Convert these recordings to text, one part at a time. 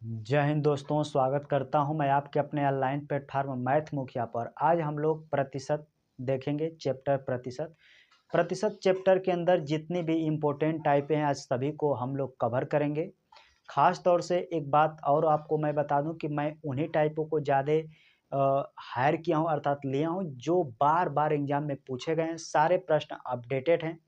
जय हिंद दोस्तों, स्वागत करता हूं मैं आपके अपने ऑनलाइन प्लेटफॉर्म मैथ मुखिया पर। आज हम लोग प्रतिशत देखेंगे, चैप्टर प्रतिशत। प्रतिशत चैप्टर के अंदर जितनी भी इम्पोर्टेंट टाइपें हैं आज सभी को हम लोग कवर करेंगे। ख़ास तौर से एक बात और आपको मैं बता दूं कि मैं उन्हीं टाइपों को ज़्यादा हायर किया हूं, अर्थात लिया हूं जो बार बार एग्जाम में पूछे गए हैं। सारे प्रश्न अपडेटेड हैं,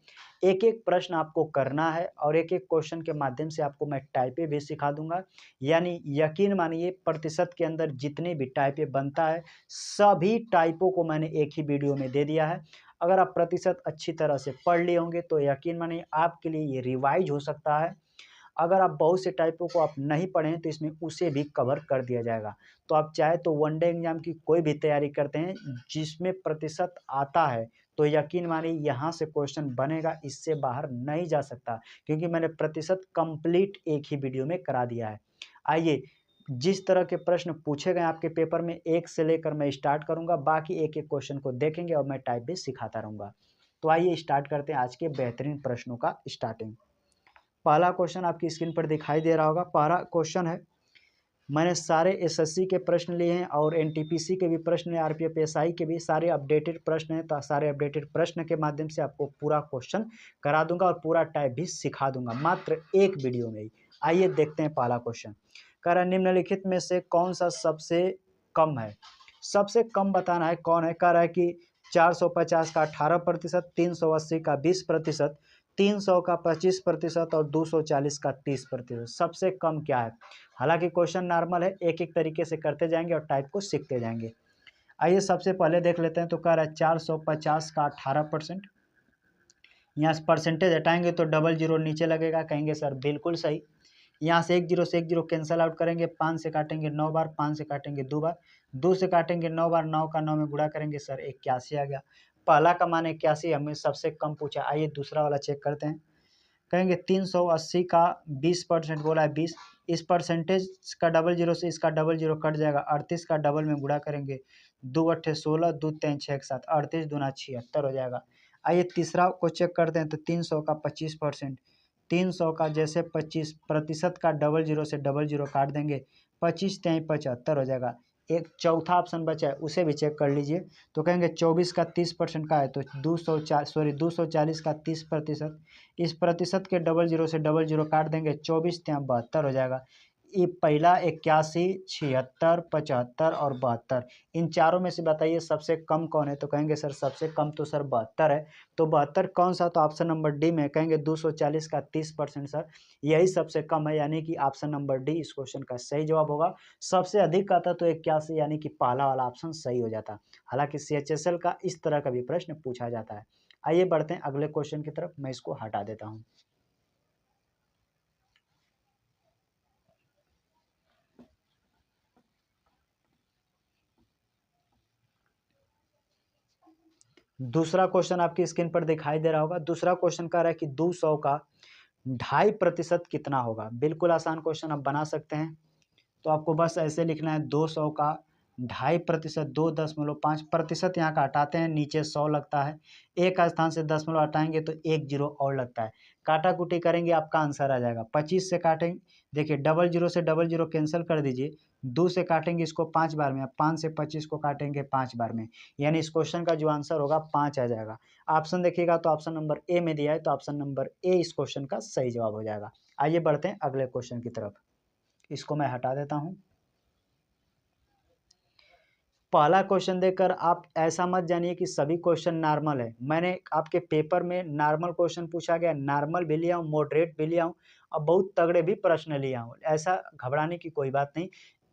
एक एक प्रश्न आपको करना है और एक एक क्वेश्चन के माध्यम से आपको मैं टाइपें भी सिखा दूंगा। यानी यकीन मानिए प्रतिशत के अंदर जितनी भी टाइपें बनता है सभी टाइपों को मैंने एक ही वीडियो में दे दिया है। अगर आप प्रतिशत अच्छी तरह से पढ़ लिए होंगे तो यकीन मानिए आपके लिए ये रिवाइज हो सकता है। अगर आप बहुत से टाइपों को आप नहीं पढ़े हैं तो इसमें उसे भी कवर कर दिया जाएगा। तो आप चाहे तो वनडे एग्जाम की कोई भी तैयारी करते हैं जिसमें प्रतिशत आता है तो यकीन मानिए यहाँ से क्वेश्चन बनेगा, इससे बाहर नहीं जा सकता, क्योंकि मैंने प्रतिशत कंप्लीट एक ही वीडियो में करा दिया है। आइए, जिस तरह के प्रश्न पूछे गए आपके पेपर में एक से लेकर मैं स्टार्ट करूंगा, बाकी एक एक क्वेश्चन को देखेंगे और मैं टाइप भी सिखाता रहूंगा। तो आइए स्टार्ट करते हैं आज के बेहतरीन प्रश्नों का स्टार्टिंग। पहला क्वेश्चन आपकी स्क्रीन पर दिखाई दे रहा होगा। पहला क्वेश्चन है, मैंने सारे एसएससी के प्रश्न लिए हैं और एनटीपीसी के भी प्रश्न हैं, आरपीएफ एसआई के भी सारे अपडेटेड प्रश्न हैं। तो सारे अपडेटेड प्रश्न के माध्यम से आपको पूरा क्वेश्चन करा दूंगा और पूरा टाइप भी सिखा दूंगा मात्र एक वीडियो में ही। आइए देखते हैं पहला क्वेश्चन। कह रहा है निम्नलिखित में से कौन सा सबसे कम है। सबसे कम बताना है कौन है। कह रहा है कि 450 का 18%, 380 का 20%, 300 का 25% और 240 का 30%। सबसे कम क्या है। हालांकि क्वेश्चन नॉर्मल है, एक एक तरीके से करते जाएंगे और टाइप को सीखते जाएंगे। आइए सबसे पहले देख लेते हैं। तो कह रहा है 450 का 18%। यहाँ से परसेंटेज हटाएंगे तो डबल जीरो नीचे लगेगा, कहेंगे सर बिल्कुल सही। यहाँ से एक जीरो कैंसिल आउट करेंगे, 5 से काटेंगे 9 बार, 5 से काटेंगे 2 बार, 2 से काटेंगे 9 बार, 9 का 9 में गुणा करेंगे सर 81 आ गया। पहला का मान 81 हमें सबसे कम पूछा। आइए दूसरा वाला चेक करते हैं। कहेंगे 380 का 20% बोला है 20, इस परसेंटेज का डबल जीरो से इसका डबल जीरो कट जाएगा, 38 का डबल में गुणा करेंगे, 2 अट्ठे 16, 2 तीन 6 7, 38 दूना 76 हो जाएगा। आइए तीसरा को चेक करते हैं। तो 300 का 25%, 300 का जैसे 25% का डबल जीरो से डबल जीरो काट देंगे, 25 तीन 75 हो जाएगा। एक चौथा ऑप्शन बचा है उसे भी चेक कर लीजिए। तो कहेंगे 24 का 30% का है तो 240 का 30%, इस प्रतिशत के डबल जीरो से डबल जीरो काट देंगे, 24 त्या 72 हो जाएगा। ये पहला 81, 76, 75 और 72, इन चारों में से बताइए सबसे कम कौन है। तो कहेंगे सर सबसे कम तो सर 72 है। तो 72 कौन सा। तो ऑप्शन नंबर डी में कहेंगे 240 का 30% सर, यही सबसे कम है, यानी कि ऑप्शन नंबर डी इस क्वेश्चन का सही जवाब होगा। सबसे अधिक आता तो 81, यानी कि पहला वाला ऑप्शन सही हो जाता। हालांकि सीएचएसएल का इस तरह का भी प्रश्न पूछा जाता है। आइए बढ़ते हैं अगले क्वेश्चन की तरफ, मैं इसको हटा देता हूं। दूसरा क्वेश्चन आपकी स्क्रीन पर दिखाई दे रहा होगा। दूसरा क्वेश्चन कह रहा है कि 200 का 2.5% कितना होगा। बिल्कुल आसान क्वेश्चन आप बना सकते हैं। तो आपको बस ऐसे लिखना है 200 का 2.5%, 2.5% यहाँ का हटाते हैं, नीचे 100 लगता है, एक का स्थान से दशमलव हटाएंगे तो एक जीरो और लगता है, काटा कुटी करेंगे आपका आंसर आ जाएगा। 25 से काटेंगे, देखिए डबल जीरो से डबल जीरो कैंसिल कर दीजिए, 2 से काटेंगे इसको 5 बार में, 5 से 25 को काटेंगे 5 बार में, यानी इस क्वेश्चन का जो आंसर होगा 5 आ जाएगा। ऑप्शन देखिएगा तो ऑप्शन नंबर ए में दिया है, तो ऑप्शन नंबर ए इस क्वेश्चन का सही जवाब हो जाएगा। आइए बढ़ते हैं अगले क्वेश्चन की तरफ, इसको मैं हटा देता हूं। पहला क्वेश्चन देखकर आप ऐसा मत जानिए कि सभी क्वेश्चन नॉर्मल है। मैंने आपके पेपर में नॉर्मल क्वेश्चन पूछा गया, नॉर्मल भी लिया हूँ, मॉडरेट भी लिया हूँ और बहुत तगड़े भी प्रश्न लिया हूँ। ऐसा घबराने की कोई बात नहीं,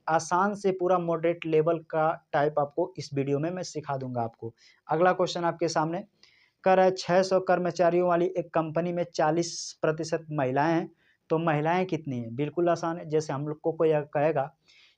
आसान से पूरा मॉडरेट लेवल का टाइप आपको इस वीडियो में मैं सिखा दूंगा आपको। अगला क्वेश्चन आपके सामने कर है 600 कर्मचारियों वाली एक कंपनी में 40% महिलाएं हैं, तो महिलाएं कितनी हैं। बिल्कुल आसान है। जैसे हम लोग को कोई कहेगा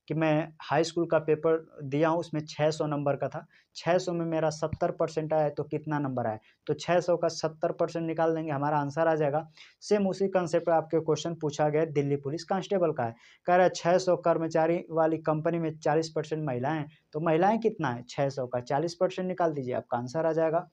कि मैं हाई स्कूल का पेपर दिया हूँ, उसमें 600 नंबर का था, 600 में मेरा 70% आया तो कितना नंबर आया। तो 600 का 70% निकाल देंगे, हमारा आंसर आ जाएगा। सेम उसी कंसेप्ट पर आपके क्वेश्चन पूछा गया दिल्ली पुलिस कांस्टेबल का है। कह रहा है 600 कर्मचारी वाली कंपनी में 40% महिलाएं हैं, तो महिलाएं कितना है, 600 का 40% निकाल दीजिए, आपका आंसर आ जाएगा।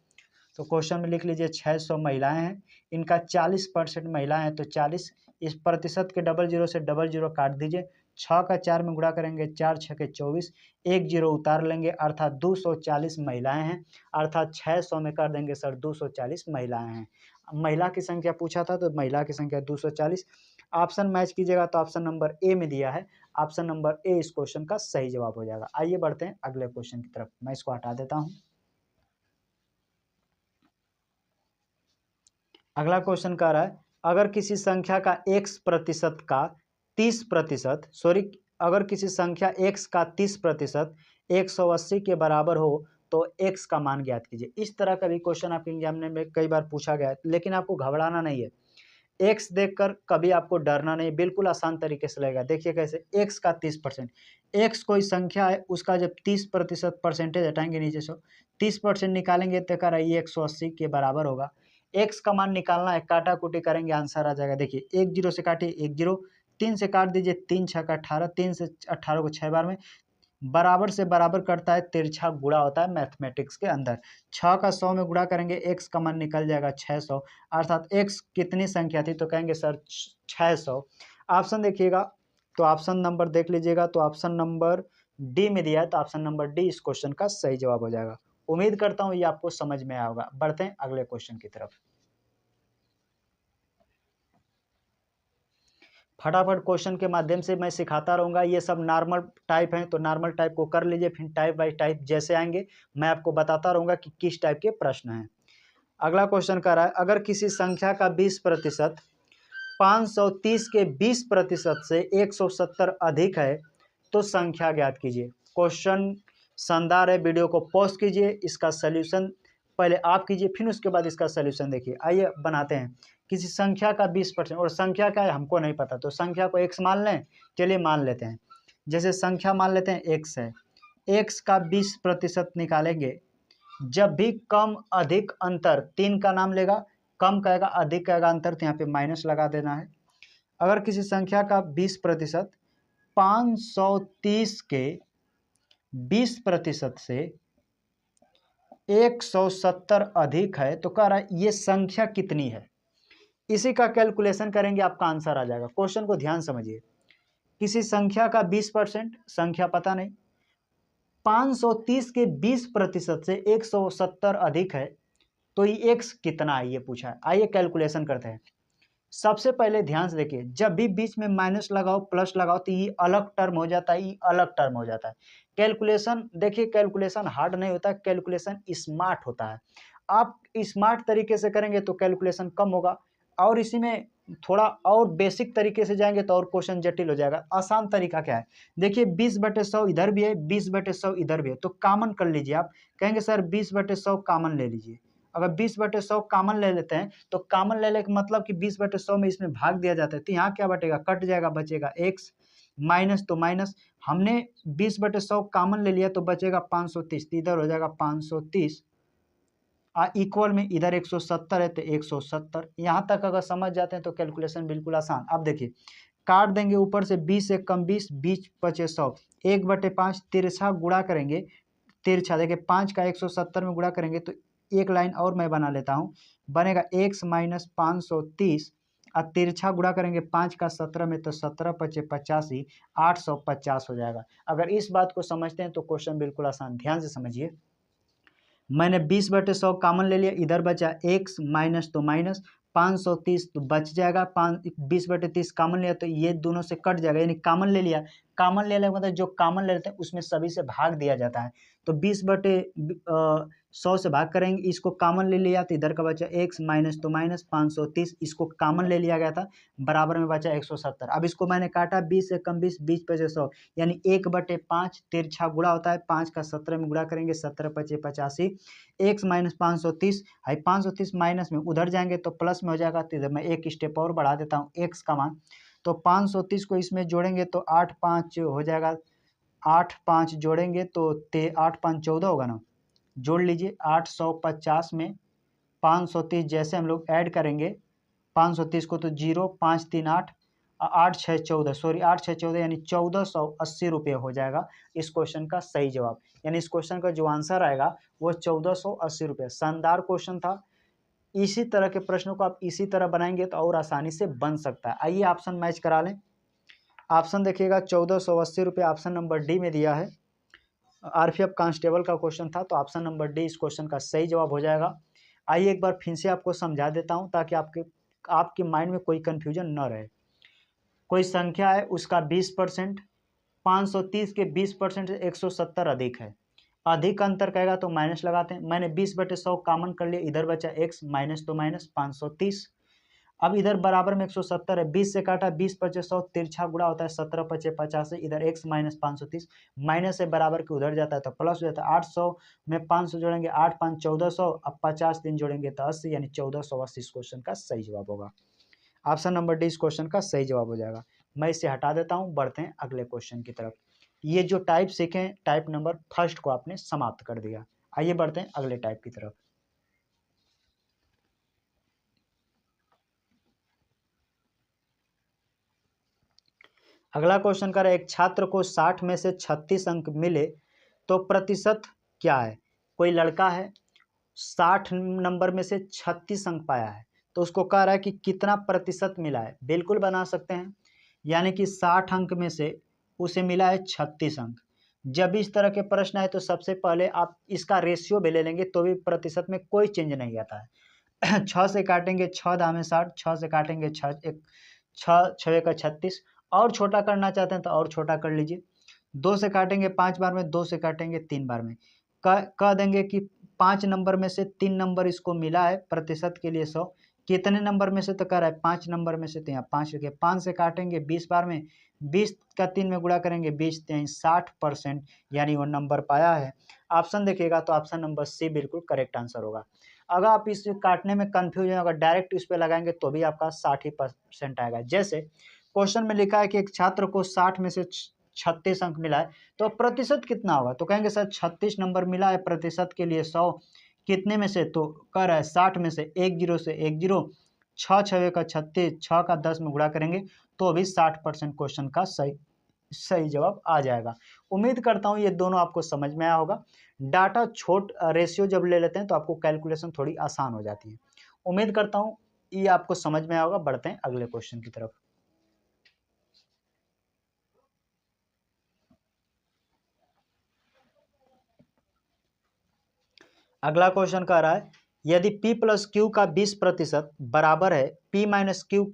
तो क्वेश्चन में लिख लीजिए 600 महिलाएं हैं, इनका 40% महिलाएं हैं, तो 40 इस प्रतिशत के डबल जीरो से डबल जीरो काट दीजिए, 6 का 4 में गुणा करेंगे, 4 6 के 24, 1 जीरो उतार लेंगे अर्थात 240 महिलाएं हैं, अर्थात 600 में कर देंगे सर 240 महिलाएं हैं। महिला की संख्या पूछा था तो महिला की संख्या 240। ऑप्शन मैच कीजिएगा तो ऑप्शन नंबर ए में दिया है, ऑप्शन नंबर ए इस क्वेश्चन का सही जवाब हो जाएगा। आइए बढ़ते हैं अगले क्वेश्चन की तरफ, मैं इसको हटा देता हूं। अगला क्वेश्चन कह रहा है अगर किसी संख्या का x प्रतिशत का 30%, सॉरी, अगर किसी संख्या x का 30% 180 के बराबर हो तो x का मान ज्ञात कीजिए। इस तरह का भी क्वेश्चन आपके एग्जाम में कई बार पूछा गया है, लेकिन आपको घबराना नहीं है। x देखकर कभी आपको डरना नहीं, बिल्कुल आसान तरीके से लगेगा। देखिए कैसे, x का 30%, x कोई संख्या है, उसका जब 30% परसेंटेज हटाएंगे नीचे से 30% निकालेंगे तो कह रहा है ये 180 के बराबर होगा। x का मान निकालना है, काटा कुटी करेंगे आंसर आ जाएगा। देखिए 1 जीरो से काटिए 1 जीरो, 3 से काट दीजिए 3 छः का 18, 3 से 18 को 6 बार में, बराबर से बराबर करता है, तिरछा गुणा होता है मैथमेटिक्स के अंदर। 6 का 100 में गुणा करेंगे, x का मान निकल जाएगा 600, अर्थात x कितनी संख्या थी तो कहेंगे सर 600। ऑप्शन देखिएगा तो ऑप्शन नंबर देख लीजिएगा तो ऑप्शन नंबर डी में दिया है, तो ऑप्शन नंबर डी इस क्वेश्चन का सही जवाब हो जाएगा। उम्मीद करता हूं ये आपको समझ में आया होगा। बढ़ते हैं अगले क्वेश्चन की तरफ। फटाफट क्वेश्चन के माध्यम से मैं सिखाता रहूंगा। ये सब नॉर्मल टाइप हैं तो नॉर्मल टाइप को कर लीजिए, फिर टाइप बाय टाइप जैसे आएंगे मैं आपको बताता रहूंगा कि किस टाइप के प्रश्न हैं। अगला क्वेश्चन कर रहा है अगर किसी संख्या का 20% 530 के 20% से 170 अधिक है तो संख्या ज्ञात कीजिए। क्वेश्चन शानदार है, वीडियो को पॉज कीजिए, इसका सलूशन पहले आप कीजिए, फिर उसके बाद इसका सलूशन देखिए। आइए बनाते हैं। किसी संख्या का 20%, और संख्या क्या है हमको नहीं पता, तो संख्या को x मान लें। चलिए मान लेते हैं, जैसे संख्या मान लेते हैं x है, x का 20% निकालेंगे। जब भी कम अधिक अंतर, 3 का नाम लेगा, कम कहेगा अधिक कहेगा अंतर, तो यहाँ पे माइनस लगा देना है। अगर किसी संख्या का 20% 530 के 20% से 170 अधिक है तो कह रहा है ये संख्या कितनी है। इसी का कैलकुलेशन करेंगे, आपका आंसर आ जाएगा। क्वेश्चन को ध्यान समझिए। किसी संख्या का 20%, संख्या पता नहीं, 530 के 20% से 170 अधिक है तो ये x कितना है ये पूछा है। आइए कैलकुलेशन करते हैं। सबसे पहले ध्यान से देखिए, जब भी बीच में माइनस लगाओ प्लस लगाओ तो ये अलग टर्म हो जाता है, ये अलग टर्म हो जाता है। कैलकुलेशन देखिए, कैलकुलेशन हार्ड नहीं होता, कैलकुलेशन स्मार्ट होता है। आप स्मार्ट तरीके से करेंगे तो कैलकुलेशन कम होगा, और इसी में थोड़ा और बेसिक तरीके से जाएंगे तो और क्वेश्चन जटिल हो जाएगा। आसान तरीका क्या है, देखिए 20/100 इधर भी है, 20/100 इधर भी है, तो कॉमन कर लीजिए। आप कहेंगे सर 20/100 कॉमन ले लीजिए। अगर 20/100 कॉमन ले लेते हैं तो कॉमन ले लेने का मतलब कि 20/100 में इसमें भाग दिया जाता है, तो यहाँ क्या बटेगा, कट जाएगा, बचेगा x, माइनस तो माइनस, हमने 20/100 कॉमन ले लिया तो बचेगा 530, इधर हो जाएगा 530, इक्वल में इधर 170 है तो 170। यहाँ तक अगर समझ जाते हैं तो कैलकुलेशन बिल्कुल आसान। अब देखिए काट देंगे, ऊपर से 20 से कम 20, 20 बचे 100, 1/5 तिरछा गुणा करेंगे, तिरछा देखिए 5 का 170 में गुणा करेंगे तो एक लाइन और मैं बना लेता हूँ, बनेगा x माइनस 530, और तिरछा गुणा करेंगे 5 का 17 में तो 17 पचे 85, 850 हो जाएगा। अगर इस बात को समझते हैं तो क्वेश्चन बिल्कुल आसान। ध्यान से समझिए, मैंने 20/100 कॉमन ले लिया, इधर बचा x माइनस तो माइनस, 530 तो बच जाएगा, 20/30 कॉमन लिया तो ये दोनों से कट जाएगा, यानी कॉमन ले लिया। कॉमन ले लेने मतलब जो कॉमन ले लेते हैं उसमें सभी से भाग दिया जाता है, तो 20/100 से भाग करेंगे, इसको कॉमन ले लिया तो इधर का बचा x माइनस तो माइनस 530, इसको कॉमन ले लिया गया था, बराबर में बचा 170। अब इसको मैंने काटा 20 से कम 20, 20 पचे 100, यानी 1/5 तिरछा गुणा होता है, 5 का 17 में गुणा करेंगे 17 पचे 85, x माइनस 530 है, 530 माइनस में उधर जाएंगे तो प्लस में हो जाएगा, तो इधर मैं एक स्टेप और बढ़ा देता हूँ x का मान, तो 530 को इसमें जोड़ेंगे तो 8 5 हो जाएगा, 8 5 जोड़ेंगे तो 8 5 14 होगा ना, जोड़ लीजिए। 850 में 530 जैसे हम लोग ऐड करेंगे 530 को तो 0 5 3 8, 8 6 14, सॉरी 8 6 14 यानी 1480 रुपये हो जाएगा इस क्वेश्चन का सही जवाब। यानी इस क्वेश्चन का जो आंसर आएगा वो 1480 रुपये। शानदार क्वेश्चन था। इसी तरह के प्रश्नों को आप इसी तरह बनाएंगे तो और आसानी से बन सकता है। आइए ऑप्शन मैच करा लें। ऑप्शन देखिएगा 1480 रुपये ऑप्शन नंबर डी में दिया है। आरपीएफ कांस्टेबल का क्वेश्चन था, तो ऑप्शन नंबर डी इस क्वेश्चन का सही जवाब हो जाएगा। आइए एक बार फिर से आपको समझा देता हूं ताकि आपके माइंड में कोई कंफ्यूजन न रहे। कोई संख्या है, उसका 20%, 530 के 20% से 170 अधिक है। अधिक अंतर कहेगा तो माइनस लगाते हैं। मैंने 20/100 कॉमन कर लिया, इधर बचा x, माइनस तो माइनस 530। अब इधर बराबर में 170 है, 20 से काटा, 20/100 तिरछा गुणा होता है 17×5 = 85। इधर x माइनस 530, माइनस से बराबर के उधर जाता है तो प्लस हो जाता है। 800 में 500 जोड़ेंगे 8 5 1400, अब 50 दिन जोड़ेंगे तो 80, यानी 1480 इस क्वेश्चन का सही जवाब होगा। ऑप्शन नंबर डी इस क्वेश्चन का सही जवाब हो जाएगा। मैं इसे हटा देता हूं, बढ़ते हैं अगले क्वेश्चन की तरफ। ये जो टाइप सीखे, टाइप नंबर फर्स्ट को आपने समाप्त कर दिया। आइए बढ़ते हैं अगले टाइप की तरफ। अगला क्वेश्चन कर, एक छात्र को 60 में से 36 अंक मिले तो प्रतिशत क्या है। कोई लड़का है, 60 नंबर में से 36 अंक पाया है, तो उसको कह रहा है कि कितना प्रतिशत मिला है। बिल्कुल बना सकते हैं, यानी कि 60 अंक में से उसे मिला है 36 अंक। जब इस तरह के प्रश्न आए तो सबसे पहले आप इसका रेशियो भी ले लेंगे तो भी प्रतिशत में कोई चेंज नहीं आता है। 6 से काटेंगे 6 दामे 60, 6 से काटेंगे 6 6 का 36। और छोटा करना चाहते हैं तो और छोटा कर लीजिए। 2 से काटेंगे 5 बार में, 2 से काटेंगे 3 बार में। कह देंगे कि 5 नंबर में से 3 नंबर इसको मिला है, प्रतिशत के लिए 100। कितने नंबर में से, तो कह रहा है 5 नंबर में से, तो यहाँ 5 लिखे। 5 से काटेंगे 20 बार में, 20 का 3 में गुणा करेंगे 20 3 60%, यानी वो नंबर पाया है। ऑप्शन देखिएगा तो ऑप्शन नंबर सी बिल्कुल करेक्ट आंसर होगा। अगर आप इस काटने में कंफ्यूज हैं, अगर डायरेक्ट इस पे लगाएंगे तो भी आपका 60% आएगा। जैसे क्वेश्चन में लिखा है कि एक छात्र को 60 में से 36 अंक मिला है, तो प्रतिशत कितना होगा, तो कहेंगे सर 36 नंबर मिला है, प्रतिशत के लिए 100, कितने में से, तो कह रहा है 60 में से, 10 से 10, 6 6 का 36, 6 का 10 में गुणा करेंगे तो भी 60% क्वेश्चन का सही जवाब आ जाएगा। उम्मीद करता हूँ ये दोनों आपको समझ में आया होगा। डाटा रेशियो जब ले लेते हैं तो आपको कैलकुलेशन थोड़ी आसान हो जाती है। उम्मीद करता हूँ ये आपको समझ में आया होगा। बढ़ते हैं अगले क्वेश्चन की तरफ। अगला क्वेश्चन कह रहा है, यदि p प्लस क्यू का 20% बराबर है p माइनस क्यू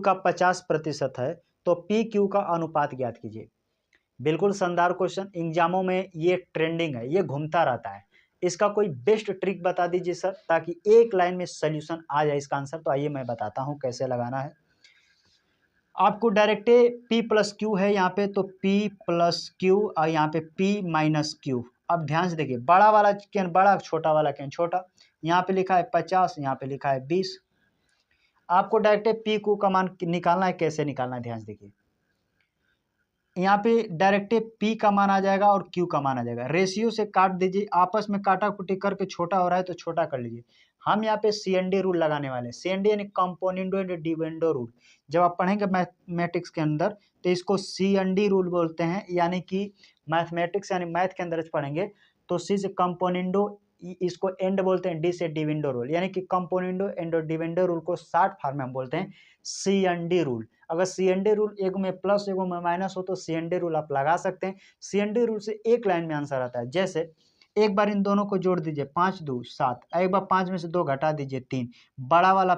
का 50% है, तो p क्यू का अनुपात ज्ञात कीजिए। बिल्कुल शानदार क्वेश्चन, एग्जामों में ये ट्रेंडिंग है, ये घूमता रहता है। इसका कोई बेस्ट ट्रिक बता दीजिए सर, ताकि एक लाइन में सोल्यूशन आ जाए इसका आंसर। तो आइए मैं बताता हूँ कैसे लगाना है। आपको डायरेक्ट p प्लस क्यू है यहाँ पे, तो p प्लस क्यू और यहाँ पे p माइनस क्यू। अब ध्यान से देखिए, बड़ा वाला कैन बड़ा, छोटा वाला कैन छोटा। यहाँ पे लिखा है 50, यहाँ पे लिखा है 20। आपको डायरेक्ट p क्यू का मान निकालना है। कैसे निकालना है, ध्यान से देखिए। यहाँ पे डायरेक्ट p का मान आ जाएगा और q का मान आ जाएगा। रेशियो से काट दीजिए, आपस में काटा कुटी करके छोटा हो रहा है तो छोटा कर लीजिए। हम यहाँ पे CND रूल लगाने वाले हैं। CND यानी कंपोनेंडो एंड डिविडेंडो रूल। जब आप पढ़ेंगे मैथमेटिक्स के अंदर तो इसको CND रूल बोलते हैं, यानी कि मैथमेटिक्स यानी मैथ के अंदर पढ़ेंगे तो C से कंपोनेंडो, इसको एंड बोलते हैं, डी से डिविडेंडो रूल, यानी कि कंपोनेंडो एंड डिविडेंडो रूल को शॉर्ट फॉर्म में हम बोलते हैं CND रूल। अगर CND रूल एक में प्लस एक में माइनस हो तो CND रूल आप लगा सकते हैं। CND रूल से एक लाइन में आंसर आता है। जैसे एक बार इन दोनों को जोड़ दीजिए, 5 2 7, एक बार 5 में से 2 घटा दीजिए 3। बड़ा वाला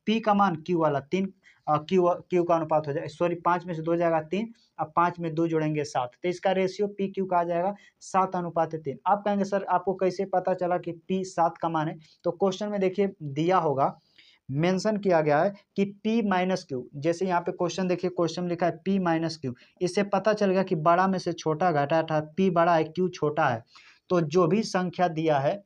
p का मान q वाला 3, क्यू का अनुपात हो जाएगा, सॉरी 5 में से 2 जाएगा 3, अब 5 में 2 जोड़ेंगे 7, तो इसका रेशियो p क्यू का आ जाएगा 7:3। आप कहेंगे सर आपको कैसे पता चला कि p 7 का मान है, तो क्वेश्चन में देखिए दिया होगा, मेंशन किया गया है कि p माइनस क्यू। जैसे यहाँ पे क्वेश्चन देखिए, क्वेश्चन लिखा है p माइनस क्यू। इससे पता चलेगा कि बड़ा में से छोटा घटा था, p बड़ा है q छोटा है। तो जो भी संख्या दिया है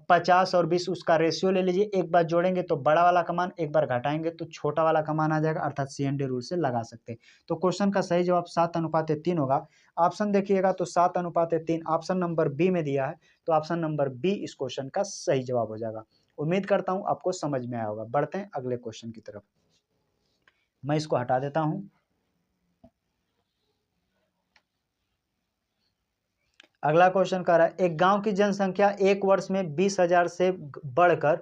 50 और 20, उसका रेशियो ले लीजिए। एक बार जोड़ेंगे तो बड़ा वाला का मान, एक बार घटाएंगे तो छोटा वाला का मान आ जाएगा, अर्थात CND रूल से लगा सकते हैं। तो क्वेश्चन का सही जवाब 7:3 होगा। ऑप्शन देखिएगा तो 7:3 ऑप्शन नंबर बी में दिया है, तो ऑप्शन नंबर बी इस क्वेश्चन का सही जवाब हो जाएगा। उम्मीद करता हूं आपको समझ में आया होगा। बढ़ते हैं अगले क्वेश्चन की तरफ। मैं इसको हटा देता हूं। अगला क्वेश्चन कह रहा है, एक गांव की जनसंख्या एक वर्ष में 20,000 से बढ़कर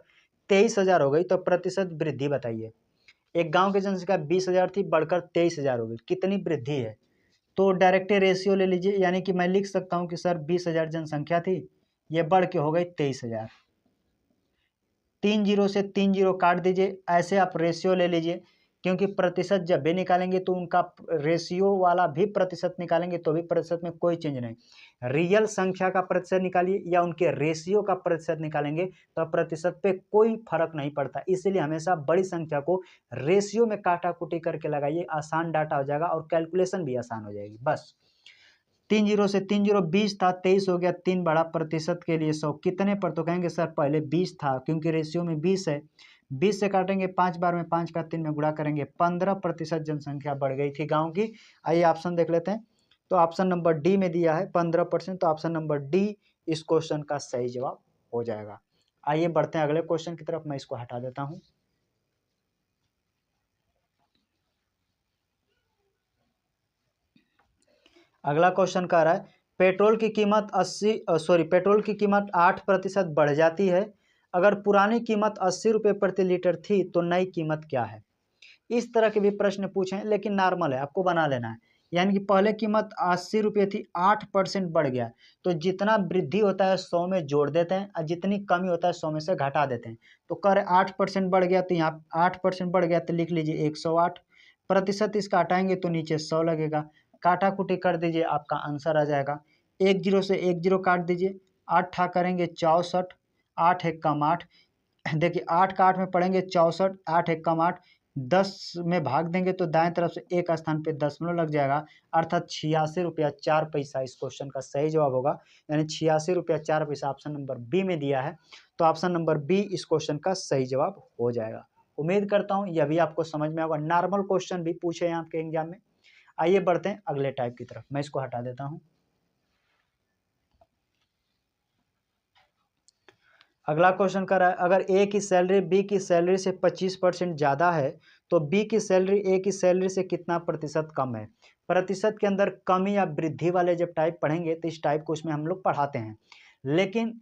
23,000 हो गई, तो प्रतिशत वृद्धि बताइए। एक गांव की जनसंख्या 20,000 थी, बढ़कर 23,000 हो गई, कितनी वृद्धि है। तो डायरेक्ट रेशियो ले लीजिए, यानी कि मैं लिख सकता हूं कि सर 20,000 जनसंख्या थी, ये बढ़ के हो गई 23,000। 3 जीरो से 3 जीरो काट दीजिए, ऐसे आप रेशियो ले लीजिए, क्योंकि प्रतिशत जब भी निकालेंगे तो उनका रेशियो वाला भी प्रतिशत निकालेंगे तो भी प्रतिशत में कोई चेंज नहीं। रियल संख्या का प्रतिशत निकालिए या उनके रेशियो का प्रतिशत निकालेंगे तो प्रतिशत पे कोई फर्क नहीं पड़ता। इसीलिए हमेशा बड़ी संख्या को रेशियो में काटाकुटी करके लगाइए, आसान डाटा हो जाएगा और कैलकुलेशन भी आसान हो जाएगी। बस 3 जीरो से 3 जीरो 20 था, 23 हो गया, 3 बढ़ा, प्रतिशत के लिए 100 कितने पर, तो कहेंगे सर पहले 20 था, क्योंकि रेशियो में 20 है, 20 से काटेंगे 5 बार में, 5 का 3 में गुणा करेंगे, 15% जनसंख्या बढ़ गई थी गांव की। आइए ऑप्शन देख लेते हैं। तो ऑप्शन नंबर डी में दिया है 15%, तो ऑप्शन नंबर डी इस क्वेश्चन का सही जवाब हो जाएगा। आइए बढ़ते हैं अगले क्वेश्चन की तरफ, मैं इसको हटा देता हूँ। अगला क्वेश्चन कह रहा है पेट्रोल की कीमत 8% बढ़ जाती है, अगर पुरानी कीमत 80 रुपये प्रति लीटर थी तो नई कीमत क्या है। इस तरह के भी प्रश्न पूछे, लेकिन नॉर्मल है, आपको बना लेना है। यानी कि पहले कीमत 80 रुपये थी, 8% बढ़ गया, तो जितना वृद्धि होता है 100 में जोड़ देते हैं और जितनी कमी होता है 100 में से घटा देते हैं। तो कर 8% बढ़ गया, तो यहाँ 8% बढ़ गया तो लिख लीजिए 108 प्रतिशत, इसका हटाएंगे तो नीचे 100 लगेगा, काटाकुटी कर दीजिए, आपका आंसर आ जाएगा। 1 जीरो से 1 जीरो काट दीजिए, 8 ठा करेंगे 64, 8 एक कम 8, देखिए 8 का 8 में पढ़ेंगे 64, 8 एक कम 8, 10 में भाग देंगे तो दाएं तरफ से एक स्थान पे दशमलव लग जाएगा, अर्थात 86 रुपया 4 पैसा इस क्वेश्चन का सही जवाब होगा। यानी 86 रुपया 4 पैसा ऑप्शन नंबर बी में दिया है, तो ऑप्शन नंबर बी इस क्वेश्चन का सही जवाब हो जाएगा। उम्मीद करता हूँ यह भी आपको समझ में आएगा, नॉर्मल क्वेश्चन भी पूछे हैं आपके एग्जाम में। आइए बढ़ते हैं अगले टाइप की तरफ, मैं इसको हटा देता हूं। अगला क्वेश्चन कर रहा है अगर ए की सैलरी बी की सैलरी से 25% ज़्यादा है तो बी की सैलरी ए की सैलरी से कितना प्रतिशत कम है। प्रतिशत के अंदर कमी या वृद्धि वाले जब टाइप पढ़ेंगे तो इस टाइप को उसमें हम लोग पढ़ाते हैं, लेकिन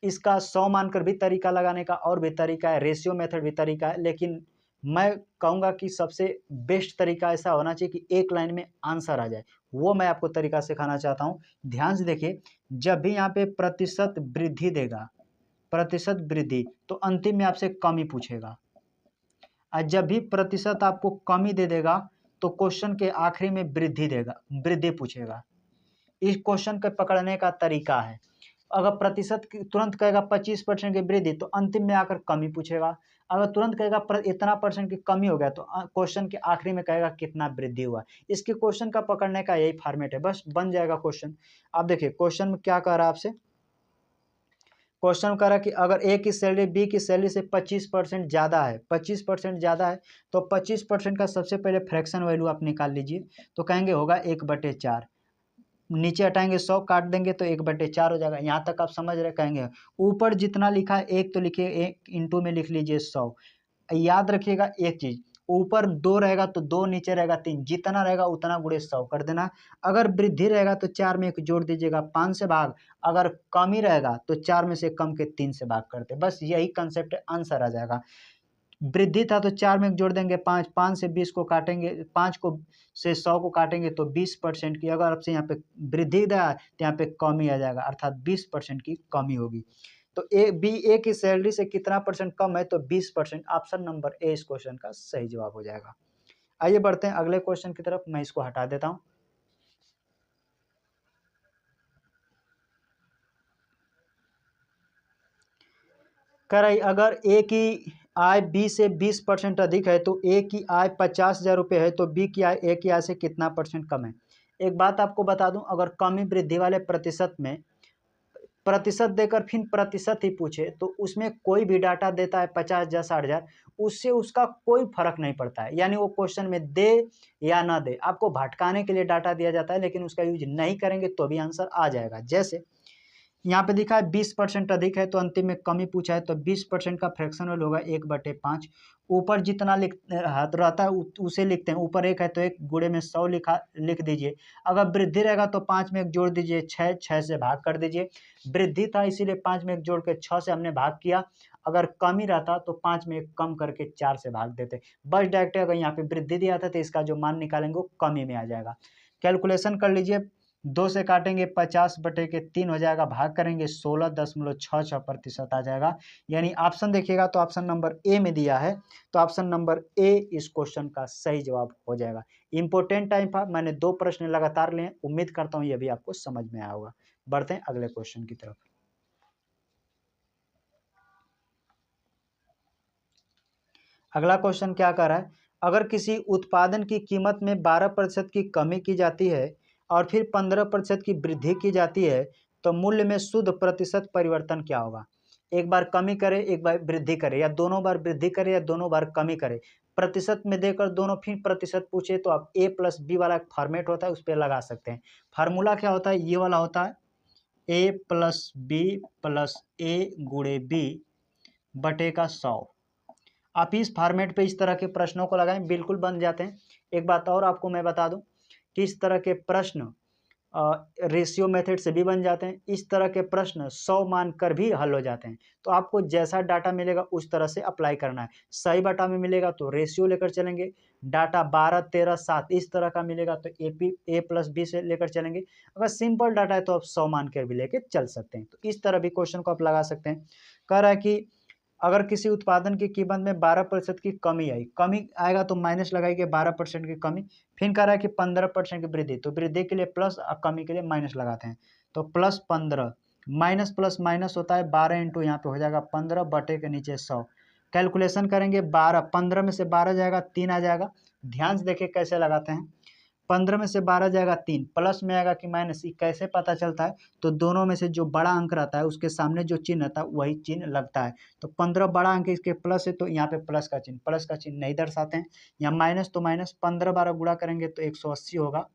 इसका 100 मानकर भी तरीका लगाने का और भी तरीका है, रेशियो मेथड भी तरीका है, लेकिन मैं कहूँगा कि सबसे बेस्ट तरीका ऐसा होना चाहिए कि एक लाइन में आंसर आ जाए, वो मैं आपको तरीका सिखाना चाहता हूँ। ध्यान से देखिए, जब भी यहाँ पे प्रतिशत वृद्धि देगा, प्रतिशत वृद्धि, तो अंतिम में आपसे कमी पूछेगा, और जब भी प्रतिशत आपको कमी दे देगा तो क्वेश्चन के आखिरी में वृद्धि देगा, वृद्धि पूछेगा। इस क्वेश्चन के पकड़ने का तरीका है, अगर प्रतिशत तुरंत कहेगा 25% की वृद्धि तो अंतिम में आकर कमी पूछेगा, अगर तुरंत कहेगा इतना परसेंट की कमी हो गया तो क्वेश्चन के आखिरी में कहेगा कितना वृद्धि हुआ। इसके क्वेश्चन का पकड़ने का यही फॉर्मेट है, बस बन जाएगा क्वेश्चन। अब देखिए क्वेश्चन में क्या कह रहा है आपसे, क्वेश्चन कह रहा है कि अगर ए की सैलरी बी की सैलरी से 25% ज़्यादा है, 25% ज़्यादा है, तो 25% का सबसे पहले फ्रैक्शन वैल्यू आप निकाल लीजिए, तो कहेंगे होगा 1/4, नीचे हटाएंगे 100 काट देंगे तो 1/4 हो जाएगा। यहाँ तक आप समझ रहे, कहेंगे ऊपर जितना लिखा है 1 तो लिखिए, 1 इंटू में लिख लीजिए 100। याद रखिएगा एक चीज, ऊपर 2 रहेगा तो 2, नीचे रहेगा 3, जितना रहेगा उतना गुणे 100 कर देना। अगर वृद्धि रहेगा तो 4 में 1 जोड़ दीजिएगा, 5 से भाग, अगर कमी रहेगा तो 4 में से कम के 3 से भाग करते, बस यही कंसेप्ट है, आंसर आ जाएगा। वृद्धि था तो 4 में 1 जोड़ देंगे 5, 5 से 20 को काटेंगे, 5 को से 100 को काटेंगे तो 20% की, अगर आपसे यहाँ पे वृद्धि दिया है तो यहाँ पे कमी आ जाएगा, अर्थात 20% की कमी होगी। तो ए की सैलरी से कितना परसेंट कम है, तो 20%, ऑप्शन नंबर ए इस क्वेश्चन का सही जवाब हो जाएगा। आइए बढ़ते हैं अगले क्वेश्चन की तरफ, मैं इसको हटा देता हूं। कह रही अगर ए की आय बी से 20% अधिक है तो ए की आय 50,000 रुपये है तो बी की आय ए की आय से कितना परसेंट कम है। एक बात आपको बता दूं, अगर कमी वृद्धि वाले प्रतिशत में प्रतिशत देकर फिर प्रतिशत ही पूछे तो उसमें कोई भी डाटा देता है 50,000 60,000, उससे उसका कोई फर्क नहीं पड़ता है, यानी वो क्वेश्चन में दे या ना दे, आपको भटकाने के लिए डाटा दिया जाता है, लेकिन उसका यूज नहीं करेंगे तो भी आंसर आ जाएगा। जैसे यहाँ पे दिखा है 20% अधिक है तो अंतिम में कमी पूछा है, तो 20% का फ्रैक्शन वैल्यू होगा 1/5। ऊपर जितना रहता है उसे लिखते हैं, ऊपर 1 है तो 1 गुणे में 100 लिख दीजिए। अगर वृद्धि रहेगा तो 5 में 1 जोड़ दीजिए, 6 से भाग कर दीजिए। वृद्धि था इसीलिए 5 में 1 जोड़ के 6 से हमने भाग किया। अगर कमी रहता तो 5 में 1 कम करके 4 से भाग देते। बस डायरेक्ट अगर यहाँ पे वृद्धि दिया था तो इसका जो मान निकालेंगे वो कमी में आ जाएगा। कैलकुलेशन कर लीजिए, 2 से काटेंगे 50/3 हो जाएगा, भाग करेंगे 16.66% आ जाएगा। यानी ऑप्शन देखिएगा तो ऑप्शन नंबर ए में दिया है, तो ऑप्शन नंबर ए इस क्वेश्चन का सही जवाब हो जाएगा। इंपॉर्टेंट टाइम था, मैंने 2 प्रश्न लगातार लिए, उम्मीद करता हूँ ये भी आपको समझ में आया होगा। बढ़ते हैं अगले क्वेश्चन की तरफ। अगला क्वेश्चन क्या कर रहा है, अगर किसी उत्पादन की कीमत में 12% की कमी की जाती है और फिर 15% की वृद्धि की जाती है तो मूल्य में शुद्ध प्रतिशत परिवर्तन क्या होगा। एक बार कमी करे, एक बार वृद्धि करे, या दोनों बार वृद्धि करे या दोनों बार कमी करे। प्रतिशत में देकर दोनों फिर प्रतिशत पूछे तो आप a + b वाला फॉर्मेट होता है उस पर लगा सकते हैं। फार्मूला क्या होता है, ये वाला होता है a + b + a × b बटे का 100। आप इस फॉर्मेट पे इस तरह के प्रश्नों को लगाएं, बिल्कुल बन जाते हैं। एक बात और आपको मैं बता दूं कि इस तरह के प्रश्न रेशियो मेथड से भी बन जाते हैं, इस तरह के प्रश्न 100 मान कर भी हल हो जाते हैं। तो आपको जैसा डाटा मिलेगा उस तरह से अप्लाई करना है। सही डाटा में मिलेगा तो रेशियो लेकर चलेंगे, डाटा 12, 13, 7 इस तरह का मिलेगा तो a + b से लेकर चलेंगे। अगर सिंपल डाटा है तो आप 100 मान कर भी लेकर चल सकते हैं। तो इस तरह भी क्वेश्चन को आप लगा सकते हैं। कह रहा है कि अगर किसी उत्पादन की कीमत में 12% की कमी आई, कमी आएगा तो माइनस लगाएंगे 12% की कमी, फिर कह रहा है कि 15% की वृद्धि, तो वृद्धि के लिए प्लस और कमी के लिए माइनस लगाते हैं। तो +15 माइनस प्लस माइनस होता है 12 इंटू यहाँ पे हो जाएगा 15 बटे के नीचे 100। कैलकुलेशन करेंगे 15 में से 12 जाएगा 3 आ जाएगा। ध्यान से देखिए कैसे लगाते हैं, 15 में से 12 जाएगा 3, प्लस में आएगा कि माइनस, ये कैसे पता चलता है, तो दोनों में से जो बड़ा अंक रहता है उसके सामने जो चिन्ह रहता है वही चिन्ह लगता है। तो 15 बड़ा अंक इसके प्लस है तो यहाँ पे प्लस का चिन्ह नहीं दर्शाते हैं। यहाँ माइनस तो माइनस, 15 12 गुणा करेंगे तो 180 होगा,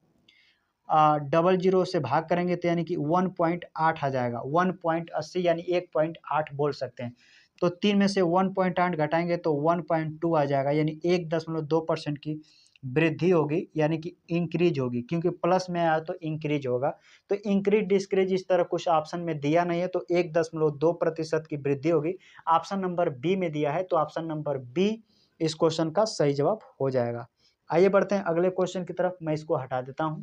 डबल जीरो से भाग करेंगे तो यानी कि 1.8 आ जाएगा, 1.80 यानी 1.8 बोल सकते हैं। तो 3 में से 1.8 घटाएंगे तो 1.2 आ जाएगा, यानी 1.2% की वृद्धि होगी, यानी कि इंक्रीज होगी, क्योंकि प्लस में आया तो इंक्रीज होगा। तो इंक्रीज डिस्क्रीज इस तरह कुछ ऑप्शन में दिया नहीं है, तो 1.2% की वृद्धि होगी। ऑप्शन नंबर बी में दिया है, तो ऑप्शन नंबर बी इस क्वेश्चन का सही जवाब हो जाएगा। आइए बढ़ते हैं अगले क्वेश्चन की तरफ, मैं इसको हटा देता हूं।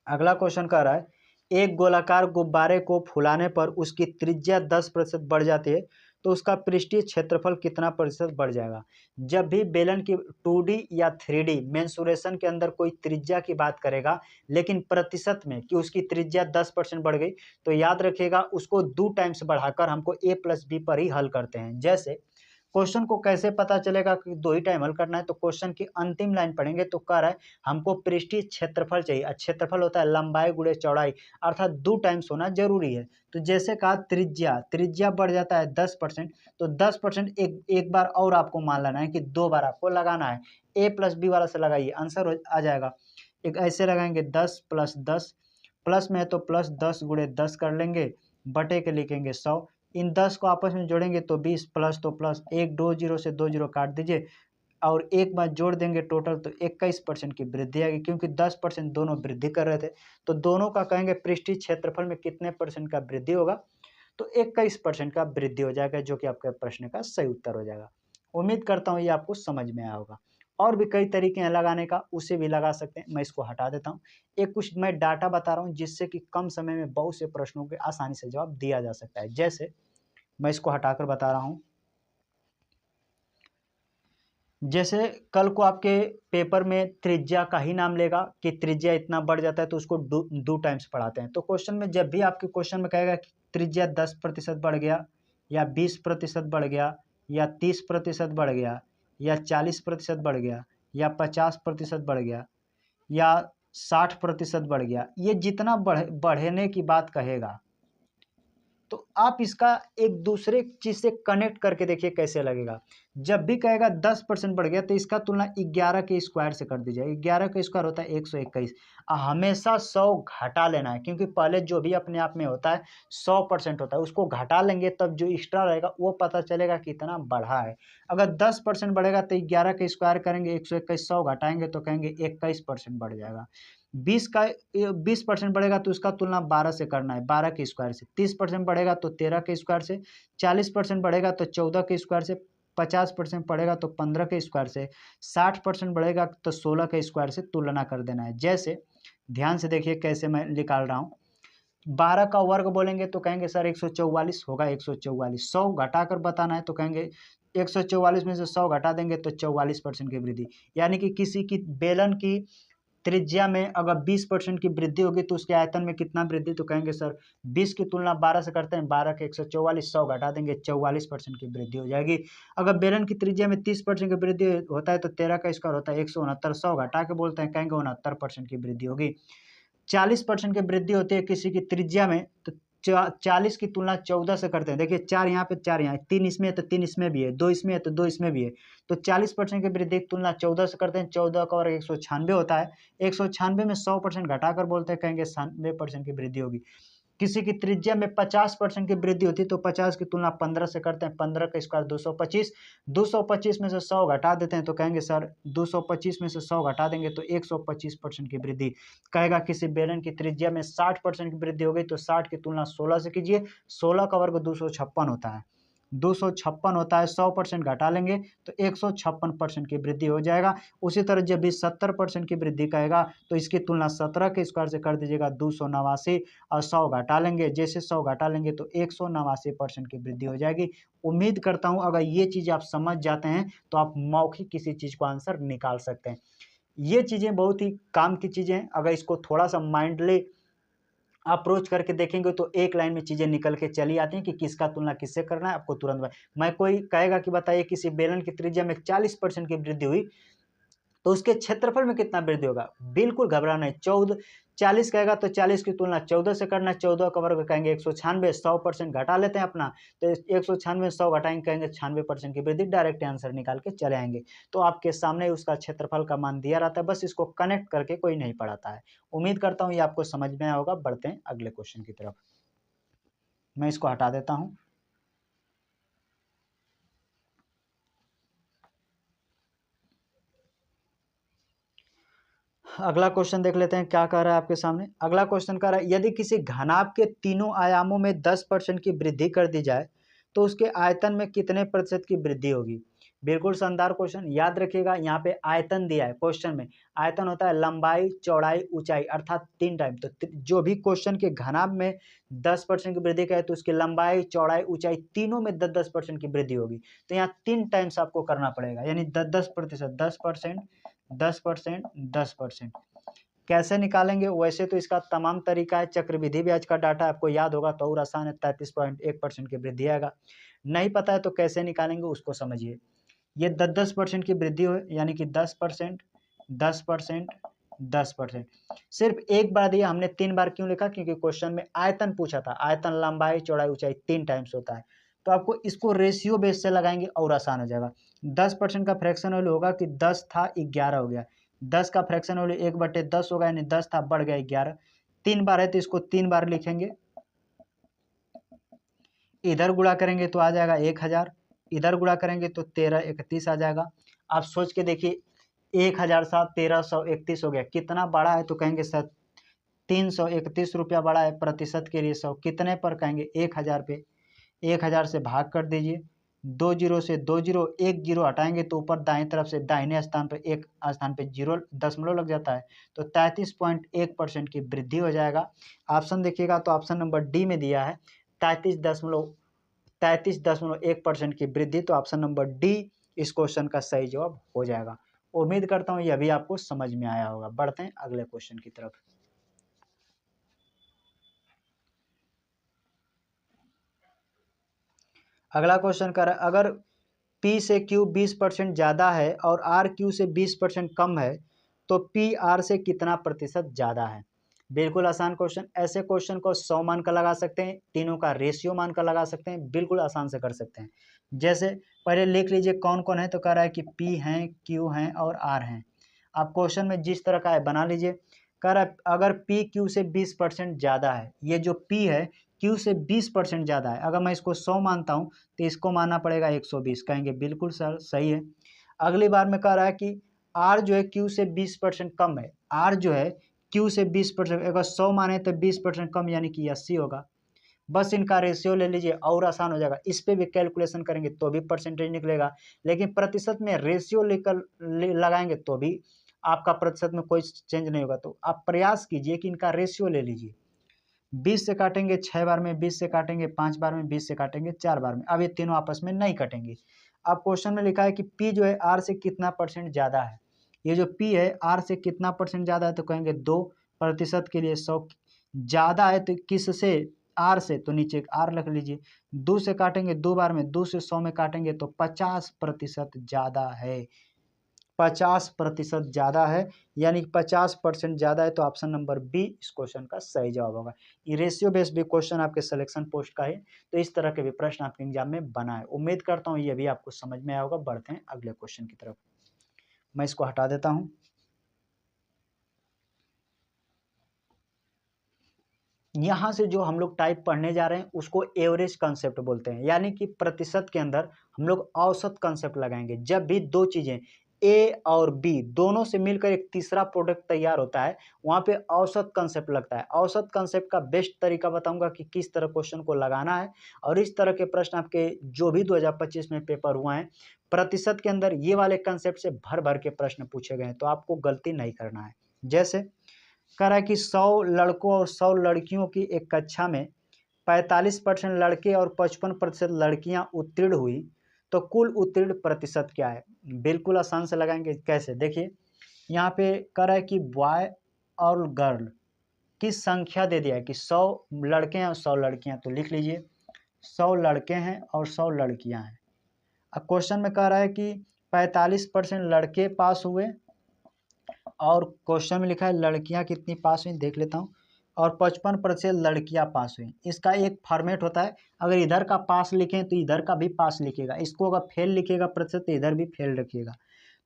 अगला क्वेश्चन कह रहा है, एक गोलाकार गुब्बारे को फुलाने पर उसकी त्रिज्या 10% बढ़ जाती है तो उसका पृष्ठीय क्षेत्रफल कितना प्रतिशत बढ़ जाएगा। जब भी बेलन की 2D या 3D मेंसुरेशन के अंदर कोई त्रिज्या की बात करेगा लेकिन प्रतिशत में कि उसकी त्रिज्या 10% बढ़ गई, तो याद रखिएगा उसको 2 टाइम्स बढ़ाकर हमको a + b पर ही हल करते हैं। जैसे क्वेश्चन को कैसे पता चलेगा कि 2 ही टाइम हल करना है, तो क्वेश्चन की अंतिम लाइन पढ़ेंगे तो कह रहा है हमको पृष्ठीय क्षेत्रफल चाहिए, क्षेत्रफल होता है लंबाई गुणे चौड़ाई, अर्थात 2 टाइम्स होना जरूरी है। तो जैसे कहा त्रिज्या बढ़ जाता है 10%, तो 10% एक बार और आपको मान लेना है कि 2 बार आपको लगाना है। a + b वाला से लगाइए, आंसर आ जाएगा। एक ऐसे लगाएंगे 10 + 10, प्लस में है तो +10 × 10 कर लेंगे, बटे के लिखेंगे 100। इन 10 को आपस में जोड़ेंगे तो 20, प्लस तो प्लस, 1 2 0 से 2 0 काट दीजिए और एक बार जोड़ देंगे टोटल तो 21% की वृद्धि आएगी, क्योंकि 10% दोनों वृद्धि कर रहे थे। तो दोनों का कहेंगे पृष्ठीय क्षेत्रफल में कितने % का वृद्धि होगा, तो 21% का वृद्धि हो जाएगा, जो कि आपके प्रश्न का सही उत्तर हो जाएगा। उम्मीद करता हूँ ये आपको समझ में आया होगा। और भी कई तरीके हैं लगाने का, उसे भी लगा सकते हैं। मैं इसको हटा देता हूँ। एक कुछ मैं डाटा बता रहा हूँ जिससे कि कम समय में बहुत से प्रश्नों के आसानी से जवाब दिया जा सकता है। जैसे मैं इसको हटाकर बता रहा हूँ, जैसे कल को आपके पेपर में त्रिज्या का ही नाम लेगा कि त्रिज्या इतना बढ़ जाता है तो उसको 2 टाइम्स पढ़ाते हैं। तो क्वेश्चन में जब भी आपके क्वेश्चन में कहेगा कि त्रिज्या 10% बढ़ गया या 20% बढ़ गया या 30% बढ़ गया या 40% बढ़ गया या 50% बढ़ गया या 60% बढ़ गया, ये जितना बढ़ने की बात कहेगा तो आप इसका एक दूसरे चीज़ से कनेक्ट करके देखिए कैसे लगेगा। जब भी कहेगा 10% बढ़ गया तो इसका तुलना 11 के स्क्वायर से कर दीजिए। 11 का स्क्वायर होता है 121। हमेशा 100 घटा लेना है, क्योंकि पहले जो भी अपने आप में होता है 100% होता है, उसको घटा लेंगे तब जो एक्स्ट्रा रहेगा वो पता चलेगा कितना बढ़ा है। अगर 10% बढ़ेगा तो 11 का स्क्वायर करेंगे, 121, 100 घटाएंगे तो कहेंगे 21% बढ़ जाएगा। 20% बढ़ेगा तो उसका तुलना 12 से करना है, 12 के स्क्वायर से। 30% बढ़ेगा तो 13 के स्क्वायर से। 40% बढ़ेगा तो 14 के स्क्वायर से। 50% बढ़ेगा तो 15 के स्क्वायर से। 60% बढ़ेगा तो 16 के स्क्वायर से तुलना कर देना है। जैसे ध्यान से देखिए कैसे मैं निकाल रहा हूँ। 12 का वर्ग बोलेंगे तो कहेंगे सर 144 होगा, 144। 100 घटाकर बताना है तो कहेंगे 144 में से 100 घटा देंगे तो 44% की वृद्धि। यानी कि किसी की बेलन की त्रिज्या में अगर 20% की वृद्धि होगी तो उसके आयतन में कितना वृद्धि, तो कहेंगे सर 20 की तुलना 12 से करते हैं, 12 के 144, 100 घटा देंगे 44% की वृद्धि हो जाएगी। अगर बेलन की त्रिज्या में 30% की वृद्धि होता है तो 13 का स्क्वायर होता है 169, 100 घटा के बोलते हैं, कहेंगे 69% की वृद्धि होगी। 40% की वृद्धि होती है किसी की त्रिज्या में तो 40 की तुलना 14 से करते हैं। देखिए 4 यहाँ पे, 4 यहाँ, 3 इसमें है तो 3 इसमें भी है, 2 इसमें है तो 2 इसमें भी है। तो 40% की वृद्धि की तुलना 14 से करते हैं। 14 का वर्ग 196 होता है। 196 में 100% घटाकर बोलते हैं, कहेंगे 97% की वृद्धि होगी। किसी की त्रिज्या में 50% की वृद्धि होती है तो 50 की तुलना 15 से करते हैं। 15 का स्क्वायर 225। 225 में से 100 घटा देते हैं तो कहेंगे सर 225 में से 100 घटा देंगे तो 125% की वृद्धि। कहेगा किसी बेलन की त्रिज्या में 60% की वृद्धि हो गई तो 60 की तुलना 16 से कीजिए। 16 का वर्ग 256 होता है। 256 होता है, 100% घटा लेंगे तो 156% की वृद्धि हो जाएगा। उसी तरह जब भी 70% की वृद्धि कहेगा तो इसकी तुलना 17 के स्क्वायर से कर दीजिएगा, 289, और 100 घटा लेंगे। जैसे 100 घटा लेंगे तो 189% की वृद्धि हो जाएगी। उम्मीद करता हूँ अगर ये चीज़ आप समझ जाते हैं तो आप मौखिक किसी चीज़ को आंसर निकाल सकते हैं। ये चीज़ें बहुत ही काम की चीज़ें हैं। अगर इसको थोड़ा सा माइंडली अप्रोच करके देखेंगे तो एक लाइन में चीज़ें निकल के चली आती हैं कि किसका तुलना किससे करना है, आपको तुरंत मैं कोई कहेगा कि बताइए किसी बेलन की त्रिज्या में 40% की वृद्धि हुई तो उसके क्षेत्रफल में कितना वृद्धि होगा। बिल्कुल घबराना नहीं। 40 कहेगा तो 40 की तुलना 14 से करना है। 14 का वर्ग कहेंगे 196, 100% घटा लेते हैं अपना तो 196 100 घटाएंगे, कहेंगे 96% की वृद्धि। डायरेक्ट आंसर निकाल के चले आएंगे। तो आपके सामने उसका क्षेत्रफल का मान दिया रहता है, बस इसको कनेक्ट करके कोई नहीं पढ़ाता है। उम्मीद करता हूँ ये आपको समझ में आया होगा। बढ़ते हैं अगले क्वेश्चन की तरफ। मैं इसको हटा देता हूँ। अगला क्वेश्चन देख लेते हैं क्या कह रहा है आपके सामने। अगला क्वेश्चन कह रहा है यदि किसी घनाभ के तीनों आयामों में 10% की वृद्धि कर दी जाए तो उसके आयतन में कितने प्रतिशत की वृद्धि होगी। बिल्कुल शानदार क्वेश्चन। याद रखिएगा यहाँ पे आयतन दिया है क्वेश्चन में। आयतन होता है लंबाई, चौड़ाई, ऊंचाई, अर्थात 3 टाइप। तो जो भी क्वेश्चन के घनाभ में 10% की वृद्धि करे तो उसकी लंबाई, चौड़ाई, ऊंचाई तीनों में 10% की वृद्धि होगी। तो यहाँ 3 टाइम्स आपको करना पड़ेगा, यानी 10%, 10%, 10%, 10%। कैसे निकालेंगे वैसे तो इसका तमाम तरीका है। चक्रवृद्धि ब्याज का डाटा आपको याद होगा तो और आसान है। 33.1% की वृद्धि आएगा। नहीं पता है तो कैसे निकालेंगे उसको समझिए। ये 10% की वृद्धि हो, यानी कि 10%, 10%, 10%। सिर्फ एक बार दिया हमने, 3 बार क्यों लिखा, क्योंकि क्वेश्चन में आयतन पूछा था। आयतन लंबाई, चौड़ाई, ऊंचाई 3 टाइम्स होता है। तो आपको इसको रेशियो बेस से लगाएंगे और आसान हो जाएगा। 10% का फ्रैक्शन वैल्यू होगा कि 10 था 11 हो गया। 10 का फ्रैक्शन वैल्यू 1/10 होगा, यानी 10 था बढ़ गया 11। 3 बार है तो इसको 3 बार लिखेंगे। इधर गुणा करेंगे तो आ जाएगा 1000। इधर गुणा करेंगे तो 1331 आ जाएगा। आप सोच के देखिए 1000 साथ 1331 हो गया। कितना बड़ा है तो कहेंगे सर 331 रुपया बड़ा है। प्रतिशत के लिए 100 कितने पर, कहेंगे 1000 पे। 1000 से भाग कर दीजिए। 2 जीरो से 2 जीरो, 1 जीरो हटाएंगे तो ऊपर दाएं तरफ से दाहिने स्थान पर एक स्थान पे जीरो दशमलव लग जाता है। तो 33.1% की वृद्धि हो जाएगा। ऑप्शन देखिएगा तो ऑप्शन नंबर डी में दिया है 33.1% की वृद्धि। तो ऑप्शन नंबर डी इस क्वेश्चन का सही जवाब हो जाएगा। उम्मीद करता हूँ यह भी आपको समझ में आया होगा। बढ़ते हैं अगले क्वेश्चन की तरफ। अगला क्वेश्चन कर रहा है अगर P से Q 20% ज़्यादा है और R Q से 20% कम है तो P R से कितना प्रतिशत ज़्यादा है। बिल्कुल आसान क्वेश्चन। ऐसे क्वेश्चन को 100 मान का लगा सकते हैं, तीनों का रेशियो मान का लगा सकते हैं, बिल्कुल आसान से कर सकते हैं। जैसे पहले लिख लीजिए कौन कौन है, तो कह रहा है कि P हैं, Q हैं और R हैं। आप क्वेश्चन में जिस तरह का है बना लीजिए। कह रहा है अगर P Q से 20% ज़्यादा है, ये जो P है Q से 20% ज़्यादा है, अगर मैं इसको 100 मानता हूँ तो इसको मानना पड़ेगा 120। कहेंगे बिल्कुल सर सही है। अगली बार में कह रहा है कि R जो है Q से 20% कम है, R जो है Q से 20%, अगर 100 माने तो 20% कम यानी कि 80 होगा। बस इनका रेशियो ले लीजिए और आसान हो जाएगा। इस पे भी कैलकुलेशन करेंगे तो भी परसेंटेज निकलेगा, लेकिन प्रतिशत में रेशियो लेकर लगाएंगे तो भी आपका प्रतिशत में कोई चेंज नहीं होगा। तो आप प्रयास कीजिए कि इनका रेशियो ले लीजिए। 20 से काटेंगे 6 बार में, 20 से काटेंगे 5 बार में, 20 से काटेंगे 4 बार में। अब ये तीनों आपस में नहीं कटेंगे। अब क्वेश्चन में लिखा है कि P जो है R से कितना परसेंट ज़्यादा है। ये जो P है R से कितना परसेंट ज़्यादा है, तो कहेंगे 2% के लिए 100 ज़्यादा है तो किससे, R से, तो नीचे R रख लीजिए। 2 से काटेंगे 2 बार में, 2 से 100 में काटेंगे तो 50% ज़्यादा है। 50% ज़्यादा है, यानी कि 50% ज़्यादा है, तो ऑप्शन नंबर बी इस क्वेश्चन का सही जवाब होगा। ये रेशियो बेस्ड भी क्वेश्चन आपके सिलेक्शन पोस्ट का है, तो इस तरह के भी प्रश्न आपके एग्जाम में बना है। उम्मीद करता हूँ ये भी आपको समझ में आया होगा। बढ़ते हैं अगले क्वेश्चन की तरफ। मैं इसको हटा देता हूँ। यहाँ से जो हम लोग टाइप पढ़ने जा रहे हैं उसको एवरेज कंसेप्ट बोलते हैं, यानी कि प्रतिशत के अंदर हम लोग औसत कंसेप्ट लगाएंगे। जब भी दो चीजें ए और बी दोनों से मिलकर एक तीसरा प्रोडक्ट तैयार होता है, वहां पे औसत कंसेप्ट लगता है। औसत कंसेप्ट का बेस्ट तरीका बताऊंगा कि किस तरह क्वेश्चन को लगाना है, और इस तरह के प्रश्न आपके जो भी 2025 में पेपर हुआ है प्रतिशत के अंदर ये वाले कंसेप्ट से भर भर के प्रश्न पूछे गए हैं, तो आपको गलती नहीं करना है। जैसे कह रहा है कि 100 लड़कों और 100 लड़कियों की एक कक्षा में 45% लड़के और 55% लड़कियां उत्तीर्ण हुई, तो कुल उत्तीर्ण प्रतिशत क्या है। बिल्कुल आसान से लगाएंगे। कैसे, देखिए यहाँ पे कह रहा है कि बॉय और गर्ल की संख्या दे दिया है कि 100 लड़के हैं और 100 लड़कियां, तो लिख लीजिए 100 लड़के हैं और 100 लड़कियां हैं। अब क्वेश्चन में कह रहा है कि 45% लड़के पास हुए, और क्वेश्चन में लिखा है लड़कियां कितनी पास हुई, देख लेता हूँ, और 55% लड़कियां पास हुई। इसका एक फॉर्मेट होता है, अगर इधर का पास लिखें तो इधर का भी पास लिखेगा, इसको अगर फेल लिखेगा प्रतिशत तो इधर भी फेल रखिएगा।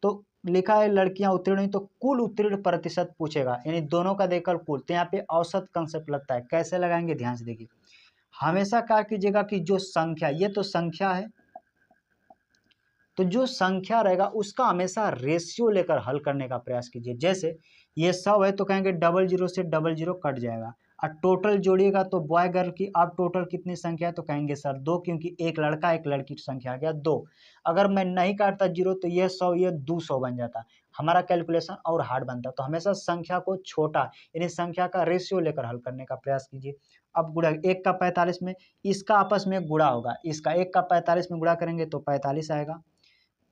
तो लिखा है लड़कियां उत्तीर्ण हुई, तो कुल उत्तीर्ण प्रतिशत पूछेगा, यानी दोनों का देकर कुल, तो यहाँ पे औसत कंसेप्ट लगता है। कैसे लगाएंगे ध्यान से देखिए। हमेशा क्या कीजिएगा कि जो संख्या, ये तो संख्या है, तो जो संख्या रहेगा उसका हमेशा रेशियो लेकर हल करने का प्रयास कीजिए। जैसे ये 100 है तो कहेंगे 00 से 00 कट जाएगा, और टोटल जोड़िएगा तो बॉय गर्ल की अब टोटल कितनी संख्या है, तो कहेंगे सर 2, क्योंकि एक लड़का एक लड़की की संख्या आ गया 2। अगर मैं नहीं काटता 0 तो ये 100 ये 200 बन जाता, हमारा कैलकुलेशन और हार्ड बनता। तो हमेशा संख्या को छोटा, यानी संख्या का रेशियो लेकर हल करने का प्रयास कीजिए। अब गुणा 1 का 45 में, इसका आपस में गुणा होगा, इसका 1 का 45 में गुणा करेंगे तो 45 आएगा,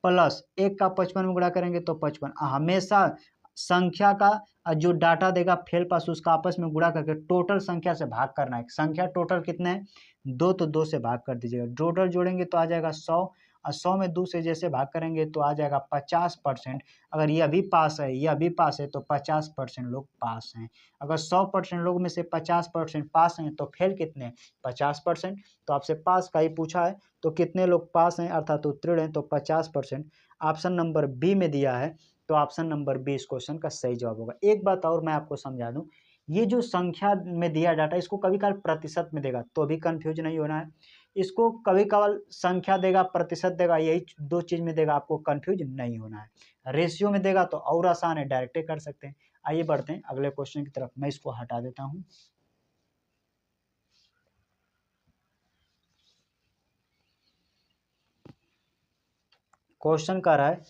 प्लस 1 का 55 में गुणा करेंगे तो 55। हमेशा संख्या का जो डाटा देगा फेल पास, उसका आपस में गुणा करके टोटल संख्या से भाग करना है। संख्या टोटल कितने हैं 2, तो 2 से भाग कर दीजिएगा। टोटल जोड़ेंगे तो आ जाएगा 100, और 100 में 2 से जैसे भाग करेंगे तो आ जाएगा 50%। अगर यह भी पास है, यह भी पास है, तो 50% लोग पास हैं। अगर 100% लोग में से 50% पास हैं तो फेल कितने, 50%। तो आपसे पास का ही पूछा है, तो कितने लोग पास हैं अर्थात उत्तीर्ण हैं, तो 50%। ऑप्शन नंबर बी में दिया है, तो ऑप्शन नंबर बी इस क्वेश्चन का सही जवाब होगा। एक बात और मैं आपको समझा दूं, ये जो संख्या में दिया डाटा, इसको कभी कभार प्रतिशत में देगा तो भी कंफ्यूज नहीं होना है। इसको कभी कभार संख्या देगा, प्रतिशत देगा, यही दो चीज में देगा, आपको कंफ्यूज नहीं होना है। रेशियो में देगा तो और आसान है, डायरेक्ट कर सकते हैं। आइए बढ़ते हैं अगले क्वेश्चन की तरफ। मैं इसको हटा देता हूँ। क्वेश्चन कर रहा है,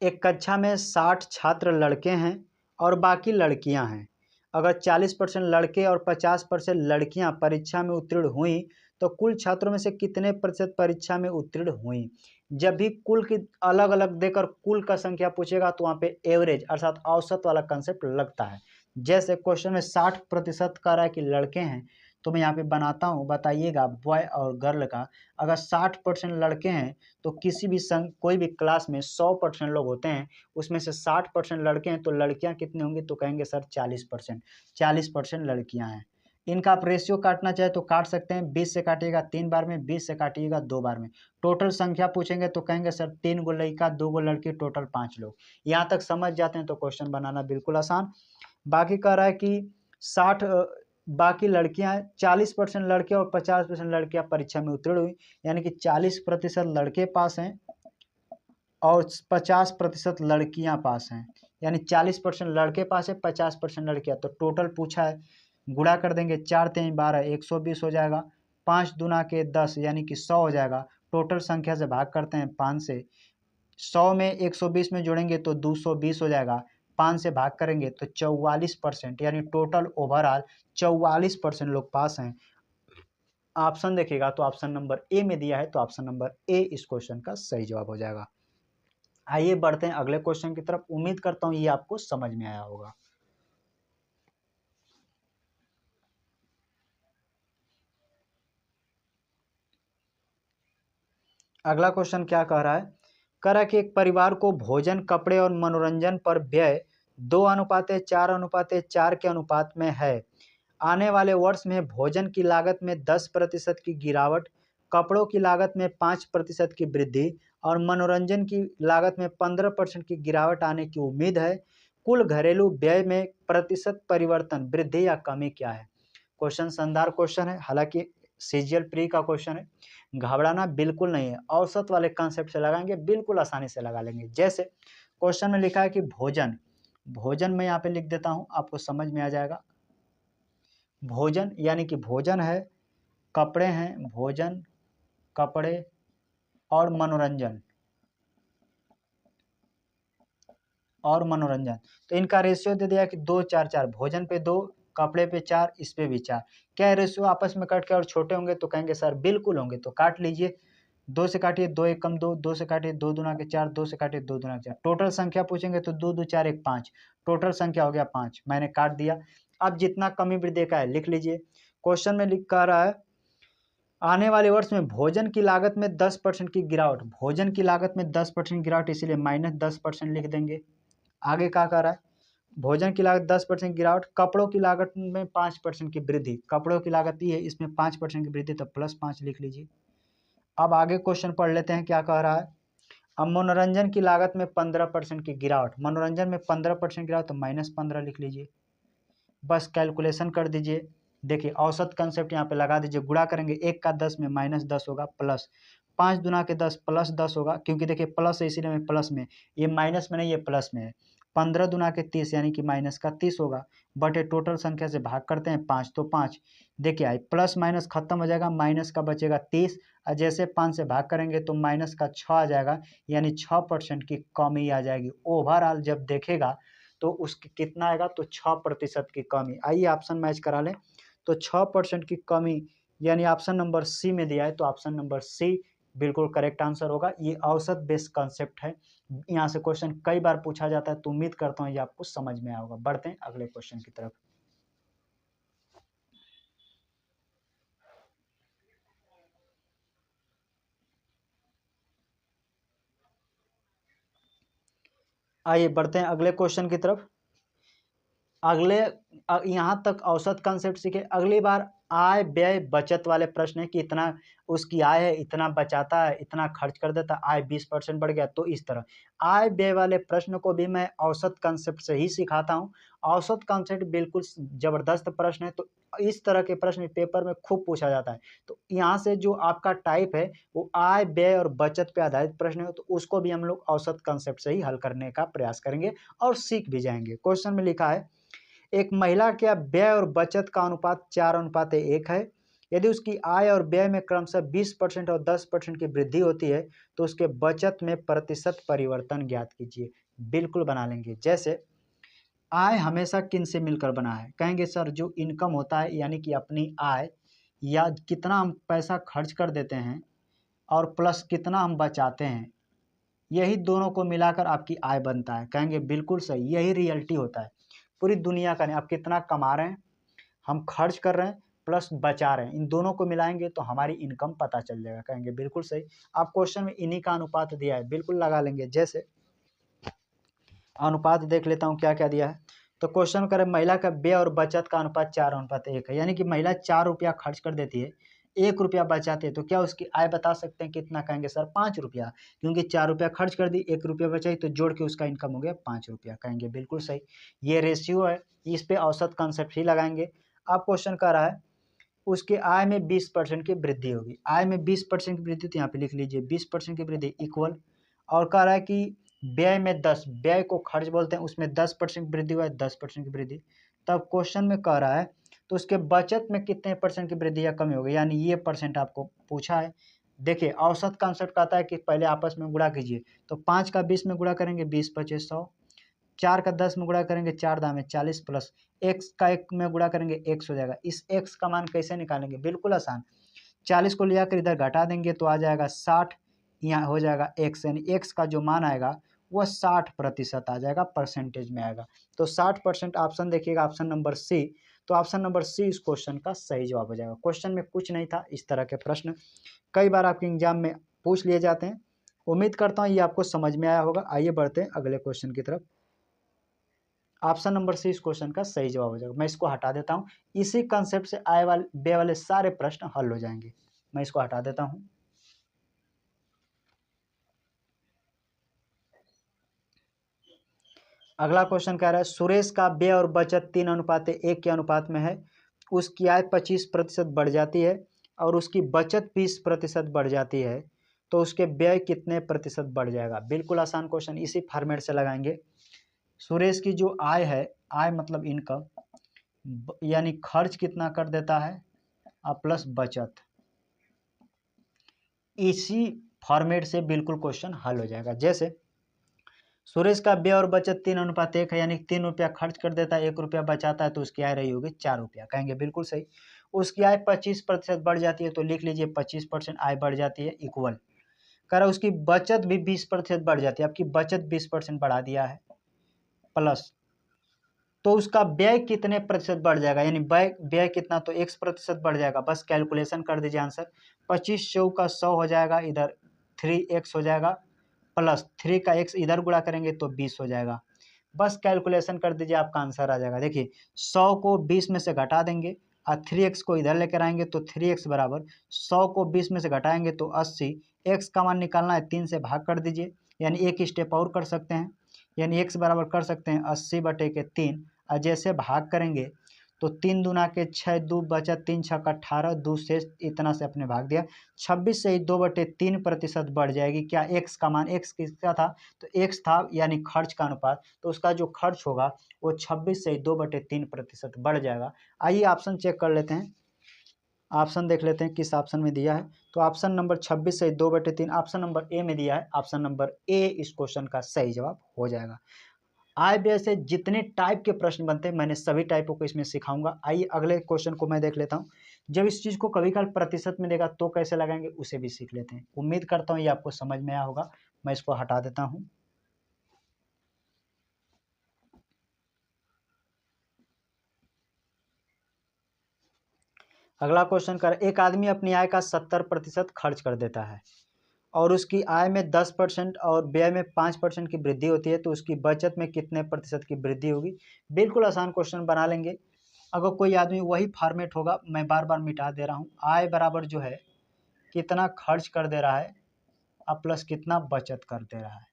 एक कक्षा में 60 छात्र लड़के हैं और बाकी लड़कियां हैं। अगर 40% लड़के और 50% लड़कियां परीक्षा में उत्तीर्ण हुई, तो कुल छात्रों में से कितने प्रतिशत परीक्षा में उत्तीर्ण हुई। जब भी कुल की अलग अलग देकर कुल का संख्या पूछेगा तो वहां पे एवरेज अर्थात औसत वाला कंसेप्ट लगता है। जैसे क्वेश्चन में 60% कह रहा है कि लड़के हैं, तो मैं यहाँ पे बनाता हूँ, बताइएगा बॉय और गर्ल का। अगर 60% लड़के हैं तो किसी भी कोई भी क्लास में 100% लोग होते हैं, उसमें से 60% लड़के हैं तो लड़कियाँ कितनी होंगी, तो कहेंगे सर 40%, 40% लड़कियाँ हैं। इनका आप रेशियो काटना चाहे तो काट सकते हैं, 20 से काटिएगा 3 बार में, 20 से काटिएगा 2 बार में। टोटल संख्या पूछेंगे तो कहेंगे सर 3 गो लड़का 2 गो लड़की, टोटल 5 लोग। यहाँ तक समझ जाते हैं तो क्वेश्चन बनाना बिल्कुल आसान। बाकी कह रहा है कि 60 बाकी लड़कियां हैं, 40% लड़के और 50% लड़कियां परीक्षा में उत्तीर्ण हुई, यानी कि 40% लड़के पास हैं और 50% लड़कियां पास हैं, यानी 40% लड़के पास है, 50% लड़कियां। तो टोटल पूछा है, गुणा कर देंगे, 4 3 12, 120 हो जाएगा, 5 दूना के 10 यानी कि 100 हो जाएगा। टोटल संख्या से भाग करते हैं 5 से, 100 में 120 में जोड़ेंगे तो 220 हो जाएगा, 5 से भाग करेंगे तो 44%, यानी टोटल ओवरऑल 44% लोग पास हैं। ऑप्शन देखिएगा तो ऑप्शन नंबर ए में दिया है, तो ऑप्शन नंबर ए इस क्वेश्चन का सही जवाब हो जाएगा। आइए बढ़ते हैं अगले क्वेश्चन की तरफ। उम्मीद करता हूं ये आपको समझ में आया होगा। अगला क्वेश्चन क्या कह रहा है, कह रहा है कि एक परिवार को भोजन, कपड़े और मनोरंजन पर व्यय 2:4:4 के अनुपात में है। आने वाले वर्ष में भोजन की लागत में 10% की गिरावट, कपड़ों की लागत में 5% की वृद्धि और मनोरंजन की लागत में 15% की गिरावट आने की उम्मीद है। कुल घरेलू व्यय में प्रतिशत परिवर्तन, वृद्धि या कमी क्या है। क्वेश्चन शानदार क्वेश्चन है, हालांकि सीजीएल प्री का क्वेश्चन है, घबराना बिल्कुल नहीं है। औसत वाले कंसेप्ट से लगाएंगे, बिल्कुल आसानी से लगा लेंगे। जैसे क्वेश्चन में लिखा है कि भोजन, भोजन में यहाँ पे लिख देता हूँ, आपको समझ में आ जाएगा। भोजन यानी कि भोजन है, कपड़े हैं, भोजन, कपड़े और मनोरंजन, और मनोरंजन। तो इनका रेशियो दे दिया कि 2:4:4, भोजन पे 2, कपड़े पे 4, इस पे भी 4। क्या रेशियो आपस में कट के और छोटे होंगे, तो कहेंगे सर बिल्कुल होंगे। तो काट लीजिए, 2 से काटिए, 2 1 कम 2, 2 से काटिए 2 दूना के 4, 2 से काटिए 2 दूना के 4। टोटल संख्या पूछेंगे तो 2 2 4 1 5, टोटल संख्या हो गया 5। मैंने काट दिया। अब जितना कमी वृद्धि का है लिख लीजिए। क्वेश्चन में लिख कर रहा है आने वाले वर्ष में भोजन की लागत में 10% की गिरावट, भोजन की लागत में 10% गिरावट, इसीलिए -10% लिख देंगे। आगे क्या कर रहा है, भोजन की लागत 10% गिरावट, कपड़ों की लागत में 5% की वृद्धि, कपड़ों की लागत ये है, इसमें 5% की वृद्धि, तो +5 लिख लीजिए। अब आगे क्वेश्चन पढ़ लेते हैं क्या कह रहा है। अब मनोरंजन की लागत में 15% की गिरावट, मनोरंजन में 15% गिरावट, तो -15 लिख लीजिए। बस कैलकुलेशन कर दीजिए। देखिए औसत कंसेप्ट यहाँ पे लगा दीजिए, गुणा करेंगे 1 का 10 में -10 होगा, प्लस 5 दूना के 10 प्लस 10 होगा, क्योंकि देखिए प्लस है इसीलिए मैं प्लस में, ये माइनस में नहीं, ये प्लस में है। 15 दूना के 30 यानी कि माइनस का 30 होगा, बटे टोटल संख्या से भाग करते हैं 5, तो 5 देखिए आई, प्लस माइनस खत्म हो जाएगा, माइनस का बचेगा 30, और जैसे 5 से भाग करेंगे तो माइनस का 6 आ जाएगा, यानी 6% की कमी आ जाएगी। ओवरऑल जब देखेगा तो उसकी कितना आएगा, तो 6% की कमी। आइए ऑप्शन मैच करा लें, तो 6% की कमी, यानी ऑप्शन नंबर सी में दिया है, तो ऑप्शन नंबर सी बिल्कुल करेक्ट आंसर होगा। ये औसत बेस्ड कॉन्सेप्ट है, यहाँ से क्वेश्चन कई बार पूछा जाता है, तो उम्मीद करता हूँ ये आपको समझ में आया होगा। बढ़ते हैं अगले क्वेश्चन की तरफ। आइए बढ़ते हैं अगले क्वेश्चन की तरफ। अगले यहाँ तक औसत कंसेप्ट सीखे, अगली बार आय व्यय बचत वाले प्रश्न है कि इतना उसकी आय है, इतना बचाता है, इतना खर्च कर देता, आय 20% बढ़ गया, तो इस तरह आय व्यय वाले प्रश्न को भी मैं औसत कंसेप्ट से ही सिखाता हूँ। औसत कंसेप्ट बिल्कुल जबरदस्त प्रश्न है, तो इस तरह के प्रश्न पेपर में खूब पूछा जाता है। तो यहाँ से जो आपका टाइप है वो आय व्यय और बचत पे आधारित प्रश्न है, तो उसको भी हम लोग औसत कंसेप्ट से ही हल करने का प्रयास करेंगे और सीख भी जाएंगे। क्वेश्चन में लिखा है एक महिला के व्यय और बचत का अनुपात 4:1 है। यदि उसकी आय और व्यय में क्रमशः 20% और 10% की वृद्धि होती है तो उसके बचत में प्रतिशत परिवर्तन ज्ञात कीजिए। बिल्कुल बना लेंगे। जैसे आय हमेशा किन से मिलकर बना है, कहेंगे सर जो इनकम होता है, यानी कि अपनी आय या कितना हम पैसा खर्च कर देते हैं और प्लस कितना हम बचाते हैं, यही दोनों को मिलाकर आपकी आय बनता है। कहेंगे बिल्कुल सही, यही रियलिटी होता है पूरी दुनिया का। नहीं, आप कितना कमा रहे हैं, हम खर्च कर रहे हैं, प्लस बचा रहे हैं, इन दोनों को मिलाएंगे तो हमारी इनकम पता चल जाएगा। कहेंगे बिल्कुल सही। आप क्वेश्चन में इन्हीं का अनुपात दिया है, बिल्कुल लगा लेंगे। जैसे अनुपात देख लेता हूँ क्या क्या दिया है। तो क्वेश्चन करें महिला का व्यय और बचत का अनुपात 4:1 है, यानी कि महिला 4 रुपया खर्च कर देती है, 1 रुपया बचाते हैं, तो क्या उसकी आय बता सकते हैं कितना? कहेंगे सर 5 रुपया, क्योंकि 4 रुपया खर्च कर दी, 1 रुपया बचाई, तो जोड़ के उसका इनकम हो गया 5 रुपया। कहेंगे बिल्कुल सही। ये रेशियो है, इस पे औसत कंसेप्ट ही लगाएंगे। अब क्वेश्चन कर रहा है उसके आय में 20% की वृद्धि होगी। आय में 20% की वृद्धि, तो यहाँ पे लिख लीजिए 20% की वृद्धि इक्वल, और कह रहा है कि व्यय में 10, व्यय को खर्च बोलते हैं, उसमें 10% वृद्धि हुआ है, 10% की वृद्धि। तब क्वेश्चन में कह रहा है तो उसके बचत में कितने परसेंट की वृद्धि या कमी होगी, यानी ये परसेंट आपको पूछा है। देखिए औसत कॉन्सेप्ट कहता है कि पहले आपस में गुणा कीजिए, तो 5 का 20 में गुणा करेंगे 20 25 100, 4 का 10 में गुणा करेंगे 4 दाम में 40, प्लस x का 1 में गुणा करेंगे x हो जाएगा। इस x का मान कैसे निकालेंगे? बिल्कुल आसान, 40 को ले जाकर इधर घटा देंगे तो आ जाएगा 60, यहाँ हो जाएगा x, यानी x का जो मान आएगा वह 60% आ जाएगा, परसेंटेज में आएगा। तो 60% ऑप्शन देखिएगा, ऑप्शन नंबर सी। तो ऑप्शन नंबर सी इस क्वेश्चन का सही जवाब हो जाएगा। क्वेश्चन में कुछ नहीं था, इस तरह के प्रश्न कई बार आपके एग्जाम में पूछ लिए जाते हैं। उम्मीद करता हूँ ये आपको समझ में आया होगा। आइए बढ़ते हैं अगले क्वेश्चन की तरफ। ऑप्शन नंबर सी इस क्वेश्चन का सही जवाब हो जाएगा। मैं इसको हटा देता हूँ, इसी कंसेप्ट से आए वाले बे वाले सारे प्रश्न हल हो जाएंगे। मैं इसको हटा देता हूँ। अगला क्वेश्चन कह रहा है सुरेश का व्यय और बचत 3:1 के अनुपात में है। उसकी आय 25% बढ़ जाती है और उसकी बचत 20% बढ़ जाती है, तो उसके व्यय कितने प्रतिशत बढ़ जाएगा? बिल्कुल आसान क्वेश्चन, इसी फॉर्मेट से लगाएंगे। सुरेश की जो आय है, आय मतलब इनकम, यानी खर्च कितना कर देता है प्लस बचत, इसी फॉर्मेट से बिल्कुल क्वेश्चन हल हो जाएगा। जैसे सुरेश का व्यय और बचत 3:1 है, यानी 3 रुपया खर्च कर देता है, 1 रुपया बचाता है, तो उसकी आय रही होगी 4 रुपया। कहेंगे बिल्कुल सही। उसकी आय 25% बढ़ जाती है, तो लिख लीजिए 25% आय बढ़ जाती है इक्वल। कह रहा उसकी बचत भी 20% बढ़ जाती है, आपकी बचत 20% बढ़ा दिया है, प्लस तो उसका व्यय कितने प्रतिशत बढ़ जाएगा, यानी व्यय कितना, तो x% बढ़ जाएगा। बस कैलकुलेशन कर दीजिए आंसर, 25 चौका 100 हो जाएगा, इधर 3x हो जाएगा, प्लस 3 का x इधर गुणा करेंगे तो 20 हो जाएगा। बस कैलकुलेशन कर दीजिए, आपका आंसर आ जाएगा। देखिए 100 को 20 में से घटा देंगे और 3x को इधर लेकर आएंगे, तो 3x बराबर 100 को 20 में से घटाएंगे तो 80। x का मान निकालना है, 3 से भाग कर दीजिए, यानी एक स्टेप और कर सकते हैं, यानी x बराबर कर सकते हैं 80/3। और जैसे भाग करेंगे तो 3 दूना के 6, 2 बचा 3 छक्का 18, 2 से इतना से अपने भाग दिया, 26 से 2/3% बढ़ जाएगी। क्या x का मान, x किसका था, तो x था, यानी खर्च का अनुपात, तो उसका जो खर्च होगा वो 26 से 2/3% बढ़ जाएगा। आइए ऑप्शन चेक कर लेते हैं, ऑप्शन देख लेते हैं किस ऑप्शन में दिया है। तो ऑप्शन नंबर 26 से 2/3 ऑप्शन नंबर ए में दिया है। ऑप्शन नंबर ए इस क्वेश्चन का सही जवाब हो जाएगा। आय व्यय से जितने टाइप के प्रश्न बनते हैं मैंने सभी टाइपों को इसमें सिखाऊंगा। आइए अगले क्वेश्चन को मैं देख लेता हूं। जब इस चीज को कभी काल प्रतिशत में देगा तो कैसे लगाएंगे उसे भी सीख लेते हैं। उम्मीद करता हूं ये आपको समझ में आया होगा। मैं इसको हटा देता हूं। अगला क्वेश्चन कर, एक आदमी अपनी आय का 70% खर्च कर देता है और उसकी आय में 10% और व्यय में 5% की वृद्धि होती है, तो उसकी बचत में कितने प्रतिशत की वृद्धि होगी? बिल्कुल आसान क्वेश्चन बना लेंगे। अगर कोई आदमी वही फॉर्मेट होगा, मैं बार बार मिटा दे रहा हूँ, आय बराबर जो है कितना खर्च कर दे रहा है अब प्लस कितना बचत कर दे रहा है,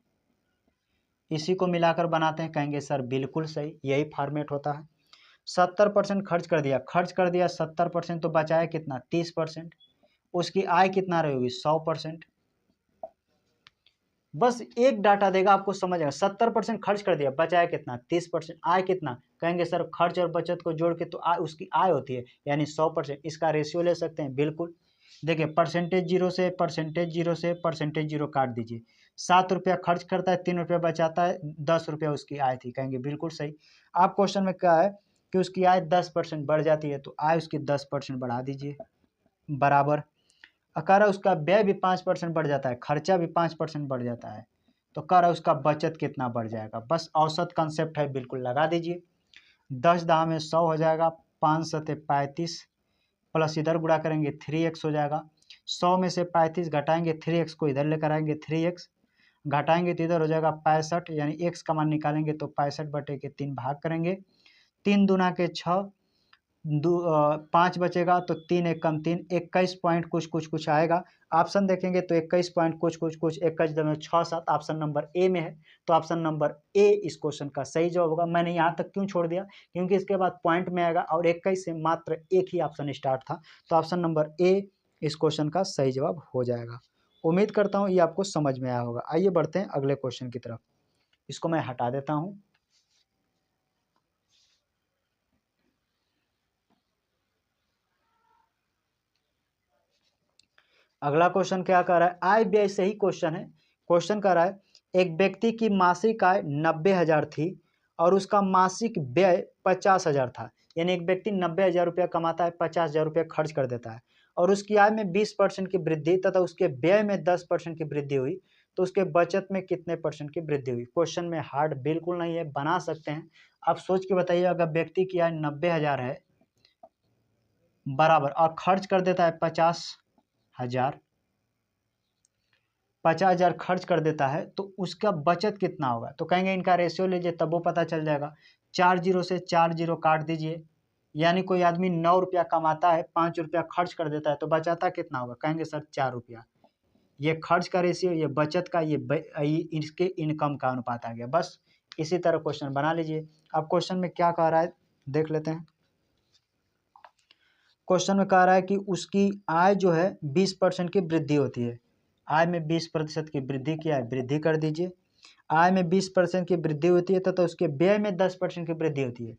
इसी को मिलाकर बनाते हैं। कहेंगे सर बिल्कुल सही, यही फॉर्मेट होता है। 70% खर्च कर दिया 70%, तो बचाया कितना 30%। उसकी आय कितना रहेगी 100%। बस एक डाटा देगा आपको समझ आएगा। 70% खर्च कर दिया, बचाया कितना 30%। आय कितना, कहेंगे सर खर्च और बचत को जोड़ के तो आय उसकी आय होती है, यानी 100%। इसका रेशियो ले सकते हैं, बिल्कुल। देखिए परसेंटेज जीरो से परसेंटेज जीरो काट दीजिए। 7 रुपया खर्च करता है, 3 रुपया बचाता है, 10 रुपया उसकी आय थी। कहेंगे बिल्कुल सही। आप क्वेश्चन में क्या है कि उसकी आय 10% बढ़ जाती है, तो आय उसकी 10% बढ़ा दीजिए, बराबर। कह रहा उसका व्यय भी 5% बढ़ जाता है, खर्चा भी 5% बढ़ जाता है, तो कह रहा उसका बचत कितना बढ़ जाएगा? बस औसत कंसेप्ट है, बिल्कुल लगा दीजिए। 10 दाम में 100 हो जाएगा, 5 सते 35, प्लस इधर गुणा करेंगे 3x हो जाएगा। 100 में से 35 घटाएंगे 3x को इधर लेकर आएंगे 3x, घटाएंगे तो इधर हो जाएगा 65, यानी x का मान निकालेंगे तो 65/3 भाग करेंगे। 3 दूना के 6, 5 बचेगा तो 3 एकम 3, 21 पॉइंट कुछ कुछ कुछ आएगा। ऑप्शन देखेंगे तो 21 पॉइंट कुछ कुछ कुछ 21.67 ऑप्शन नंबर ए में है। तो ऑप्शन नंबर ए इस क्वेश्चन का सही जवाब होगा। मैंने यहाँ तक क्यों छोड़ दिया, क्योंकि इसके बाद पॉइंट में आएगा और 21 से मात्र एक ही ऑप्शन स्टार्ट था। तो ऑप्शन नंबर ए इस क्वेश्चन का सही जवाब हो जाएगा। उम्मीद करता हूँ ये आपको समझ में आया होगा। आइए बढ़ते हैं अगले क्वेश्चन की तरफ। इसको मैं हटा देता हूँ। अगला क्वेश्चन क्या कर रहा है, आय व्यय से ही क्वेश्चन है। क्वेश्चन कर रहा है एक व्यक्ति की मासिक आय 90,000 थी और उसका मासिक व्यय 50,000 था। यानी एक व्यक्ति 90,000 रुपया कमाता है, 50,000 रुपया खर्च कर देता है और उसकी आय में 20% की वृद्धि तथा उसके व्यय में 10% की वृद्धि हुई, तो उसके बचत में कितने परसेंट की वृद्धि हुई। क्वेश्चन में हार्ड बिल्कुल नहीं है, बना सकते हैं। आप सोच के बताइए, अगर व्यक्ति की आय 90,000 है बराबर और खर्च कर देता है 50,000, 50,000 खर्च कर देता है, तो उसका बचत कितना होगा। तो कहेंगे इनका रेशियो लीजिए तब वो पता चल जाएगा। 4 जीरो से 4 जीरो काट दीजिए, यानी कोई आदमी 9 रुपया कमाता है, 5 रुपया खर्च कर देता है, तो बचाता कितना होगा। कहेंगे सर 4 रुपया। ये खर्च का रेशियो, ये बचत का, ये इसके इनकम का अनुपात आ गया। बस इसी तरह क्वेश्चन बना लीजिए। अब क्वेश्चन में क्या कह रहा है देख लेते हैं। क्वेश्चन में कह रहा है कि उसकी आय जो है 20% की वृद्धि होती है। आय में 20% की वृद्धि किया है, वृद्धि कर दीजिए। आय में 20% की वृद्धि होती है तो उसके व्यय में 10% की वृद्धि होती है।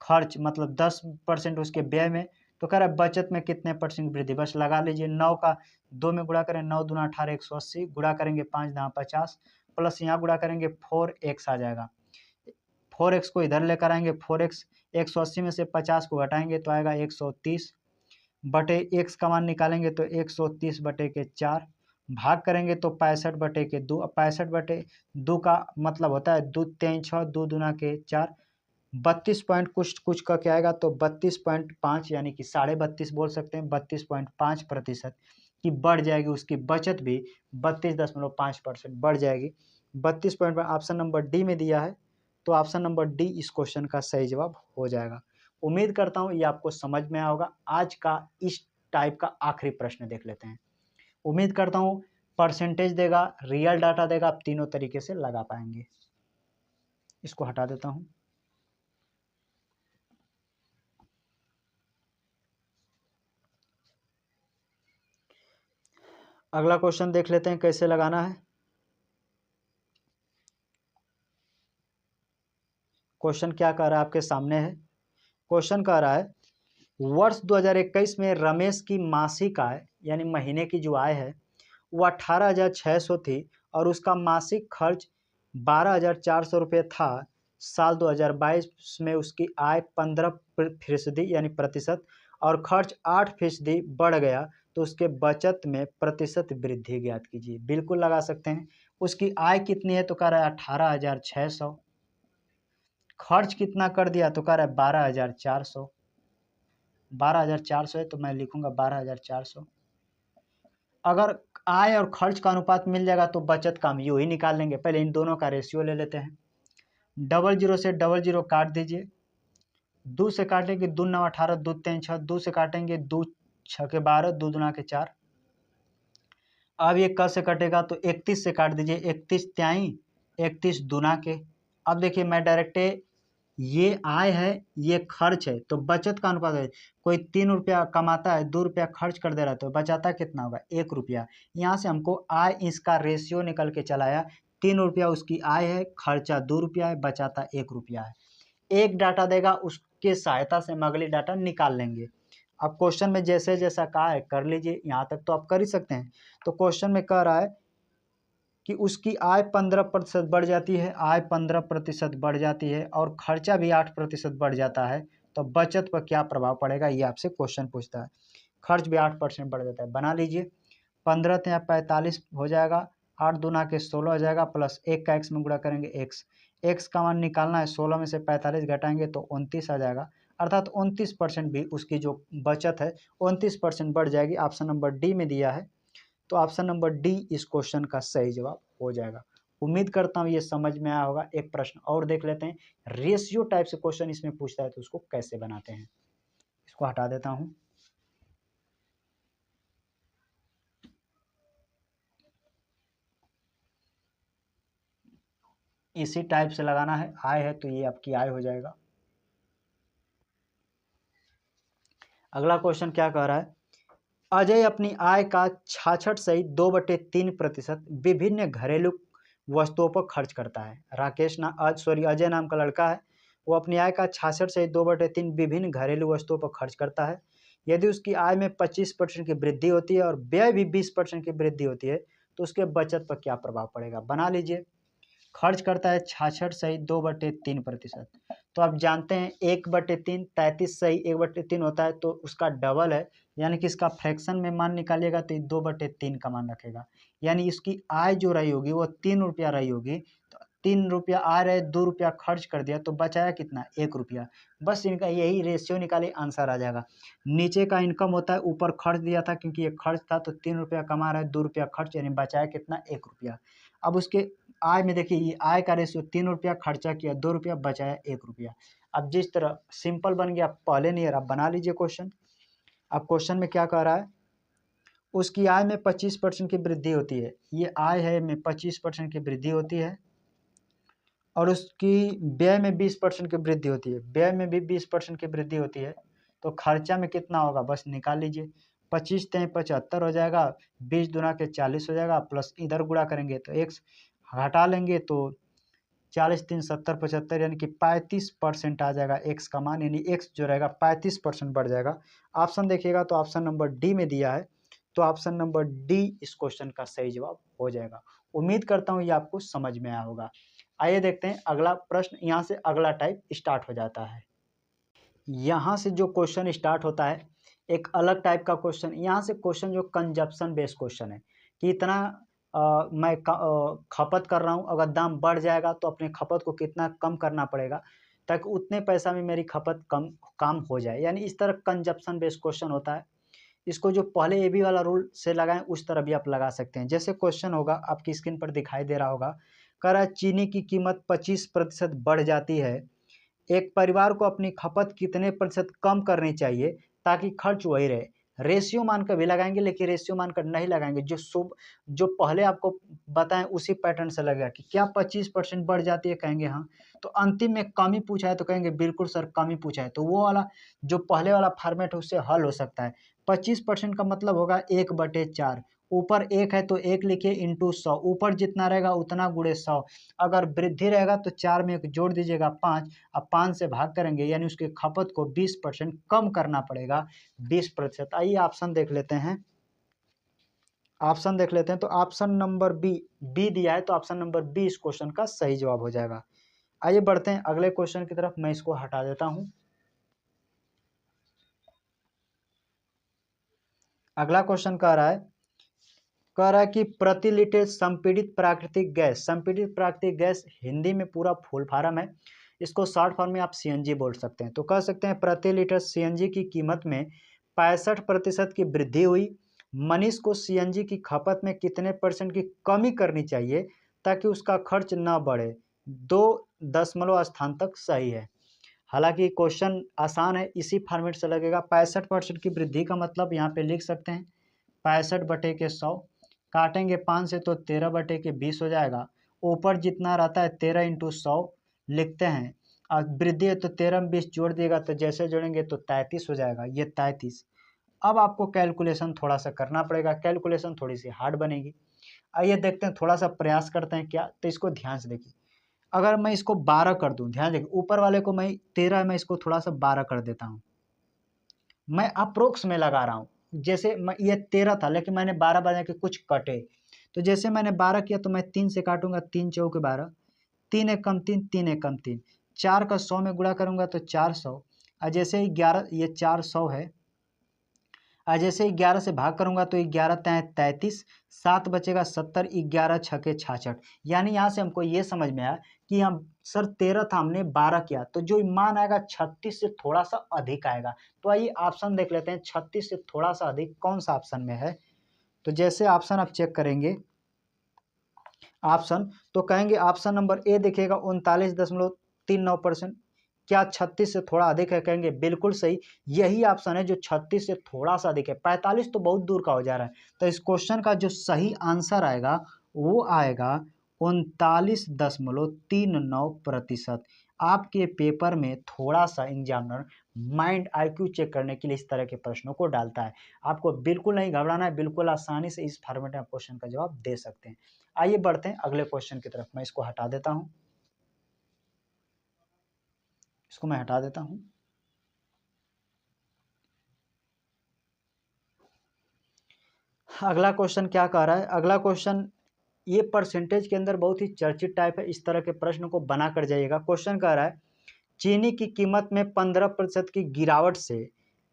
खर्च मतलब 10% उसके व्यय में, तो कह रहा है बचत में कितने परसेंट की वृद्धि। बस लगा लीजिए, 9 का 2 में गुणा करें, 9 दूना 18 180, गुणा करेंगे 5 दाम 50, प्लस यहाँ गुणा करेंगे 4x आ जाएगा। 4x को इधर लेकर आएंगे, 4x 180 में से 50 को घटाएंगे तो आएगा 130 बटे x का मान निकालेंगे तो 130/4, भाग करेंगे तो 65/2। 65/2 का मतलब होता है 2 3 6, 2 दूना के 4, 32 पॉइंट कुछ कुछ का क्या आएगा तो 32.5, यानी कि 32.5 बोल सकते हैं। 32.5% की बढ़ जाएगी उसकी बचत भी, 32.5% बढ़ जाएगी। 32 पॉइंट ऑप्शन नंबर डी में दिया है, तो ऑप्शन नंबर डी इस क्वेश्चन का सही जवाब हो जाएगा। उम्मीद करता हूँ ये आपको समझ में आया होगा। आज का इस टाइप का आखिरी प्रश्न देख लेते हैं। उम्मीद करता हूँ परसेंटेज देगा, रियल डाटा देगा, आप तीनों तरीके से लगा पाएंगे। इसको हटा देता हूँ। अगला क्वेश्चन देख लेते हैं कैसे लगाना है। क्वेश्चन क्या कह रहा है आपके सामने है। क्वेश्चन कह रहा है वर्ष 2021 में रमेश की मासिक आय यानी महीने की जो आय है वो 18,600 थी और उसका मासिक खर्च 12,400 रुपये था। साल 2022 में उसकी आय 15% यानी प्रतिशत और खर्च 8% बढ़ गया, तो उसके बचत में प्रतिशत वृद्धि ज्ञात कीजिए। बिल्कुल लगा सकते हैं। उसकी आय कितनी है तो कह रहा है 18,600, खर्च कितना कर दिया तो कह रहा है 12,400। 12,400 है तो मैं लिखूंगा 12,400। अगर आय और खर्च का अनुपात मिल जाएगा तो बचत का हम यूं ही निकाल लेंगे। पहले इन दोनों का रेशियो ले लेते हैं। 00 से 00 काट दीजिए, 2 से काटेंगे 2 9 18, 2 3 6, 2 से काटेंगे 2 6 के 12, 2 दूना के 4। अब ये क से कटेगा तो 31 से काट दीजिए, 31 त्याई 31 दूना के। अब देखिए मैं डायरेक्ट, ये आय है ये खर्च है, तो बचत का अनुपात है। कोई 3 रुपया कमाता है, 2 रुपया खर्च कर दे रहा है, तो बचाता कितना होगा 1 रुपया। यहाँ से हमको आय इसका रेशियो निकल के चला आया। 3 रुपया उसकी आय है, खर्चा 2 रुपया है, बचाता 1 रुपया है। एक डाटा देगा, उसके सहायता से हम अगली डाटा निकाल लेंगे। अब क्वेश्चन में जैसे जैसा कहा है कर लीजिए, यहाँ तक तो आप कर ही सकते हैं। तो क्वेश्चन में कह रहा है कि उसकी आय 15% बढ़ जाती है, आय 15% बढ़ जाती है और खर्चा भी 8% बढ़ जाता है, तो बचत पर क्या प्रभाव पड़ेगा ये आपसे क्वेश्चन पूछता है। खर्च भी 8% बढ़ जाता है, बना लीजिए। 15 या 45 हो जाएगा, 8 दूना के 16 हो जाएगा, प्लस 1 का x में गुणा करेंगे x। x का मान निकालना है, 16 में से 45 घटाएंगे तो 29 आ जाएगा। अर्थात 29% भी उसकी जो बचत है 29% बढ़ जाएगी। ऑप्शन नंबर डी में दिया है, तो ऑप्शन नंबर डी इस क्वेश्चन का सही जवाब हो जाएगा। उम्मीद करता हूँ ये समझ में आया होगा। एक प्रश्न और देख लेते हैं, रेशियो टाइप से क्वेश्चन इसमें पूछता है तो उसको कैसे बनाते हैं। इसको हटा देता हूँ। इसी टाइप से लगाना है, आय है तो ये आपकी आय हो जाएगा। अगला क्वेश्चन क्या कह रहा है, अजय अपनी आय का 66 सहित 2/3% विभिन्न घरेलू वस्तुओं पर खर्च करता है। अजय नाम का लड़का है, वो अपनी आय का 66 सहित 2/3 विभिन्न घरेलू वस्तुओं पर खर्च करता है। यदि उसकी आय में 25% की वृद्धि होती है और व्यय भी 20% की वृद्धि होती है तो उसके बचत पर क्या प्रभाव पड़ेगा। बना लीजिए, खर्च करता है 66 सही 2/3%। तो आप जानते हैं 1/3 33 सही 1/3 होता है, तो उसका डबल है, यानी कि इसका फ्रैक्शन में मान निकालिएगा तो 2/3 का मान रखेगा। यानी इसकी आय जो रही होगी वो 3 रुपया रही होगी, तो 3 रुपया आ रहे 2 रुपया खर्च कर दिया तो बचाया कितना 1 रुपया। बस इनका यही रेशियो निकालिए, आंसर आ जाएगा। नीचे का इनकम होता है, ऊपर खर्च दिया था क्योंकि ये खर्च था, तो 3 रुपया कमा रहा है 2 रुपया खर्च, यानी बचाया कितना 1 रुपया। अब उसके आय में देखिए, ये आय का रेशियो 3 रुपया खर्चा किया 2 रुपया बचाया 1 रुपया। अब जिस तरह सिंपल बन गया पहले नहीं, आप बना लीजिए क्वेश्चन। अब क्वेश्चन में क्या कह रहा है, उसकी आय में 25% की वृद्धि होती है। ये आय है में 25% की वृद्धि होती है और उसकी व्यय में 20% की वृद्धि होती है। व्यय में भी 20% की वृद्धि होती है, तो खर्चा में कितना होगा बस निकाल लीजिए। 25 × 75 हो जाएगा, 20 दूना के 40 हो जाएगा, प्लस इधर गुणा करेंगे तो x हटा लेंगे तो 40 3 70 75, यानी कि 35% आ जाएगा x का मान, यानी x जो रहेगा 35% बढ़ जाएगा। ऑप्शन देखिएगा तो ऑप्शन नंबर डी में दिया है, तो ऑप्शन नंबर डी इस क्वेश्चन का सही जवाब हो जाएगा। उम्मीद करता हूँ ये आपको समझ में आया होगा। आइए देखते हैं अगला प्रश्न, यहाँ से अगला टाइप स्टार्ट हो जाता है। यहाँ से जो क्वेश्चन स्टार्ट होता है एक अलग टाइप का क्वेश्चन। यहाँ से क्वेश्चन जो कंजप्शन बेस्ड क्वेश्चन है कि इतना मैं खपत कर रहा हूँ, अगर दाम बढ़ जाएगा तो अपने खपत को कितना कम करना पड़ेगा ताकि उतने पैसा में मेरी खपत काम हो जाए। यानी इस तरह कंजप्शन बेस्ड क्वेश्चन होता है। इसको जो पहले ए बी वाला रूल से लगाएं उस तरह भी आप लगा सकते हैं। जैसे क्वेश्चन होगा, आपकी स्क्रीन पर दिखाई दे रहा होगा, कह रहा है चीनी की कीमत 25% बढ़ जाती है, एक परिवार को अपनी खपत कितने प्रतिशत कम करनी चाहिए ताकि खर्च वही रहे। रेशियो मानकर भी लगाएंगे, लेकिन रेशियो मानकर नहीं लगाएंगे। जो पहले आपको बताएं उसी पैटर्न से लगेगा कि क्या 25% बढ़ जाती है, कहेंगे हाँ, तो अंतिम में कमी पूछा है तो कहेंगे बिल्कुल सर कमी पूछा है, तो वो वाला जो पहले वाला फॉर्मेट है उससे हल हो सकता है। 25% का मतलब होगा 1/4, ऊपर 1 है तो 1 लिखिए इंटू 100, ऊपर जितना रहेगा उतना गुणे 100। अगर वृद्धि रहेगा तो 4 में 1 जोड़ दीजिएगा 5, अब 5 से भाग करेंगे, यानी उसकी खपत को 20% कम करना पड़ेगा, 20%। आइए ऑप्शन देख लेते हैं। तो ऑप्शन नंबर बी दिया है, तो ऑप्शन नंबर बी इस क्वेश्चन का सही जवाब हो जाएगा। आइए बढ़ते हैं अगले क्वेश्चन की तरफ, मैं इसको हटा देता हूं। अगला क्वेश्चन कह रहा है कि प्रति लीटर संपीड़ित प्राकृतिक गैस हिंदी में पूरा फुल फॉर्म है, इसको शॉर्ट फॉर्म में आप सीएनजी बोल सकते हैं। तो कह सकते हैं प्रति लीटर सीएनजी की कीमत में 65% की वृद्धि हुई। मनीष को सीएनजी की खपत में कितने % की कमी करनी चाहिए ताकि उसका खर्च न बढ़े। 2 दशमलव स्थान तक सही है। हालांकि क्वेश्चन आसान है, इसी फॉर्मेट से लगेगा। 65% की वृद्धि का मतलब यहाँ पे लिख सकते हैं 65/100, काटेंगे 5 से तो 13/20 हो जाएगा। ऊपर जितना रहता है 13 × 100 लिखते हैं, और वृद्धि है तो 13 में 20 जोड़ दिएगा तो जैसे जोड़ेंगे तो 33 हो जाएगा, ये 33। अब आपको कैलकुलेशन थोड़ा सा करना पड़ेगा, कैलकुलेशन थोड़ी सी हार्ड बनेगी। आइए देखते हैं, थोड़ा सा प्रयास करते हैं क्या, तो इसको ध्यान से देखिए। अगर मैं इसको 12 कर दूं, ध्यान देखिए, ऊपर वाले को मैं 13 मैं इसको थोड़ा सा 12 कर देता हूँ। मैं अप्रोक्स में लगा रहा हूँ, जैसे ये 13 था लेकिन मैंने 12 बना के कुछ कटे, तो जैसे मैंने 12 किया तो मैं 3 से काटूंगा, 3 चौके 12, 3 एक कम 3, 3 एक कम 3, 4 का 100 में गुणा करूंगा तो 400, और जैसे ही 11 ये 400 है, जैसे 11 से भाग करूंगा तो 11 तियां 33, 7 बचेगा 70, 11 छके 66। यानी यहाँ से हमको ये समझ में आया कि हम सर 13 था, हमने 12 किया, तो जो मान आएगा 36 से थोड़ा सा अधिक आएगा। तो आइए ऑप्शन देख लेते हैं, 36 से थोड़ा सा अधिक कौन सा ऑप्शन में है। तो जैसे ऑप्शन आप चेक करेंगे ऑप्शन, तो कहेंगे ऑप्शन नंबर ए देखिएगा 39.39%। क्या 36 से थोड़ा अधिक है? कहेंगे बिल्कुल सही, यही ऑप्शन है जो 36 से थोड़ा सा अधिक है। 45 तो बहुत दूर का हो जा रहा है। तो इस क्वेश्चन का जो सही आंसर आएगा वो आएगा 39.39%। आपके पेपर में थोड़ा सा एग्जामिनर माइंड आईक्यू चेक करने के लिए इस तरह के प्रश्नों को डालता है। आपको बिल्कुल नहीं घबराना है, बिल्कुल आसानी से इस फॉर्मेट में आप क्वेश्चन का जवाब दे सकते हैं। आइए बढ़ते हैं अगले क्वेश्चन की तरफ। मैं इसको हटा देता हूं, इसको मैं हटा देता हूं। अगला क्वेश्चन क्या कह रहा है? अगला क्वेश्चन ये परसेंटेज के अंदर बहुत ही चर्चित टाइप है, इस तरह के प्रश्न को बना कर जाइएगा। क्वेश्चन कह रहा है चीनी की कीमत में 15% की गिरावट से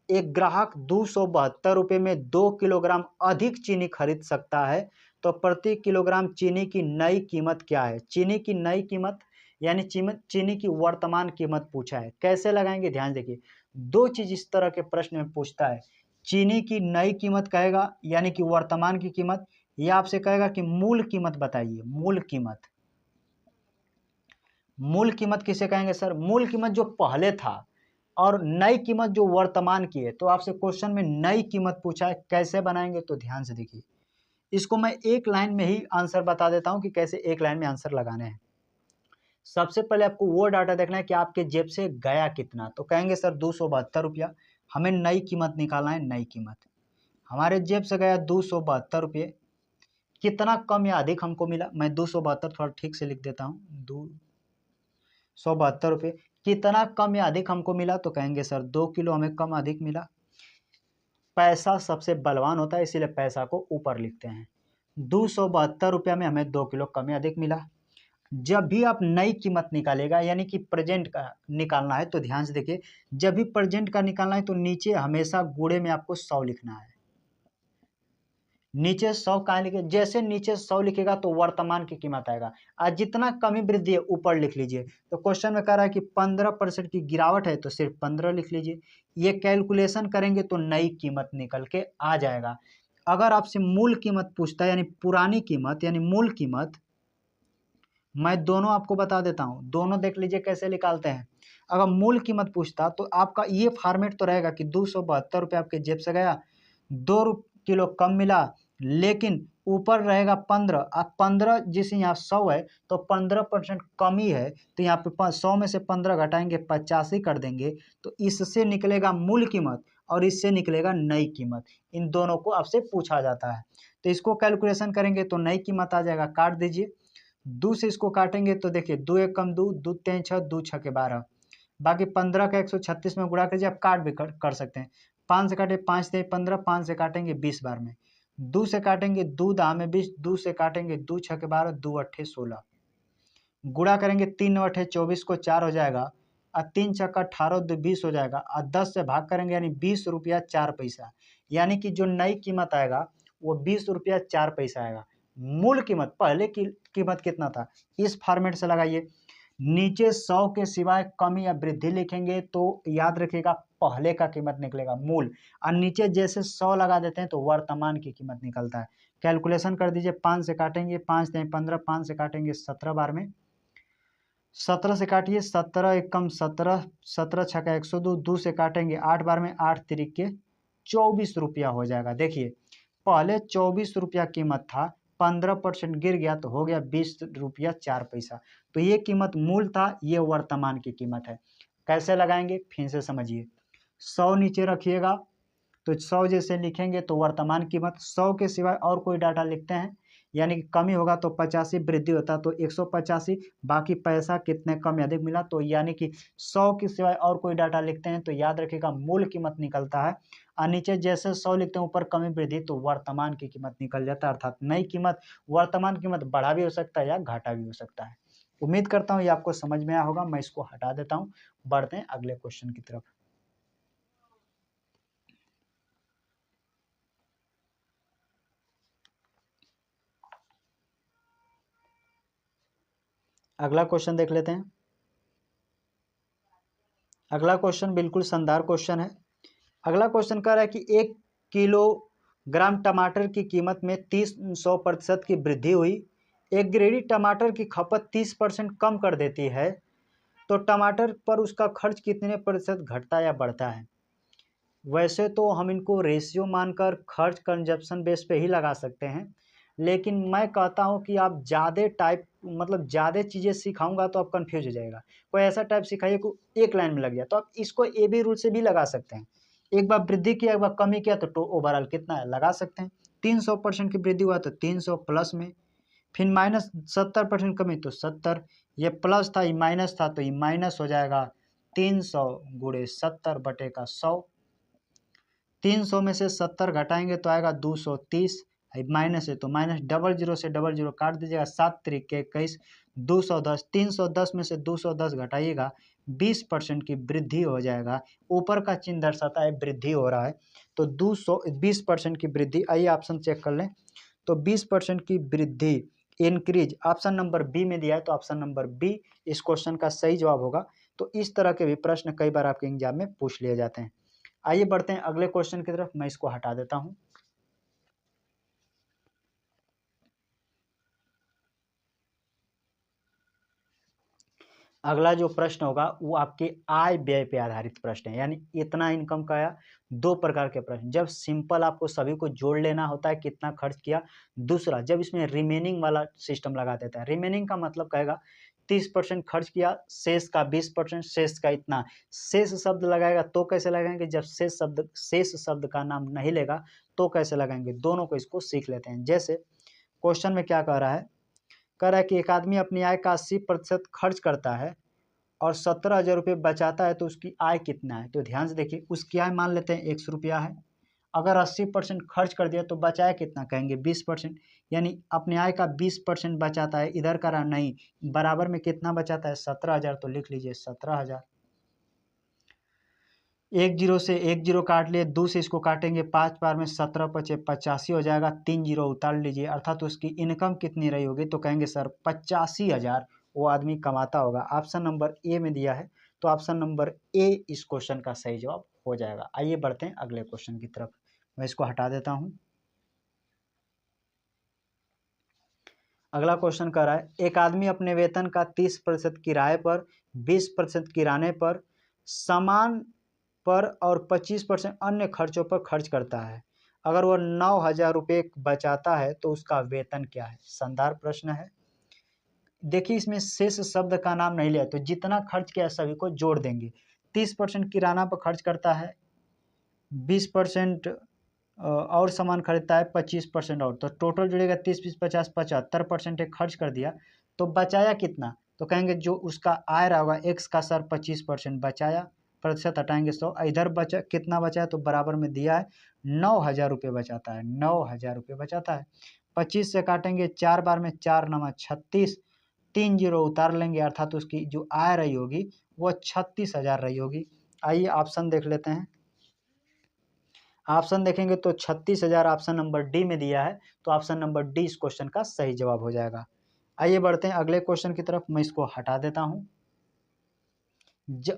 एक ग्राहक 272 रुपये में 2 किलोग्राम अधिक चीनी खरीद सकता है, तो प्रति किलोग्राम चीनी की नई कीमत क्या है? चीनी की नई कीमत यानी चीनी की वर्तमान कीमत पूछा है। कैसे लगाएंगे ध्यान देखिए, दो चीज इस तरह के प्रश्न में पूछता है। चीनी की नई कीमत कहेगा यानी कि वर्तमान की कीमत, या आपसे कहेगा कि मूल कीमत बताइए। मूल कीमत, मूल कीमत किसे कहेंगे सर? मूल कीमत जो पहले था, और नई कीमत जो वर्तमान की है। तो आपसे क्वेश्चन में नई कीमत पूछा है, कैसे बनाएंगे? तो ध्यान से देखिए, इसको मैं एक लाइन में ही आंसर बता देता हूं कि कैसे एक लाइन में आंसर लगाने हैं। सबसे पहले आपको वो डाटा देखना है कि आपके जेब से गया कितना। तो कहेंगे सर 272 रुपया, हमें नई कीमत निकालना है। नई कीमत हमारे जेब से गया 272 रुपये, कितना कम या अधिक हमको मिला? मैं 272 थोड़ा ठीक से लिख देता हूँ, 272 रुपये कितना कम या अधिक हमको मिला? तो कहेंगे सर 2 किलो हमें कम अधिक मिला। पैसा सबसे बलवान होता है, इसीलिए पैसा को ऊपर लिखते हैं। 272 रुपया में हमें 2 किलो कम या अधिक मिला। जब भी आप नई कीमत निकालेगा यानी कि प्रेजेंट का निकालना है, तो ध्यान से देखिए, जब भी प्रेजेंट का निकालना है तो नीचे हमेशा गुणे में आपको 100 लिखना है। नीचे 100 कहाँ लिखे? जैसे नीचे 100 लिखेगा तो वर्तमान की कीमत आएगा, आज जितना कमी वृद्धि है ऊपर लिख लीजिए। तो क्वेश्चन में कह रहा है कि 15% की गिरावट है, तो सिर्फ 15 लिख लीजिए। ये कैलकुलेशन करेंगे तो नई कीमत निकल के आ जाएगा। अगर आपसे मूल कीमत पूछता है यानी पुरानी कीमत यानी मूल कीमत, मैं दोनों आपको बता देता हूं, दोनों देख लीजिए कैसे निकालते हैं। अगर मूल कीमत पूछता तो आपका ये फॉर्मेट तो रहेगा कि 272 रुपये आपके जेब से गया, 2 किलो कम मिला, लेकिन ऊपर रहेगा 15। अब 15 जिस यहाँ 100 है तो 15% कमी है, तो यहाँ पे 100 में से 15 घटाएंगे 85 कर देंगे, तो इससे निकलेगा मूल कीमत और इससे निकलेगा नई कीमत। इन दोनों को आपसे पूछा जाता है। तो इसको कैलकुलेशन करेंगे तो नई कीमत आ जाएगा, काट दीजिए। 2 से इसको काटेंगे तो देखिए 2 एक कम 2, 2 3 6, 2 6 के 12, बाकी 15 का 136 में गुणा कीजिए। आप काट भी कर सकते हैं। 5 से काटे 5 से 15, 5 से काटेंगे 20 बार में, 2 से काटेंगे 2 दाम में 20, 2 से काटेंगे 2 6 के 12, 2 अट्ठे 16, गुणा करेंगे 3 9 अट्ठे 24 को 4 हो जाएगा, और 3 छक्का 18 2 20 हो जाएगा, और 10 से भाग करेंगे यानी 20 रुपया 4 पैसा। यानी कि जो नई कीमत आएगा वो 20 रुपया 4 पैसा आएगा। मूल कीमत, पहले की कीमत कितना था? इस फॉर्मेट से लगाइए। नीचे 100 के सिवाय कमी या वृद्धि लिखेंगे तो याद रखिएगा पहले का कीमत निकलेगा मूल, और नीचे जैसे 100 लगा देते हैं तो वर्तमान की कीमत निकलता है। कैलकुलेशन कर दीजिए, 5 से काटेंगे 5 3 15, 5 से काटेंगे 17 बार में, 17 से काटिए, 17 एक कम 17, 17 छक्का 102, 2 से काटेंगे 8 बार में, 8 तिरिके 24 रुपया हो जाएगा। देखिए पहले 24 रुपया कीमत था, 15% गिर गया तो हो गया 20 रुपया 4 पैसा। तो ये कीमत मूल था, ये वर्तमान की कीमत है। कैसे लगाएंगे फिर से समझिए। 100 नीचे रखिएगा, तो 100 जैसे लिखेंगे तो वर्तमान कीमत, 100 के सिवाय और कोई डाटा लिखते हैं यानी कि कमी होगा तो 85, वृद्धि होता तो 185, बाकी पैसा कितने कम या अधिक मिला, तो यानी कि 100 के सिवाय और कोई डाटा लिखते हैं तो याद रखिएगा मूल कीमत निकलता है, और नीचे जैसे 100 लिखते हैं ऊपर कमी वृद्धि तो वर्तमान की कीमत निकल जाता है। अर्थात नई कीमत, वर्तमान कीमत बढ़ा भी हो सकता है या घाटा भी हो सकता है। उम्मीद करता हूँ ये आपको समझ में आया होगा। मैं इसको हटा देता हूँ, बढ़ते हैं अगले क्वेश्चन की तरफ। अगला क्वेश्चन देख लेते हैं। अगला क्वेश्चन बिल्कुल शानदार क्वेश्चन है। अगला क्वेश्चन कह रहा है कि 1 किलोग्राम टमाटर की कीमत में 300% की वृद्धि हुई। एक ग्रेडी टमाटर की खपत 30% कम कर देती है, तो टमाटर पर उसका खर्च कितने प्रतिशत घटता या बढ़ता है। वैसे तो हम इनको रेशियो मानकर खर्च कंजप्शन बेस पे ही लगा सकते हैं, लेकिन मैं कहता हूँ कि आप ज़्यादा टाइप मतलब ज़्यादा चीज़ें सिखाऊंगा तो आप कंफ्यूज हो जाएगा। कोई ऐसा टाइप सिखाइए को एक लाइन में लग गया, तो आप इसको ए बी रूल से भी लगा सकते हैं। एक बार वृद्धि किया, एक बार कमी किया, तो ओवरऑल कितना है लगा सकते हैं। 300% की वृद्धि हुआ तो 300 प्लस में, फिर माइनस 70% कमी तो 70, ये प्लस था ये माइनस था तो ये माइनस हो जाएगा। 300 गुणे 70 बटे का 100। 300 में से 70 घटाएंगे तो आएगा 230, माइनस है तो माइनस, डबल जीरो से डबल जीरो काट दीजिएगा, 7 त्रिक 21, 210। 310 में से 210 घटाइएगा, 20% की वृद्धि हो जाएगा। ऊपर का चिन्ह दर्शाता है वृद्धि हो रहा है, तो 20% की वृद्धि। आइए ऑप्शन चेक कर लें, तो 20% की वृद्धि इंक्रीज ऑप्शन नंबर बी में दिया है, तो ऑप्शन नंबर बी इस क्वेश्चन का सही जवाब होगा। तो इस तरह के भी प्रश्न कई बार आपके एग्जाम में पूछ लिए जाते हैं। आइए बढ़ते हैं अगले क्वेश्चन की तरफ, मैं इसको हटा देता हूं। अगला जो प्रश्न होगा वो आपके आय व्यय पे आधारित प्रश्न है, यानी इतना इनकम का या 2 प्रकार के प्रश्न। जब सिंपल आपको सभी को जोड़ लेना होता है कितना खर्च किया। दूसरा, जब इसमें रिमेनिंग वाला सिस्टम लगा देता है। रिमेनिंग का मतलब कहेगा 30% खर्च किया, शेष का 20%, शेष का इतना। शेष शब्द लगाएगा तो कैसे लगाएंगे, जब शेष शब्द का नाम नहीं लेगा तो कैसे लगाएंगे, दोनों को इसको सीख लेते हैं। जैसे क्वेश्चन में क्या कह रहा है, कह रहा है कि एक आदमी अपनी आय का 80% खर्च करता है और 17,000 रुपये बचाता है, तो उसकी आय कितना है। तो ध्यान से देखिए, उसकी आय मान लेते हैं 100 रुपया है। अगर 80% खर्च कर दिया तो बचाया कितना, कहेंगे 20%, यानी अपने आय का 20% बचाता है। इधर करा नहीं, बराबर में कितना बचाता है, 17,000, तो लिख लीजिए 17,000। एक जीरो से एक जीरो काट लिए, 2 से इसको काटेंगे, 5 बार में 17 पचे 85 हो जाएगा, 3 जीरो उतार लीजिए, अर्थात उसकी इनकम कितनी रही होगी, तो कहेंगे सर 85,000 वो आदमी कमाता होगा। ऑप्शन नंबर ए में दिया है, तो ऑप्शन नंबर ए इस क्वेश्चन का सही जवाब हो जाएगा। आइए बढ़ते हैं अगले क्वेश्चन की तरफ, मैं इसको हटा देता हूँ। अगला क्वेश्चन कह रहा है, एक आदमी अपने वेतन का 30% किराए पर, 20% किराने पर, सामान पर और 25% अन्य खर्चों पर खर्च करता है। अगर वह 9,000 रुपये बचाता है तो उसका वेतन क्या है। शानदार प्रश्न है। देखिए इसमें शेष शब्द का नाम नहीं लिया, तो जितना खर्च किया सभी को जोड़ देंगे। 30% किराना पर खर्च करता है, 20% और सामान खरीदता है, 25% और, तो टोटल जुड़ेगा 30 20 50 75% एक खर्च कर दिया, तो बचाया कितना, तो कहेंगे जो उसका आय रहा होगा एक्स का सर 25% बचाया, प्रतिशत हटाएंगे 100, इधर बचा कितना बचा है, तो बराबर में दिया है 9,000 रुपये बचाता है, 9,000 रुपये बचाता है। 25 से काटेंगे, 4 बार में 4 नमा 36, 3 जीरो उतार लेंगे, अर्थात उसकी जो आय रही होगी वो 36,000 रही होगी। आइए ऑप्शन देख लेते हैं। ऑप्शन देखेंगे तो 36,000 ऑप्शन नंबर डी में दिया है, तो ऑप्शन नंबर डी इस क्वेश्चन का सही जवाब हो जाएगा। आइए बढ़ते हैं अगले क्वेश्चन की तरफ, मैं इसको हटा देता हूं।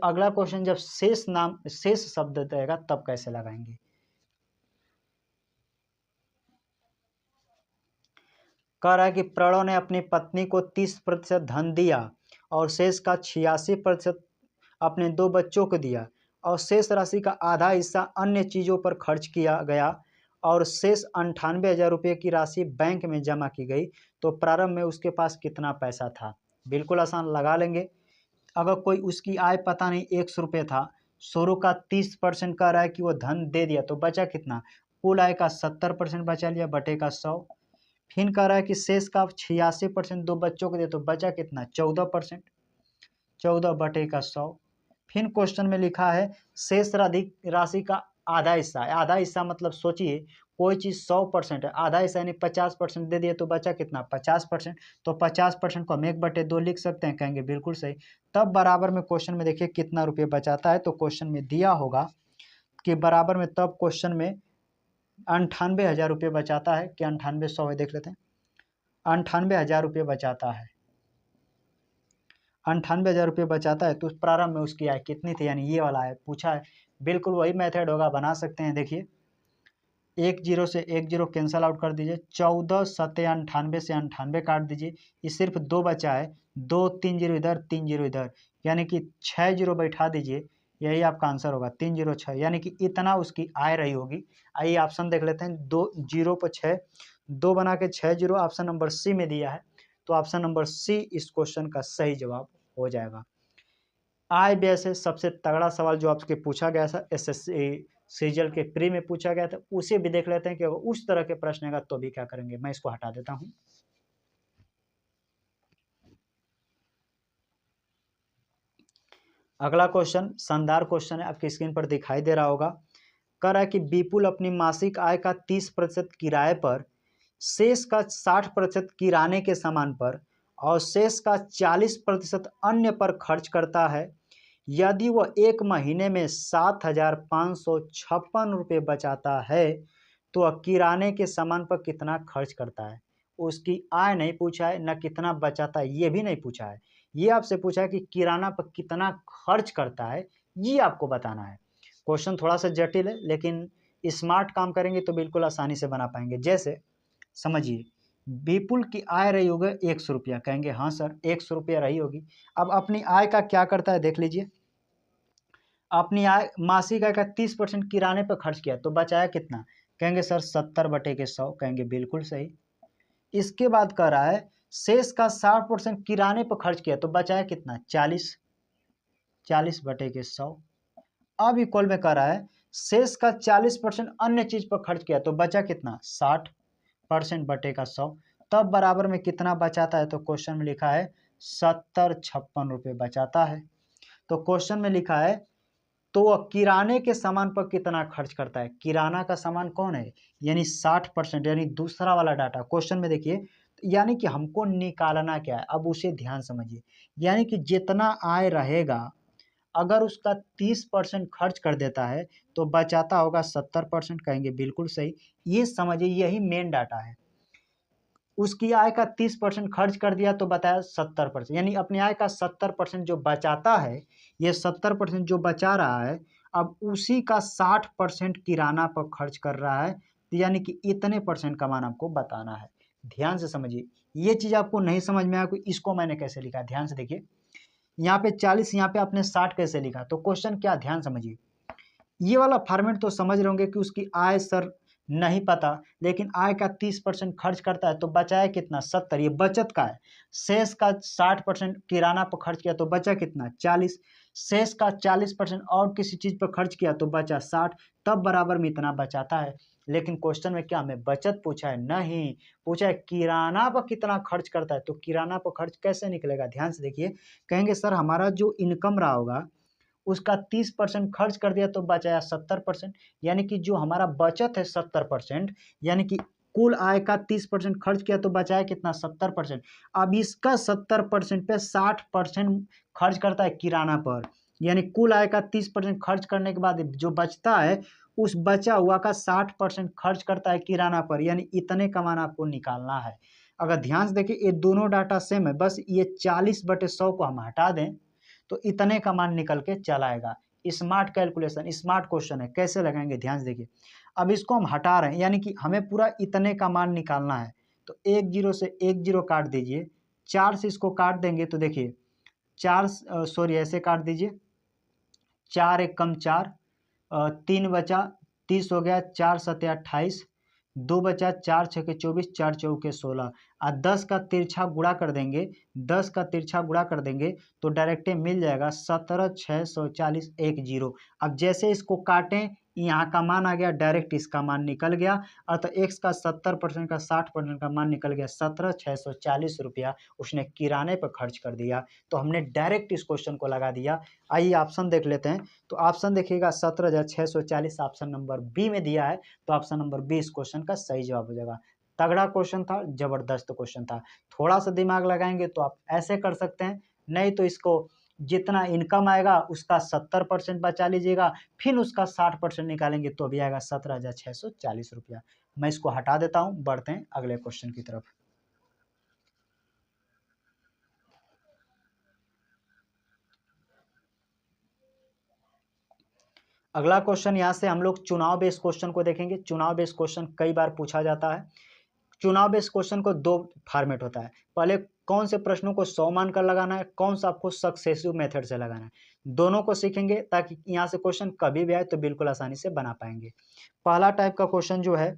अगला क्वेश्चन जब शेष शब्द देगा तब कैसे लगाएंगे। कह रहा है कि प्रणव ने अपनी पत्नी को 30% धन दिया और शेष का 86% अपने 2 बच्चों को दिया, और शेष राशि का आधा हिस्सा अन्य चीज़ों पर खर्च किया गया, और शेष 98,000 रुपये की राशि बैंक में जमा की गई, तो प्रारंभ में उसके पास कितना पैसा था। बिल्कुल आसान, लगा लेंगे। अगर कोई उसकी आय पता नहीं 100 रुपये था, शुरू का 30% कह रहा है कि वो धन दे दिया, तो बचा कितना, कुल आय का 70% बचा लिया बटे का 100। फिर कह रहा है कि शेष का 86% 2 बच्चों को दे, तो बचा कितना 14%, 14 बटे का 100। फिर क्वेश्चन में लिखा है शेष राशि का आधा हिस्सा। आधा हिस्सा मतलब सोचिए कोई चीज़ 100% है, आधा हिस्सा यानी 50% दे दिए, तो बचा कितना 50%, तो 50% को हम 1/2 लिख सकते हैं, कहेंगे बिल्कुल सही। तब बराबर में क्वेश्चन में देखिए कितना रुपये बचाता है, तो क्वेश्चन में दिया होगा कि बराबर में, तब क्वेश्चन में 98,000 रुपये बचाता है कि 98 100 है, देख लेते हैं। 98,000 रुपये बचाता है। ₹98,000 बचाता है तो उस प्रारंभ में उसकी आय कितनी थी, यानी ये वाला आय पूछा है। बिल्कुल वही मेथड होगा, बना सकते हैं। देखिए 10 से 10 कैंसल आउट कर दीजिए, 14 सत्ते 98 से 98 काट दीजिए, ये सिर्फ 2 बचा है, 2 3 जीरो इधर 3 जीरो इधर, यानी कि 6 जीरो बैठा दीजिए, यही आपका आंसर होगा 306, यानी कि इतना उसकी आय रही होगी। आइए ऑप्शन देख लेते हैं, 2 जीरो पर 6, 2 बना के 6 जीरो, ऑप्शन नंबर सी में दिया है, तो ऑप्शन नंबर सी इस क्वेश्चन का सही जवाब हो जाएगा। आय व्यय से सबसे तगड़ा सवाल जो आपसे पूछा गया था एसएससी सीजीएल के प्री में पूछा गया था, उसे भी देख लेते हैं कि अगर उस तरह के प्रश्न आएगा तो भी क्या करेंगे। मैं इसको हटा देता हूं। अगला क्वेश्चन शानदार क्वेश्चन है, आपकी स्क्रीन पर दिखाई दे रहा होगा। कह रहा है कि विपुल अपनी मासिक आय का 30% किराए पर, शेष का 60% किराने के सामान पर और शेष का 40% अन्य पर खर्च करता है। यदि वह एक महीने में 7,556 रुपये बचाता है तो वह किराने के सामान पर कितना खर्च करता है। उसकी आय नहीं पूछा है, न कितना बचाता है ये भी नहीं पूछा है, ये आपसे पूछा है कि किराना पर कितना खर्च करता है, ये आपको बताना है। क्वेश्चन थोड़ा सा जटिल है, लेकिन स्मार्ट काम करेंगे तो बिल्कुल आसानी से बना पाएंगे। जैसे समझिए, विपुल की आय रही होगी 100 रुपया, कहेंगे हाँ सर 100 रुपया रही होगी। अब अपनी आय का क्या करता है देख लीजिए, अपनी आय मासिक आय का 30% किराने पर खर्च किया तो बचाया कितना, कहेंगे सर 70/100, कहेंगे बिल्कुल सही। इसके बाद कह रहा है शेष का 60% किराने पर खर्च किया तो बचाया कितना, 40/100। अब इक्वल में कह रहा है शेष का 40% अन्य चीज पर खर्च किया तो बचा कितना, 60%/100। तब बराबर में कितना बचाता है, तो क्वेश्चन में लिखा है 7056 रुपये बचाता है। तो क्वेश्चन में लिखा है तो वह किराने के सामान पर कितना खर्च करता है। किराना का सामान कौन है, यानी 60%, यानी दूसरा वाला डाटा क्वेश्चन में देखिए, यानी कि हमको निकालना क्या है, अब उसे ध्यान समझिए। यानी कि जितना आय रहेगा अगर उसका 30% खर्च कर देता है तो बचाता होगा 70%, कहेंगे बिल्कुल सही। ये समझिए यही मेन डाटा है। उसकी आय का 30% खर्च कर दिया तो बताया 70%, यानी अपनी आय का 70% जो बचाता है, ये 70% जो बचा रहा है, अब उसी का 60% किराना पर खर्च कर रहा है, यानी कि इतने परसेंट का मान आपको बताना है। ध्यान से समझिए, ये चीज आपको नहीं समझ में आया कि इसको मैंने कैसे लिखा, ध्यान से देखिए। यहाँ पे 40, यहाँ पे आपने 60 कैसे लिखा, तो क्वेश्चन क्या, ध्यान समझिए। ये वाला फॉर्मेट तो समझ रहे होंगे कि उसकी आय सर नहीं पता, लेकिन आय का 30% खर्च करता है तो बचाया कितना, 70, ये बचत का है। शेष का 60% किराना पर खर्च किया तो बचा कितना, 40। शेष का 40% और किसी चीज पर खर्च किया तो बचा 60, तब बराबर में इतना बचाता है। लेकिन क्वेश्चन में क्या हमें बचत पूछा है, नहीं पूछा है किराना पर कितना खर्च करता है। तो किराना पर खर्च कैसे निकलेगा, ध्यान से देखिए। कहेंगे सर हमारा जो इनकम रहा होगा उसका 30% खर्च कर दिया तो बचाया 70%, यानी कि जो हमारा बचत है 70%, यानी कि कुल आय का 30% खर्च किया तो बचाया कितना, 70%। अब इसका 70% पे 60% खर्च करता है किराना पर, यानी कुल आय का 30% खर्च करने के बाद जो बचता है उस बचा हुआ का 60% खर्च करता है किराना पर, यानी इतने का मान आपको निकालना है। अगर ध्यान से देखिए ये दोनों डाटा सेम है, बस ये 40/100 को हम हटा दें तो इतने का मान निकल के चला आएगा। स्मार्ट कैलकुलेशन, स्मार्ट क्वेश्चन है, कैसे लगाएंगे ध्यान से देखिए। अब इसको हम हटा रहे हैं, यानी कि हमें पूरा इतने का मान निकालना है, तो 10 से 10 काट दीजिए, 4 से इसको काट देंगे तो देखिए 4, सॉरी ऐसे काट दीजिए, 4 एक कम 4, 3 बचा 30 हो गया, 4 सत्ते 28, 2 बचा, 4 छके 24, 4 चौके 16, और 10 का तिरछा गुणा कर देंगे, 10 का तिरछा गुणा कर देंगे तो डायरेक्ट मिल जाएगा 17,640 एक जीरो। अब जैसे इसको काटें यहाँ का मान आ गया, डायरेक्ट इसका मान निकल गया, अर्थात एक्स का 70% का 60% का मान निकल गया, 17,640 रुपया उसने किराने पर खर्च कर दिया। तो हमने डायरेक्ट इस क्वेश्चन को लगा दिया। आइए ऑप्शन देख लेते हैं, तो ऑप्शन देखिएगा 17,640 ऑप्शन नंबर बी में दिया है, तो ऑप्शन नंबर बी इस क्वेश्चन का सही जवाब हो जाएगा। तगड़ा क्वेश्चन था, जबरदस्त क्वेश्चन था। थोड़ा सा दिमाग लगाएंगे तो आप ऐसे कर सकते हैं, नहीं तो इसको जितना इनकम आएगा उसका 70% बचा लीजिएगा, फिर उसका 60% निकालेंगे तो भी आएगा 17,640 रुपया। मैं इसको हटा देता हूं, बढ़ते हैं अगले क्वेश्चन की तरफ। अगला क्वेश्चन यहाँ से हम लोग चुनाव बेस्ड क्वेश्चन को देखेंगे। चुनाव बेस्ड क्वेश्चन कई बार पूछा जाता है। चुनाव बेस्ड क्वेश्चन को दो फॉर्मेट होता है। पहले कौन से प्रश्नों को 100 मानकर लगाना है, कौन सा आपको सक्सेसिव मेथड से लगाना है, दोनों को सीखेंगे ताकि यहाँ से क्वेश्चन कभी भी आए तो बिल्कुल आसानी से बना पाएंगे। पहला टाइप का क्वेश्चन जो है,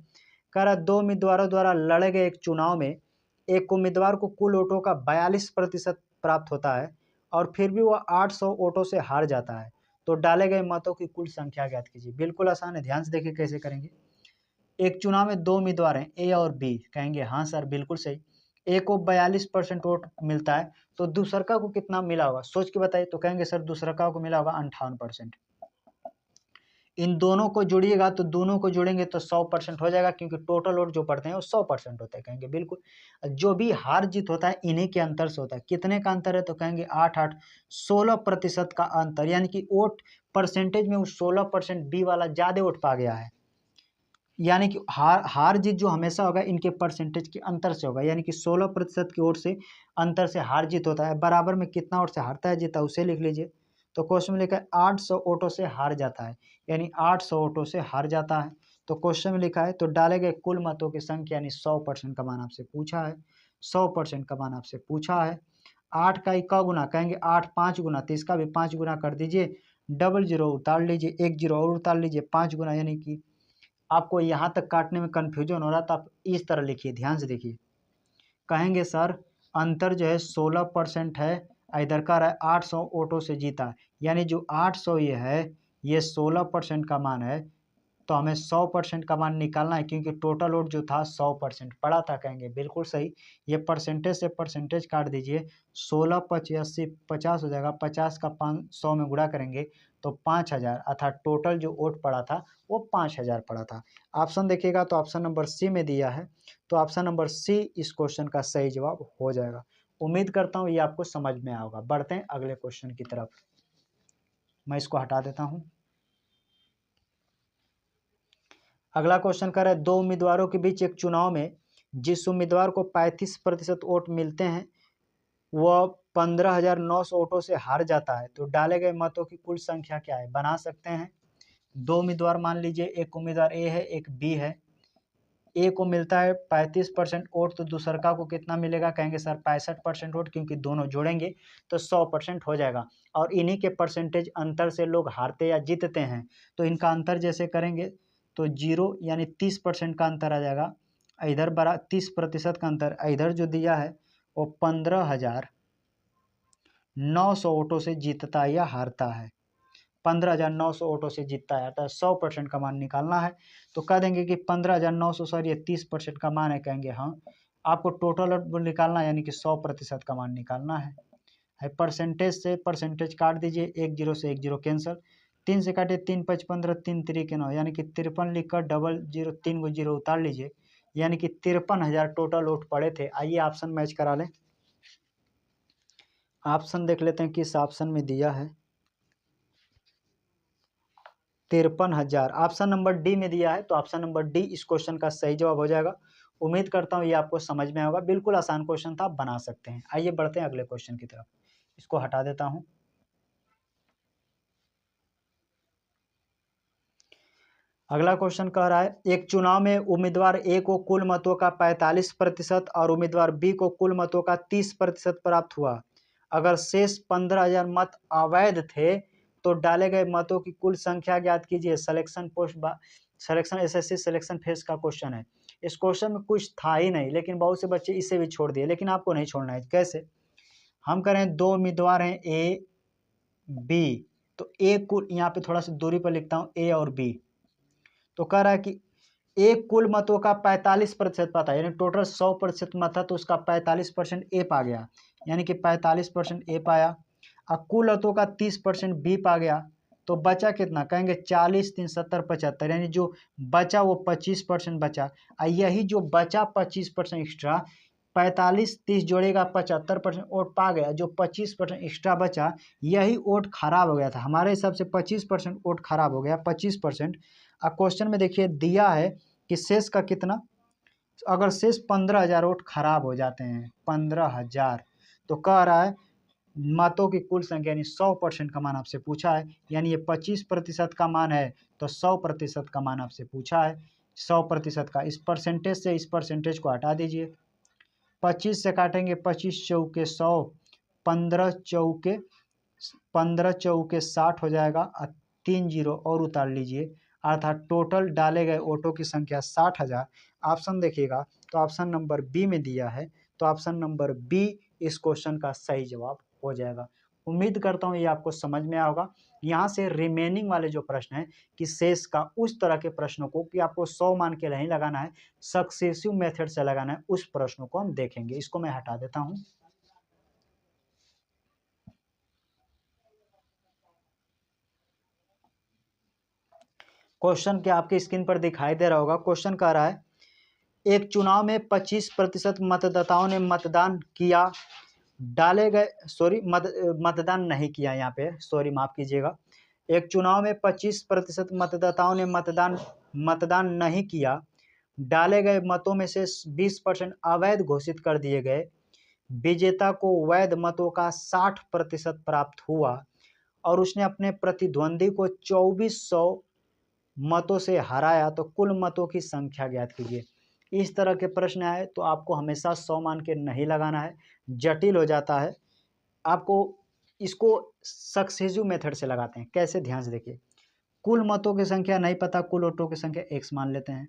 कह रहा दो उम्मीदवारों द्वारा लड़े गए एक चुनाव में एक उम्मीदवार को कुल वोटों का 42% प्राप्त होता है और फिर भी वह 800 वोटों से हार जाता है, तो डाले गए मतों की कुल संख्या ज्ञात कीजिए। बिल्कुल आसान है, ध्यान से देखिए कैसे करेंगे। एक चुनाव में दो उम्मीदवार हैं, ए और बी। कहेंगे हाँ सर बिल्कुल सही। ए को 42% वोट मिलता है, तो दूसरका को कितना मिला होगा, सोच के बताइए। तो कहेंगे सर दूसरका को मिला होगा 58%। इन दोनों को जोड़िएगा तो दोनों को जोड़ेंगे तो 100% हो जाएगा, क्योंकि टोटल वोट जो पड़ते हैं वो 100% होते हैं। कहेंगे बिल्कुल। जो भी हार जीत होता है इन्हीं के अंतर से होता है। कितने का अंतर है, तो कहेंगे 8 16% का अंतर, यानी कि वोट परसेंटेज में वो 16% बी वाला ज़्यादा वोट पा गया है। यानी कि हार जीत जो हमेशा होगा इनके परसेंटेज के अंतर से होगा, यानी कि 16% की ओर से अंतर से हार जीत होता है। बराबर में कितना ओर से हारता है जीता उसे लिख लीजिए। तो क्वेश्चन में लिखा है 800 वोटों से हार जाता है, यानी 800 वोटों से हार जाता है। तो क्वेश्चन में लिखा है तो डाले गए कुल मतों की संख्या, यानी 100% का मान आपसे पूछा है। 100% का मान आपसे पूछा है। 8 का इक्का गुना, कहेंगे 8 5 गुना, तो इसका भी 5 गुना कर दीजिए। डबल जीरो उतार लीजिए, एक जीरो और उतार लीजिए, 5 गुना, यानी कि आपको यहाँ तक काटने में कन्फ्यूजन हो रहा था, आप इस तरह लिखिए, ध्यान से देखिए। कहेंगे सर अंतर जो है 16% है, इधर का रहा है 800 वोटों से जीता, यानी जो 800 ये है ये 16% का मान है, तो हमें 100% का मान निकालना है, क्योंकि टोटल वोट जो था 100% पड़ा था। कहेंगे बिल्कुल सही। ये परसेंटेज से परसेंटेज काट दीजिए, 16 5 80 50 हो जाएगा, 50 का 500 में गुणा करेंगे तो 5000, अर्थात टोटल जो वोट पड़ा था वो 5000 पड़ा था। ऑप्शन देखिएगा तो ऑप्शन नंबर सी में दिया है, तो ऑप्शन नंबर सी इस क्वेश्चन का सही जवाब हो जाएगा। उम्मीद करता हूँ ये आपको समझ में आएगा। बढ़ते हैं अगले क्वेश्चन की तरफ। मैं इसको हटा देता हूँ। अगला क्वेश्चन कर रहा है दो उम्मीदवारों के बीच एक चुनाव में जिस उम्मीदवार को 35% वोट मिलते हैं वह 15,900 वोटों से हार जाता है, तो डाले गए मतों की कुल संख्या क्या है। बना सकते हैं। दो उम्मीदवार मान लीजिए, एक उम्मीदवार ए है एक बी है। ए को मिलता है 35% वोट, तो दूसरका को कितना मिलेगा। कहेंगे सर 65% वोट, क्योंकि दोनों जोड़ेंगे तो 100% हो जाएगा। और इन्हीं के परसेंटेज अंतर से लोग हारते या जीतते हैं, तो इनका अंतर जैसे करेंगे तो 0, यानी 30% का अंतर आ जाएगा। इधर 30% का अंतर, इधर जो दिया है वो 15,900 वोटों से जीतता या हारता है। 15,900 वोटों से जीतता है, अर्थात 100% का मान निकालना है। तो कह देंगे कि 15,900 सर ये 30% का मान है। कहेंगे हाँ, आपको टोटल निकालना है, यानी कि 100% का मान निकालना है। परसेंटेज से परसेंटेज काट दीजिए, एक जीरो से एक जीरो कैंसिल, 3 से काटे 3 5 15, 3 3 के 9, यानी कि 53 लिखकर डबल जीरो 3 को जीरो उतार लीजिए, यानी कि 53,000 टोटल वोट पड़े थे। आइए ऑप्शन मैच करा लें। ऑप्शन देख लेते हैं किस ऑप्शन में दिया है। 53,000 ऑप्शन नंबर डी में दिया है, तो ऑप्शन नंबर डी इस क्वेश्चन का सही जवाब हो जाएगा। उम्मीद करता हूँ ये आपको समझ में आएगा। बिल्कुल आसान क्वेश्चन था, बना सकते हैं। आइए बढ़ते हैं अगले क्वेश्चन की तरफ। इसको हटा देता हूँ। अगला क्वेश्चन कह रहा है एक चुनाव में उम्मीदवार ए को कुल मतों का 45% और उम्मीदवार बी को कुल मतों का 30% प्राप्त हुआ। अगर शेष 15,000 मत अवैध थे तो डाले गए मतों की कुल संख्या ज्ञात कीजिए। सिलेक्शन एसएससी सिलेक्शन फेज का क्वेश्चन है। इस क्वेश्चन में कुछ था ही नहीं, लेकिन बहुत से बच्चे इसे भी छोड़ दिए, लेकिन आपको नहीं छोड़ना है। कैसे, हम करें दो उम्मीदवार हैं ए बी, तो ए कुल, यहाँ पे थोड़ा सा दूरी पर लिखता हूँ ए और बी। तो कह रहा है कि एक कुल मतों का 45% पाता है, यानी टोटल 100% मत था तो उसका 45% ए पा गया, यानी कि 45% ए पाया। और कुल मतों का 30% बी पा गया, तो बचा कितना। कहेंगे 40 3 70 75, यानी जो बचा वो 25% बचा। और यही जो बचा 25% एक्स्ट्रा, 45 30 जोड़ेगा 75% वोट पा गया। जो 25% एक्स्ट्रा बचा यही वोट खराब हो गया था। हमारे हिसाब से 25% वोट खराब हो गया, 25%। अब क्वेश्चन में देखिए दिया है कि शेष का कितना, अगर शेष 15,000 वोट खराब हो जाते हैं, 15,000, तो कह रहा है मतों की कुल संख्या यानी 100% का मान आपसे पूछा है, यानी ये 25% का मान है तो 100% का मान आपसे पूछा है। 100% का इस परसेंटेज से इस परसेंटेज को हटा दीजिए। 25 से काटेंगे 25 चौके 100, 15 चौके 60 हो जाएगा और 3 जीरो और उतार लीजिए, अर्थात टोटल डाले गए वोटों की संख्या 60,000। ऑप्शन देखिएगा तो ऑप्शन नंबर बी में दिया है, तो ऑप्शन नंबर बी इस क्वेश्चन का सही जवाब हो जाएगा। उम्मीद करता हूँ ये आपको समझ में आया होगा। यहाँ से रिमेनिंग वाले जो प्रश्न हैं कि शेष का उस तरह के प्रश्नों को कि आपको 100 मान के नहीं लगाना है, सक्सेसिव मेथड से लगाना है, उस प्रश्नों को हम देखेंगे। इसको मैं हटा देता हूँ। क्वेश्चन क्या आपकी स्क्रीन पर दिखाई दे रहा होगा। क्वेश्चन कह रहा है एक चुनाव में 25% मतदाताओं ने मतदान किया, डाले गए मतदान नहीं किया, यहाँ पे सॉरी माफ कीजिएगा। एक चुनाव में 25% मतदाताओं ने मतदान नहीं किया, डाले गए मतों में से 20% अवैध घोषित कर दिए गए, विजेता को वैध मतों का 60% प्राप्त हुआ और उसने अपने प्रतिद्वंदी को 2400 मतों से हराया, तो कुल मतों की संख्या ज्ञात कीजिए। इस तरह के प्रश्न आए तो आपको हमेशा 100 मान के नहीं लगाना है, जटिल हो जाता है। आपको इसको सक्सेसिव मेथड से लगाते हैं। कैसे, ध्यान से देखिए। कुल मतों की संख्या नहीं पता, कुल वोटों की संख्या x मान लेते हैं।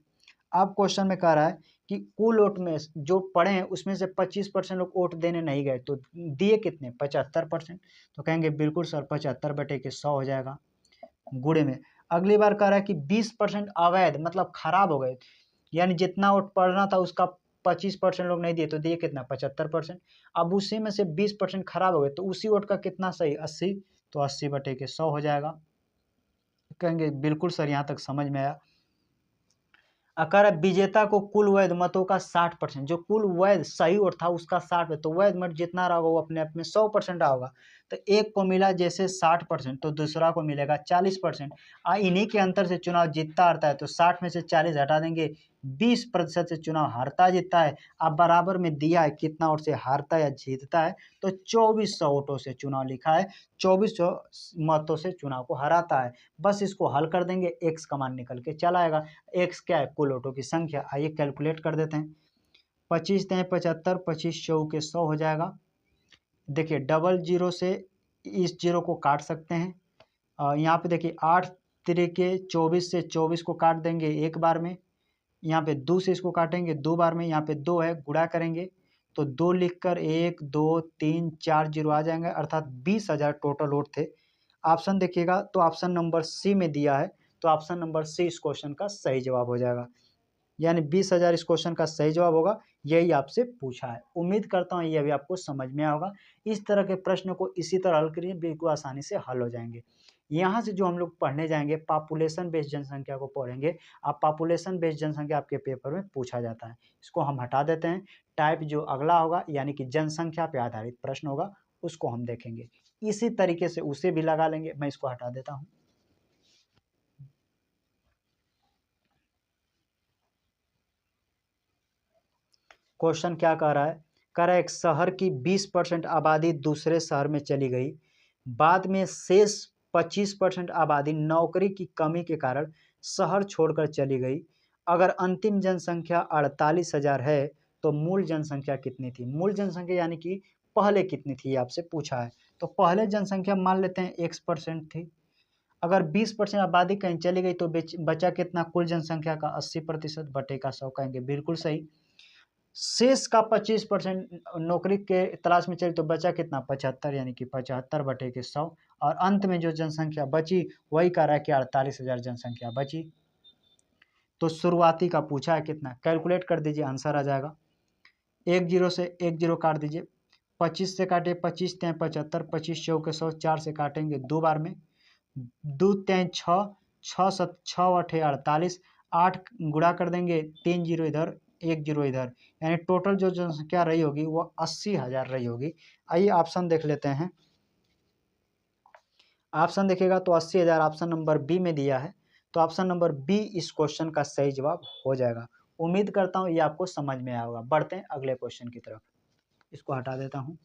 अब क्वेश्चन में कह रहा है कि कुल वोट में जो पढ़े हैं उसमें से 25% लोग वोट देने नहीं गए, तो दिए कितने, 75%। तो कहेंगे बिल्कुल सर 75/100 हो जाएगा, गुणे में। अगली बार कह रहा है कि 20% अवैध मतलब खराब हो गए, यानी जितना वोट पड़ना था उसका 25% लोग नहीं दिए, तो दिए कितना, 75%। अब उसी में से 20% खराब हो गए, तो उसी वोट का कितना सही, 80, तो 80/100 हो जाएगा। कहेंगे बिल्कुल सर यहाँ तक समझ में आया। अगर विजेता को कुल वैध मतों का 60%, जो कुल वैध सही वोट था उसका 60, तो वैध मत जितना रहा होगा वो अपने आप में 100% होगा। तो एक को मिला जैसे 60%, तो दूसरा को मिलेगा 40%। इन्हीं के अंतर से चुनाव जीतता हारता है, तो 60 में से 40 हटा देंगे, 20% से चुनाव हारता जीतता है। अब बराबर में दिया है कितना वोट से हारता या जीतता है, तो 2400 वोटों से चुनाव लिखा है, 2400 मतों से चुनाव को हराता है। बस इसको हल कर देंगे, एक्स का मान निकल के चला आएगा। एक्स क्या है, कुल वोटों की संख्या। आइए कैलकुलेट कर देते हैं। 25 × 75, 25 चौके 100 हो जाएगा। देखिए डबल जीरो से इस जीरो को काट सकते हैं। यहाँ पे देखिए 8 तिरिके 24 से 24 को काट देंगे एक बार में। यहाँ पे 2 से इसको काटेंगे 2 बार में। यहाँ पे 2 है, गुणा करेंगे तो 2 लिखकर 1 2 3 4 जीरो आ जाएंगे, अर्थात 20,000 टोटल वोट थे। ऑप्शन देखिएगा तो ऑप्शन नंबर सी में दिया है, तो ऑप्शन नंबर सी इस क्वेश्चन का सही जवाब हो जाएगा, यानी 20,000 इस क्वेश्चन का सही जवाब होगा। यही आपसे पूछा है। उम्मीद करता हूँ ये अभी आपको समझ में आया होगा। इस तरह के प्रश्न को इसी तरह हल करिए, बिल्कुल आसानी से हल हो जाएंगे। यहाँ से जो हम लोग पढ़ने जाएंगे पॉपुलेशन बेस्ड जनसंख्या को पढ़ेंगे। आप पॉपुलेशन बेस्ड जनसंख्या आपके पेपर में पूछा जाता है, इसको हम हटा देते हैं। टाइप जो अगला होगा यानी कि जनसंख्या पे आधारित प्रश्न होगा, उसको हम देखेंगे। इसी तरीके से उसे भी लगा लेंगे। मैं इसको हटा देता हूँ। क्वेश्चन क्या कह रहा है, कह रहा है एक शहर की 20% आबादी दूसरे शहर में चली गई, बाद में शेष 25% आबादी नौकरी की कमी के कारण शहर छोड़कर चली गई। अगर अंतिम जनसंख्या 48,000 है तो मूल जनसंख्या कितनी थी। मूल जनसंख्या यानी कि पहले कितनी थी, आपसे पूछा है। तो पहले जनसंख्या मान लेते हैं x% थी। अगर 20% आबादी कहीं चली गई तो बचा कितना, कुल जनसंख्या का 80% बटे का 100, कहेंगे बिल्कुल सही। शेष का 25% नौकरी के तलाश में चली तो बचा कितना, 75, यानी कि 75/100। और अंत में जो जनसंख्या बची वही कह रहा है कि 48,000 जनसंख्या बची। तो शुरुआती का पूछा है कितना, कैलकुलेट कर दीजिए, आंसर आ जाएगा। एक जीरो से एक जीरो काट दीजिए, 25 से काटे 25 × 75, 25 चौके 100, 4 से काटेंगे 2 बार में, 2 × 6, 6 7 6 8 48, 8 गुणा कर देंगे, 3 जीरो इधर 1 जीरो इधर, यानी टोटल जो जनसंख्या रही होगी वो 80,000 रही होगी। आइए ऑप्शन देख लेते हैं। ऑप्शन देखेगा तो 80,000 ऑप्शन नंबर बी में दिया है, तो ऑप्शन नंबर बी इस क्वेश्चन का सही जवाब हो जाएगा। उम्मीद करता हूँ ये आपको समझ में आया होगा। बढ़ते हैं अगले क्वेश्चन की तरफ, इसको हटा देता हूँ।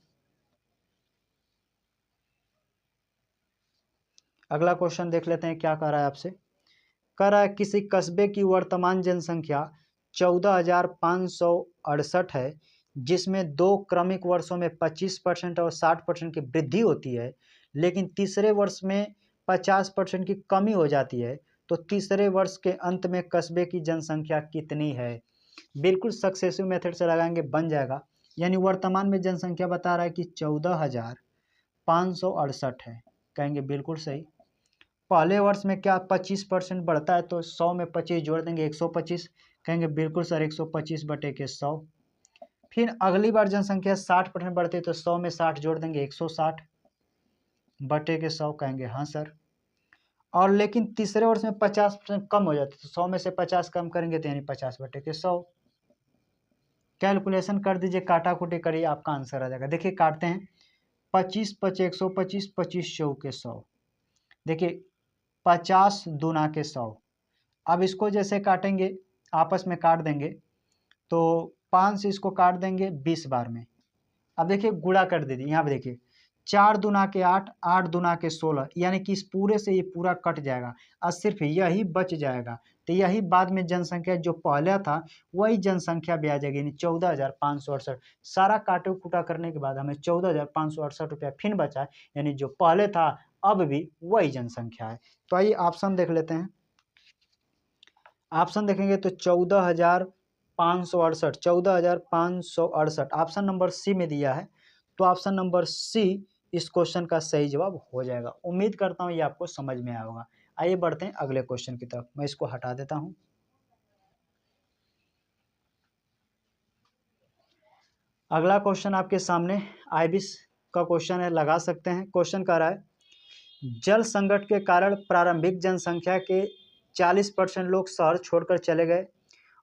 अगला क्वेश्चन देख लेते हैं क्या कह रहा है आपसे। कह रहा है किसी कस्बे की वर्तमान जनसंख्या 14,568 है, जिसमें 2 क्रमिक वर्षों में 25% और 60% की वृद्धि होती है, लेकिन तीसरे वर्ष में 50% की कमी हो जाती है, तो तीसरे वर्ष के अंत में कस्बे की जनसंख्या कितनी है। बिल्कुल सक्सेसिव मेथड से लगाएंगे बन जाएगा। यानी वर्तमान में जनसंख्या बता रहा है कि 14,568 है, कहेंगे बिल्कुल सही। पहले वर्ष में क्या 25% बढ़ता है, तो 100 में 25 जोड़ देंगे 125, कहेंगे बिल्कुल सर 125 बटे के 100। फिर अगली बार जनसंख्या 60% बढ़ती है, तो 100 में 60 जोड़ देंगे 160 बटे के 100, कहेंगे हाँ सर। और लेकिन तीसरे वर्ष में 50% कम हो जाती है, तो 100 में से 50 कम करेंगे तो यानी 50 बटे के 100। कैलकुलेशन कर दीजिए, काटा कुटी करिए, आपका आंसर आ जाएगा। देखिए काटते हैं, 25 पचे 125, 25 चौके 100। देखिए 50 दूना के 100। अब इसको जैसे काटेंगे, आपस में काट देंगे, तो 5 से इसको काट देंगे 20 बार में। अब देखिए गुणा कर दीजिए, यहाँ पे देखिए 4 दूना के 8, 8 दूना के 16, यानी कि इस पूरे से ये पूरा कट जाएगा और सिर्फ यही बच जाएगा। तो यही बाद में जनसंख्या जो पहले था वही जनसंख्या भी आ जाएगी, यानी 14,568। सारा काटे कुटा करने के बाद हमें 14,568 रुपया फिर बचा है, यानी जो पहले था अब भी वही जनसंख्या है। तो आइए ऑप्शन देख लेते हैं। ऑप्शन देखेंगे तो 14,568, 14,568 ऑप्शन नंबर सी में दिया है। तो ऑप्शन नंबर सी इस क्वेश्चन का सही जवाब हो जाएगा। उम्मीद करता हूँ ये आपको समझ में आया होगा। आइए बढ़ते हैं अगले क्वेश्चन की तरफ। मैं इसको हटा देता हूँ। अगला क्वेश्चन आपके सामने आईबीएस का क्वेश्चन है, लगा सकते हैं। क्वेश्चन कह रहा है जल संकट के कारण प्रारंभिक जनसंख्या के 40% लोग शहर छोड़कर चले गए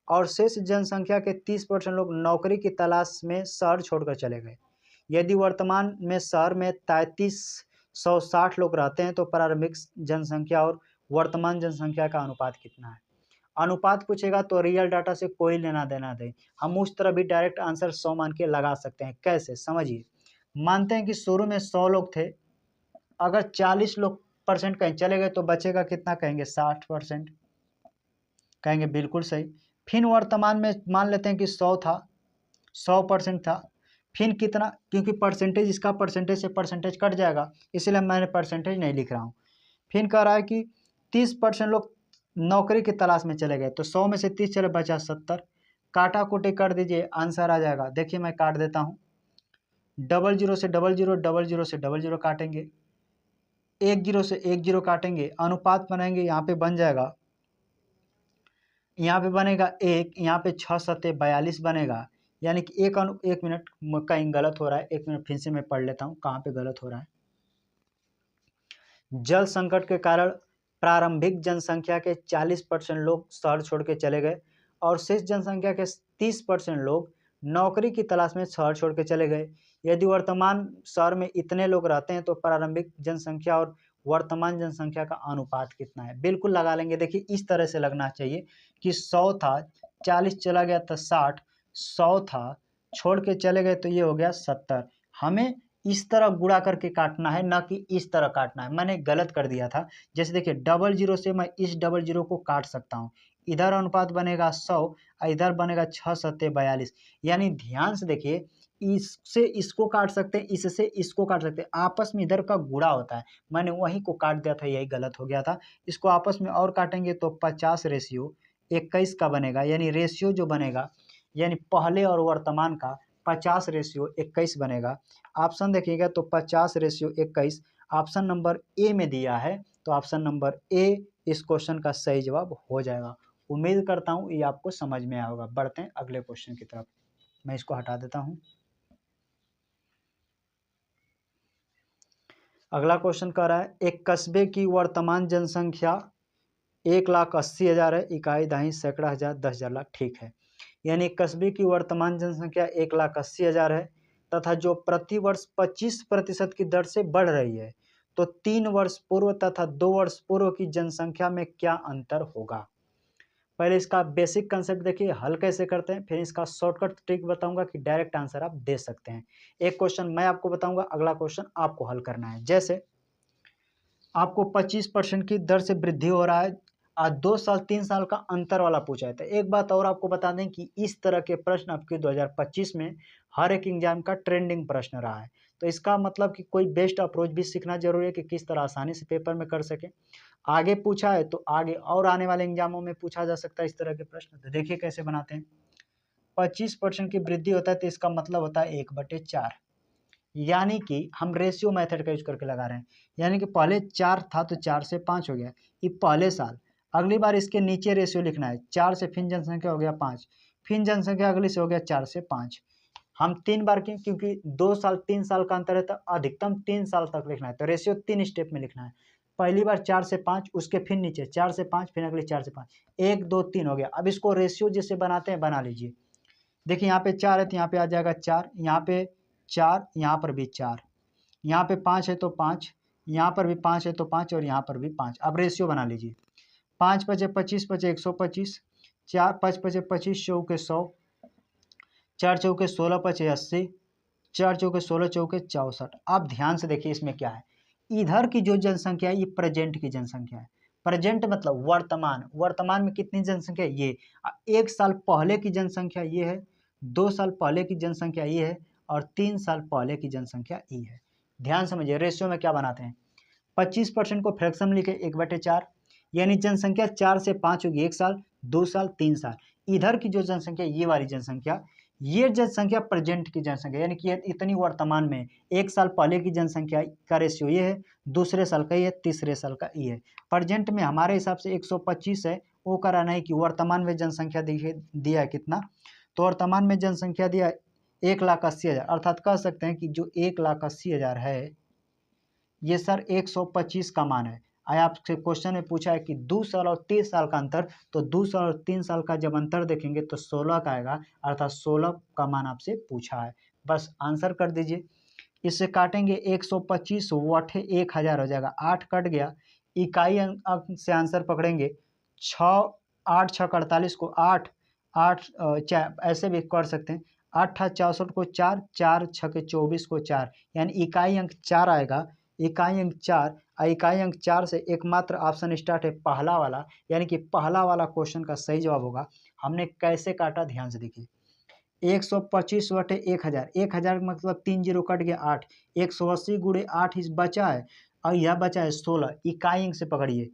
और शेष जनसंख्या के 30% लोग नौकरी की तलाश में शहर छोड़कर चले गए। यदि वर्तमान में शहर में 3360 लोग रहते हैं, तो प्रारंभिक जनसंख्या और वर्तमान जनसंख्या का अनुपात कितना है। अनुपात पूछेगा तो रियल डाटा से कोई लेना देना नहीं। हम उस तरह भी डायरेक्ट आंसर 100 मान के लगा सकते हैं। कैसे, समझिए। मानते हैं कि शुरू में 100 लोग थे, अगर 40 लोग परसेंट कहीं चले गए तो बचेगा कितना, कहेंगे 60%, कहेंगे बिल्कुल सही। फिर वर्तमान में मान लेते हैं कि 100 था, 100% था, फिर कितना, क्योंकि परसेंटेज इसका परसेंटेज से परसेंटेज कट जाएगा, इसलिए मैंने परसेंटेज नहीं लिख रहा हूँ। फिर कह रहा है कि 30% लोग नौकरी की तलाश में चले गए, तो 100 में से 30 चले बचा 70। काटा कुटी कर दीजिए, आंसर आ जाएगा। देखिए मैं काट देता हूँ, 00 से 00, 00 से 00 काटेंगे, 10 से 10 काटेंगे, अनुपात बनाएंगे, यहाँ पे बन जाएगा, यहाँ पे बनेगा 1, यहाँ पे 6 सत्ते 42 बनेगा। यानी कि एक मिनट कहीं गलत हो रहा है, एक मिनट फिर से मैं पढ़ लेता हूँ कहाँ पे गलत हो रहा है। जल संकट के कारण प्रारंभिक जनसंख्या के 40% लोग शहर छोड़ के चले गए और शेष जनसंख्या के 30% लोग नौकरी की तलाश में शहर छोड़ के चले गए। यदि वर्तमान शहर में इतने लोग रहते हैं, तो प्रारंभिक जनसंख्या और वर्तमान जनसंख्या का अनुपात कितना है। बिल्कुल लगा लेंगे। देखिए इस तरह से लगना चाहिए कि 100 था, 40 चला गया तो 60, 100 था, छोड़ के चले गए तो ये हो गया 70। हमें इस तरह गुणा करके काटना है, ना कि इस तरह काटना है। मैंने गलत कर दिया था। जैसे देखिए 00 से मैं इस 00 को काट सकता हूँ, इधर अनुपात बनेगा 100 और इधर बनेगा 6 सत्ते 42। यानी ध्यान से देखिए, इससे इसको काट सकते हैं, इससे इसको काट सकते हैं, आपस में इधर का गुणा होता है। मैंने वहीं को काट दिया था, यही गलत हो गया था। इसको आपस में और काटेंगे तो 50:21 का बनेगा। यानी रेशियो जो बनेगा, यानी पहले और वर्तमान का 50:21 बनेगा। ऑप्शन देखिएगा तो 50:21 ऑप्शन नंबर ए में दिया है। तो ऑप्शन नंबर ए इस क्वेश्चन का सही जवाब हो जाएगा। उम्मीद करता हूँ ये आपको समझ में आया होगा। बढ़ते हैं अगले क्वेश्चन की तरफ। मैं इसको हटा देता हूँ। अगला क्वेश्चन कह रहा है एक कस्बे की वर्तमान जनसंख्या 1,80,000 है, इकाई दहाई सैकड़ा हजार 10,000 लाख, ठीक है। यानी कस्बे की वर्तमान जनसंख्या 1,80,000 है तथा जो प्रति वर्ष 25% की दर से बढ़ रही है, तो 3 वर्ष पूर्व तथा 2 वर्ष पूर्व की जनसंख्या में क्या अंतर होगा। पहले इसका बेसिक कंसेप्ट देखिए, हल कैसे करते हैं, फिर इसका शॉर्टकट ट्रिक बताऊंगा कि डायरेक्ट आंसर आप दे सकते हैं। एक क्वेश्चन मैं आपको बताऊंगा, अगला क्वेश्चन आपको हल करना है। जैसे आपको 25% की दर से वृद्धि हो रहा है। आज 2 साल 3 साल का अंतर वाला पूछा है। तो एक बात और आपको बता दें कि इस तरह के प्रश्न आपके 2025 में हर एक एग्जाम का ट्रेंडिंग प्रश्न रहा है। तो इसका मतलब कि कोई बेस्ट अप्रोच भी सीखना जरूरी है कि किस तरह आसानी से पेपर में कर सके। आगे पूछा है तो आगे और आने वाले एग्जामों में पूछा जा सकता है इस तरह के प्रश्न। तो देखिए कैसे बनाते हैं। 25% की वृद्धि होता है तो इसका मतलब होता है 1/4, यानी कि हम रेशियो मेथड का यूज करके लगा रहे हैं। यानी कि पहले 4 था तो 4 से 5 हो गया, ये पहले साल। अगली बार इसके नीचे रेशियो लिखना है, 4 से फिर जनसंख्या हो गया 5, फिर जनसंख्या अगली से हो गया 4 से 5। हम 3 बार की, क्योंकि 2 साल 3 साल का अंतर है तो अधिकतम 3 साल तक लिखना है। तो रेशियो 3 स्टेप में लिखना है। पहली बार 4 से 5, उसके फिर नीचे 4 से 5, फिर अगले 4 से 5, 1 2 3 हो गया। अब इसको रेशियो जिससे बनाते हैं बना लीजिए। देखिए यहाँ पे 4 है तो यहाँ पे आ जाएगा 4, यहाँ पे 4, यहाँ पर भी 4, यहाँ पे 5 है तो 5, यहाँ पर भी 5 है तो 5 और यहाँ पर भी 5। अब रेशियो बना लीजिए। 5 पचे 25 पचे 125, 4 5 पचे 25 चौके 100, 4 चौके 16 पचे 80, 4 चौके 16 चौके 64। अब ध्यान से देखिए इसमें क्या है। इधर की जो जनसंख्या है ये प्रेजेंट की जनसंख्या है। प्रेजेंट मतलब वर्तमान, वर्तमान में कितनी जनसंख्या है ये। 1 साल पहले की जनसंख्या ये है, 2 साल पहले की जनसंख्या ये है और 3 साल पहले की जनसंख्या ये है। ध्यान समझिए रेशियो में क्या बनाते हैं। 25% को फ्रैक्शन में लिखे 1/4, यानी जनसंख्या 4 से 5 होगी 1 साल 2 साल 3 साल। इधर की जो जनसंख्या ये वाली जनसंख्या, ये जनसंख्या प्रेजेंट की जनसंख्या, यानी कि इतनी वर्तमान में 1 साल पहले की जनसंख्या का रेशियो ये है, दूसरे साल का ये है, तीसरे साल का ये है। प्रेजेंट में हमारे हिसाब से 125 है, वो कराना है कि वर्तमान में जनसंख्या दिया है कितना। तो वर्तमान में जनसंख्या दिया 1,80,000, अर्थात कह सकते हैं कि जो 1,80,000 है ये सर 125 का मान है। आया आपसे क्वेश्चन में पूछा है कि 2 साल और 3 साल का अंतर, तो 2 साल और 3 साल का जब अंतर देखेंगे तो 16 का आएगा, अर्थात 16 का मान आपसे पूछा है। बस आंसर कर दीजिए। इससे काटेंगे 125 वटे 1000 हो जाएगा, 8 कट गया। इकाई अंक से आंसर पकड़ेंगे 6 8 6 48 को 8 8 ऐसे भी कर सकते हैं। 8 8 64 को 4 4 6 के 24 को 4, यानी इकाई अंक 4 आएगा। इकाई अंक 4, इकाई अंक 4 से एकमात्र ऑप्शन स्टार्ट है पहला वाला, यानी कि पहला वाला क्वेश्चन का सही जवाब होगा। हमने कैसे काटा ध्यान से देखिए। 125 बटे 1000, 1000 मतलब 3 जीरो कट गया 8, 180 गुणे 8 इस बचा है और यह बचा है 16। इकाई अंक से पकड़िए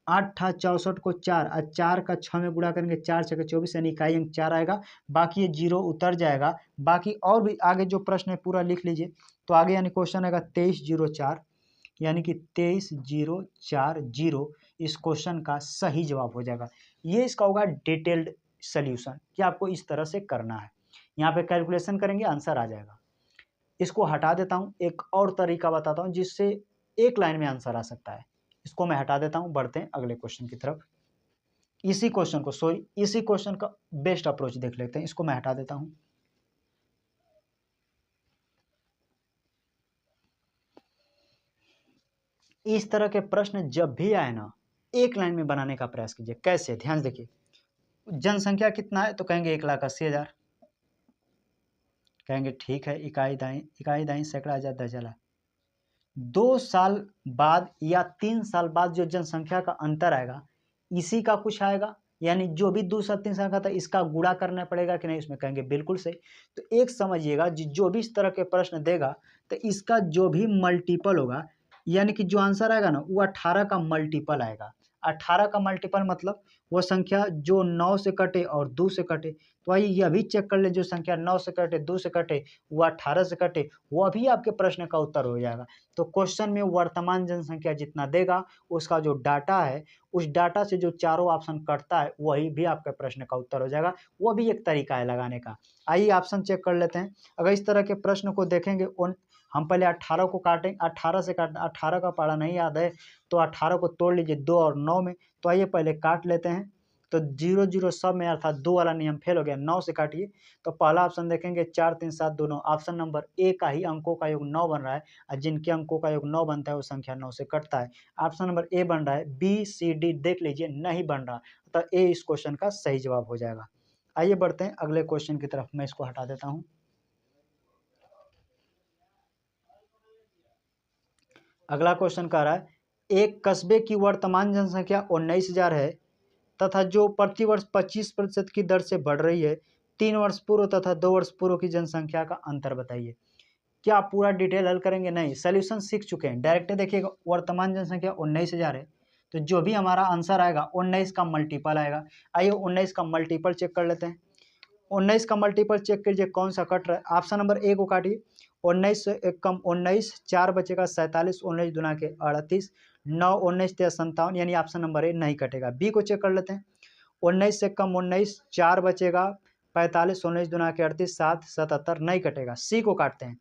8 64 को 4 और 4 का 6 में गुणा करेंगे 4 6 24, यानी इकाई अंक 4 आएगा। बाकी ये जीरो उतर जाएगा। बाकी और भी आगे जो प्रश्न है पूरा लिख लीजिए। तो आगे यानी क्वेश्चन आएगा 2304, यानी कि 23040 इस क्वेश्चन का सही जवाब हो जाएगा। ये इसका होगा डिटेल्ड सॉल्यूशन कि आपको इस तरह से करना है। यहाँ पे कैलकुलेशन करेंगे आंसर आ जाएगा। इसको हटा देता हूँ, एक और तरीका बताता हूँ जिससे एक लाइन में आंसर आ सकता है। इसको मैं हटा देता हूँ, बढ़ते हैं अगले क्वेश्चन की तरफ। इसी क्वेश्चन का बेस्ट अप्रोच देख लेते हैं। इसको मैं हटा देता हूँ। इस तरह के प्रश्न जब भी आए ना, एक लाइन में बनाने का प्रयास कीजिए। कैसे, ध्यान देखिए। जनसंख्या कितना है तो कहेंगे 1,80,000, कहेंगे ठीक है। इकाई दाई सैकड़ा हजार दर्जला। 2 साल बाद या 3 साल बाद जो जनसंख्या का अंतर आएगा इसी का कुछ आएगा, यानी जो भी 2 साल 3 साल का था इसका गुणा करना पड़ेगा कि नहीं, इसमें कहेंगे बिल्कुल सही। तो एक समझिएगा जो भी इस तरह के प्रश्न देगा तो इसका जो भी मल्टीपल होगा, यानी कि जो आंसर आएगा ना वो 18 का मल्टीपल आएगा। 18 का मल्टीपल मतलब वो संख्या जो 9 से कटे और 2 से कटे। तो आइए यह भी चेक कर ले, जो संख्या 9 से कटे 2 से कटे वो 18 से कटे, वो भी आपके प्रश्न का उत्तर हो जाएगा। तो क्वेश्चन में वर्तमान जनसंख्या जितना देगा उसका जो डाटा है, उस डाटा से जो चारों ऑप्शन कटता है वही भी आपके प्रश्न का उत्तर हो जाएगा। वो भी एक तरीका है लगाने का। आइए ऑप्शन चेक कर लेते हैं। अगर इस तरह के प्रश्न को देखेंगे, हम पहले 18 को काटें, 18 से काटना, 18 का पढ़ा नहीं याद है तो 18 को तोड़ लीजिए 2 और 9 में। तो आइए पहले काट लेते हैं। तो 0 0 सब में अर्थात 2 वाला नियम फेल हो गया। 9 से काटिए तो पहला ऑप्शन देखेंगे 4 3 7 2 9, ऑप्शन नंबर ए का ही अंकों का योग 9 बन रहा है और जिनके अंकों का योग 9 बनता है वो संख्या 9 से कटता है। ऑप्शन नंबर ए बन रहा है। बी सी डी देख लीजिए नहीं बन रहा, तो ए इस क्वेश्चन का सही जवाब हो जाएगा। आइए बढ़ते हैं अगले क्वेश्चन की तरफ। मैं इसको हटा देता हूँ। अगला क्वेश्चन कह रहा है एक कस्बे की वर्तमान जनसंख्या 19,000 है तथा जो प्रतिवर्ष 25% की दर से बढ़ रही है। 3 वर्ष पूर्व तथा 2 वर्ष पूर्व की जनसंख्या का अंतर बताइए। क्या आप पूरा डिटेल हल करेंगे? नहीं, सोल्यूशन सीख चुके हैं। डायरेक्ट देखिएगा, वर्तमान जनसंख्या 19,000 है, तो जो भी हमारा आंसर आएगा 19 का मल्टीपल आएगा। आइए 19 का मल्टीपल चेक कर लेते हैं। 19 का मल्टीपल चेक कीजिए कौन सा कट रहा है। ऑप्शन नंबर ए को काटिए। 19 से एक कम 19, 4 बचेगा 47, 19 दुना के 38, 9 19 ते 57, यानी ऑप्शन नंबर ए नहीं कटेगा। बी को चेक कर लेते हैं। 19 से कम 19, 4 बचेगा 45, 19 दुना के 38, 7 77 नहीं कटेगा। सी को काटते हैं।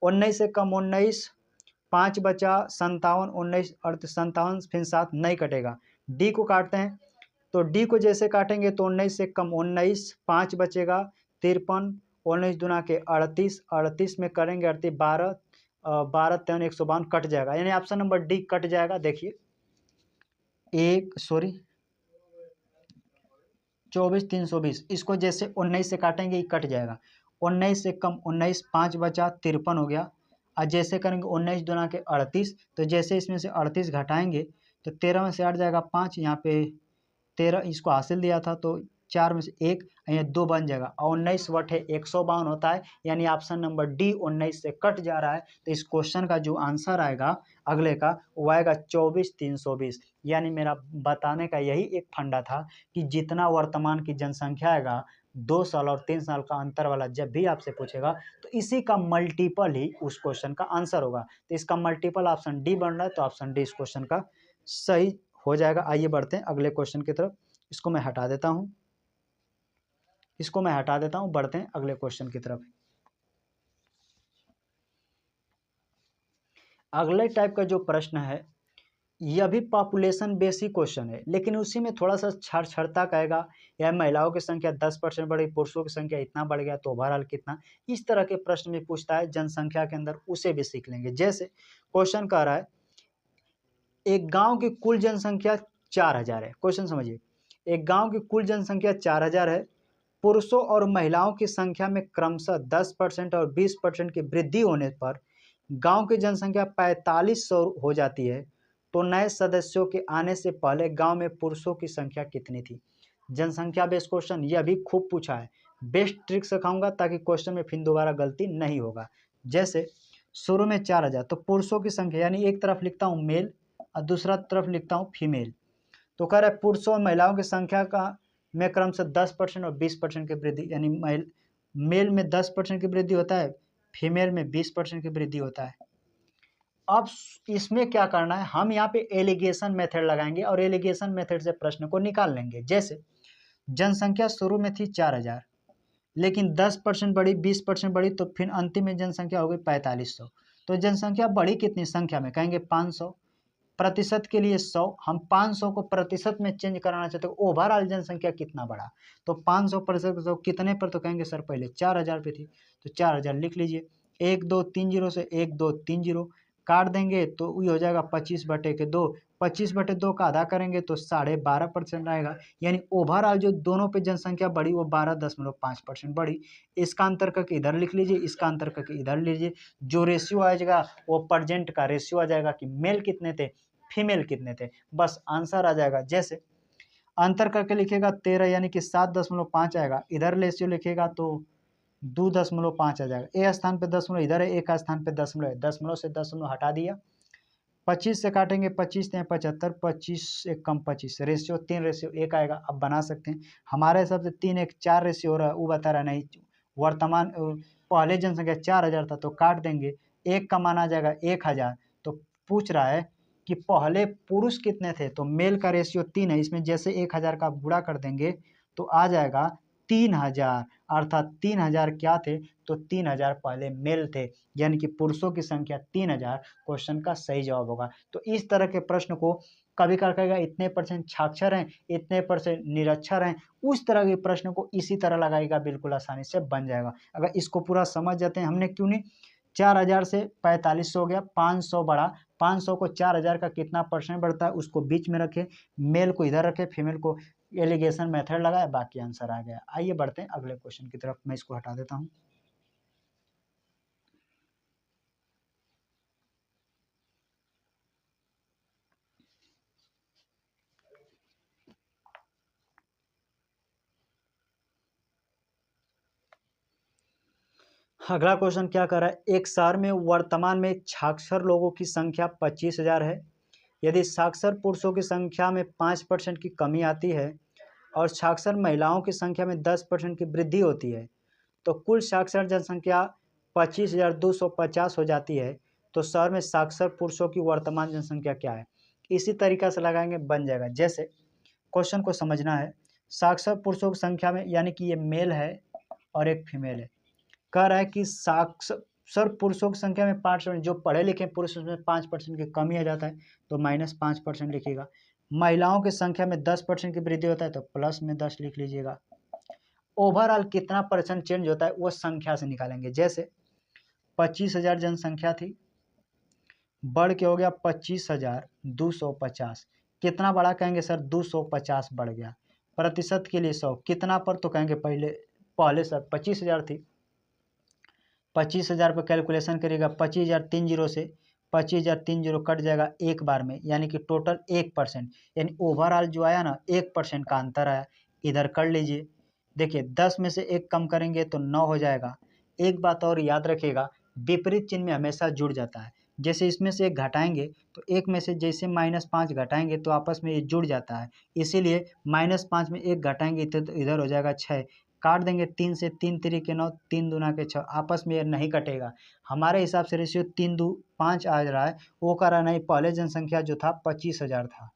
19 से कम 19, 5 बचा 57, 19 57 फिर 7 नहीं कटेगा। डी को काटते हैं। तो डी को जैसे काटेंगे तो 19 से कम 19, 5 बचेगा 53, 19 दुना के 38, 38 में करेंगे 38, 12 12 3 152 कट जाएगा, यानी ऑप्शन नंबर डी कट जाएगा। देखिए 24 320, इसको जैसे 19 से काटेंगे ये कट जाएगा। 19 से कम 19, 5 बचा 53 हो गया। और जैसे करेंगे 19 दुना के 38, तो जैसे इसमें से 38 घटाएंगे तो 13 में से 8 जाएगा 5, यहाँ पे 13 इसको हासिल दिया था तो 4 में से 1, यहाँ 2 बन जाएगा। और 19 बटे 152 होता है, यानी ऑप्शन नंबर डी 19 से कट जा रहा है। तो इस क्वेश्चन का जो आंसर आएगा अगले का वो आएगा 24 320। यानी मेरा बताने का यही एक फंडा था कि जितना वर्तमान की जनसंख्या आएगा 2 साल और 3 साल का अंतर वाला जब भी आपसे पूछेगा तो इसी का मल्टीपल ही उस क्वेश्चन का आंसर होगा। तो इसका मल्टीपल ऑप्शन डी बन रहा है, तो ऑप्शन डी इस क्वेश्चन का सही हो जाएगा। आइए बढ़ते हैं अगले क्वेश्चन की तरफ। इसको मैं हटा देता हूं, बढ़ते हैं अगले क्वेश्चन की तरफ। अगले टाइप का जो प्रश्न है यह भी पॉपुलेशन बेसिक क्वेश्चन है, लेकिन उसी में थोड़ा सा छड़छड़ता कहेगा, या महिलाओं की संख्या 10% बढ़ी, पुरुषों की संख्या इतना बढ़ गया तो ओवरऑल कितना। इस तरह के प्रश्न में पूछता है जनसंख्या के अंदर, उसे भी सीख लेंगे। जैसे क्वेश्चन कह रहा है एक गांव की कुल जनसंख्या 4,000 है। क्वेश्चन समझिए, एक गांव की कुल जनसंख्या 4,000 है। पुरुषों और महिलाओं की संख्या में क्रमशः 10% और 20% की वृद्धि होने पर गांव की जनसंख्या 4500 हो जाती है। तो नए सदस्यों के आने से पहले गांव में पुरुषों की संख्या कितनी थी? जनसंख्या बेस्ड क्वेश्चन, यह भी खूब पूछा है। बेस्ट ट्रिक सिखाऊंगा ताकि क्वेश्चन में फिर दोबारा गलती नहीं होगा। जैसे शुरू में 4,000, तो पुरुषों की संख्या, यानी एक तरफ लिखता हूँ मेल और दूसरा तरफ लिखता हूँ फीमेल। तो कह रहा है पुरुषों और महिलाओं की संख्या का में क्रमशः 10% और 20% की वृद्धि, यानी मेल में 10% की वृद्धि होता है, फीमेल में 20% की वृद्धि होता है। अब इसमें क्या करना है, हम यहाँ पे एलिगेशन मेथड लगाएंगे और एलिगेशन मेथड से प्रश्न को निकाल लेंगे। जैसे जनसंख्या शुरू में थी 4,000, लेकिन 10% बढ़ी, 20% बढ़ी, तो फिर अंतिम में जनसंख्या हो गई 4500। तो जनसंख्या बढ़ी कितनी संख्या में? कहेंगे 500। प्रतिशत के लिए 100, हम 500 को प्रतिशत में चेंज कराना चाहते हैं, ओवरऑल जनसंख्या कितना बढ़ा। तो 500 प्रतिशत तो कितने पर? तो कहेंगे सर पहले 4,000 पे थी, तो 4,000 लिख लीजिए। 1 2 3 जीरो से 1 2 3 जीरो काट देंगे तो ये हो जाएगा 25/2। 25/2 का आधा करेंगे तो 12.5% आएगा, यानी ओवरऑल जो दोनों पे जनसंख्या बढ़ी वो 12.5% बढ़ी। इसका अंतर करके इधर लिख लीजिए, इसका अंतर करके इधर लीजिए। जो रेशियो आ जाएगा वो परसेंट का रेशियो आ जाएगा कि मेल कितने थे, फीमेल कितने थे, बस आंसर आ जाएगा। जैसे अंतर करके लिखेगा 13, यानी कि 7.5 आएगा। इधर रेशियो लिखेगा तो 2.5 आ जाएगा। ए स्थान पे दशमलव इधर है, एक स्थान पे दशमलव है, दशमलव से दशमलव हटा दिया। 25 से काटेंगे 25 से 75, 25 एक कम 25, रेशियो 3:1 आएगा। अब बना सकते हैं, हमारे हिसाब से 3:1 रेशियो हो रहा है, वो बता रहा नहीं। वर्तमान पहले जनसंख्या 4,000 था, तो काट देंगे, एक का मान आ जाएगा 1,000। तो पूछ रहा है कि पहले पुरुष कितने थे, तो मेल का रेशियो 3 है, इसमें जैसे 1,000 का गुणा कर देंगे तो आ जाएगा 3,000, अर्थात 3,000 क्या थे, तो 3,000 पहले मेल थे, यानी कि पुरुषों की संख्या 3,000 क्वेश्चन का सही जवाब होगा। तो इस तरह के प्रश्न को कभी कहेगा इतने परसेंट साक्षर हैं, इतने परसेंट निरक्षर हैं, उस तरह के प्रश्न को इसी तरह लगाएगा, बिल्कुल आसानी से बन जाएगा। अगर इसको पूरा समझ जाते हैं, हमने क्यों नहीं 4,000 से 4500 हो गया, 500 बढ़ा, 500 को 4,000 का कितना परसेंट बढ़ता है उसको बीच में रखे, मेल को इधर रखे, फीमेल को एलिगेशन मेथड लगाए, बाकी आंसर आ गया। आइए बढ़ते हैं अगले क्वेश्चन की तरफ, मैं इसको हटा देता हूं। अगला क्वेश्चन क्या कर रहा है, एक शहर में वर्तमान में साक्षर लोगों की संख्या 25,000 है। यदि साक्षर पुरुषों की संख्या में 5% की कमी आती है और साक्षर महिलाओं की संख्या में 10% की वृद्धि होती है, तो कुल साक्षर जनसंख्या 25,250 हो जाती है। तो शहर में साक्षर पुरुषों की वर्तमान जनसंख्या क्या है। इसी तरीका से लगाएंगे, बन जाएगा। जैसे क्वेश्चन को समझना है, साक्षर पुरुषों की संख्या में, यानी कि ये मेल है और एक फीमेल है, कह रहा है कि साक्षर पुरुषों की संख्या में 5%, जो पढ़े लिखे पुरुष उसमें 5% की कमी आ जाता है तो -5% लिखिएगा। महिलाओं की संख्या में 10% की वृद्धि होता है तो प्लस में 10 लिख लीजिएगा। ओवरऑल कितना परसेंट चेंज होता है वो संख्या से निकालेंगे। जैसे 25,000 जनसंख्या थी, बढ़ के हो गया 25,250। कितना बढ़ा, कहेंगे सर 250 बढ़ गया। प्रतिशत के लिए 100, कितना पर, तो कहेंगे पहले सर 25,000 थी, 25,000 पर कैलकुलेशन करिएगा, 25,000 3 जीरो से 25,000 3 जीरो कट जाएगा एक बार में, यानी कि टोटल 1%, यानी ओवरऑल जो आया ना 1% का अंतर आया। इधर कर लीजिए, देखिए 10 में से 1 कम करेंगे तो 9 हो जाएगा। एक बात और याद रखिएगा, विपरीत चिन्ह में हमेशा जुड़ जाता है। जैसे इसमें से 1 घटाएंगे तो एक में से जैसे -5 घटाएंगे तो आपस में ये जुड़ जाता है, इसीलिए -5 में 1 घटाएंगे तो इधर हो जाएगा 6, काट देंगे 3 से, 3 तिरी के 9, 3 दूना के 6, आपस में ये नहीं कटेगा। हमारे हिसाब से रेशियो 3 2 5 आ रहा है, वो कर रहा नहीं, पहले जनसंख्या जो था 25,000 था,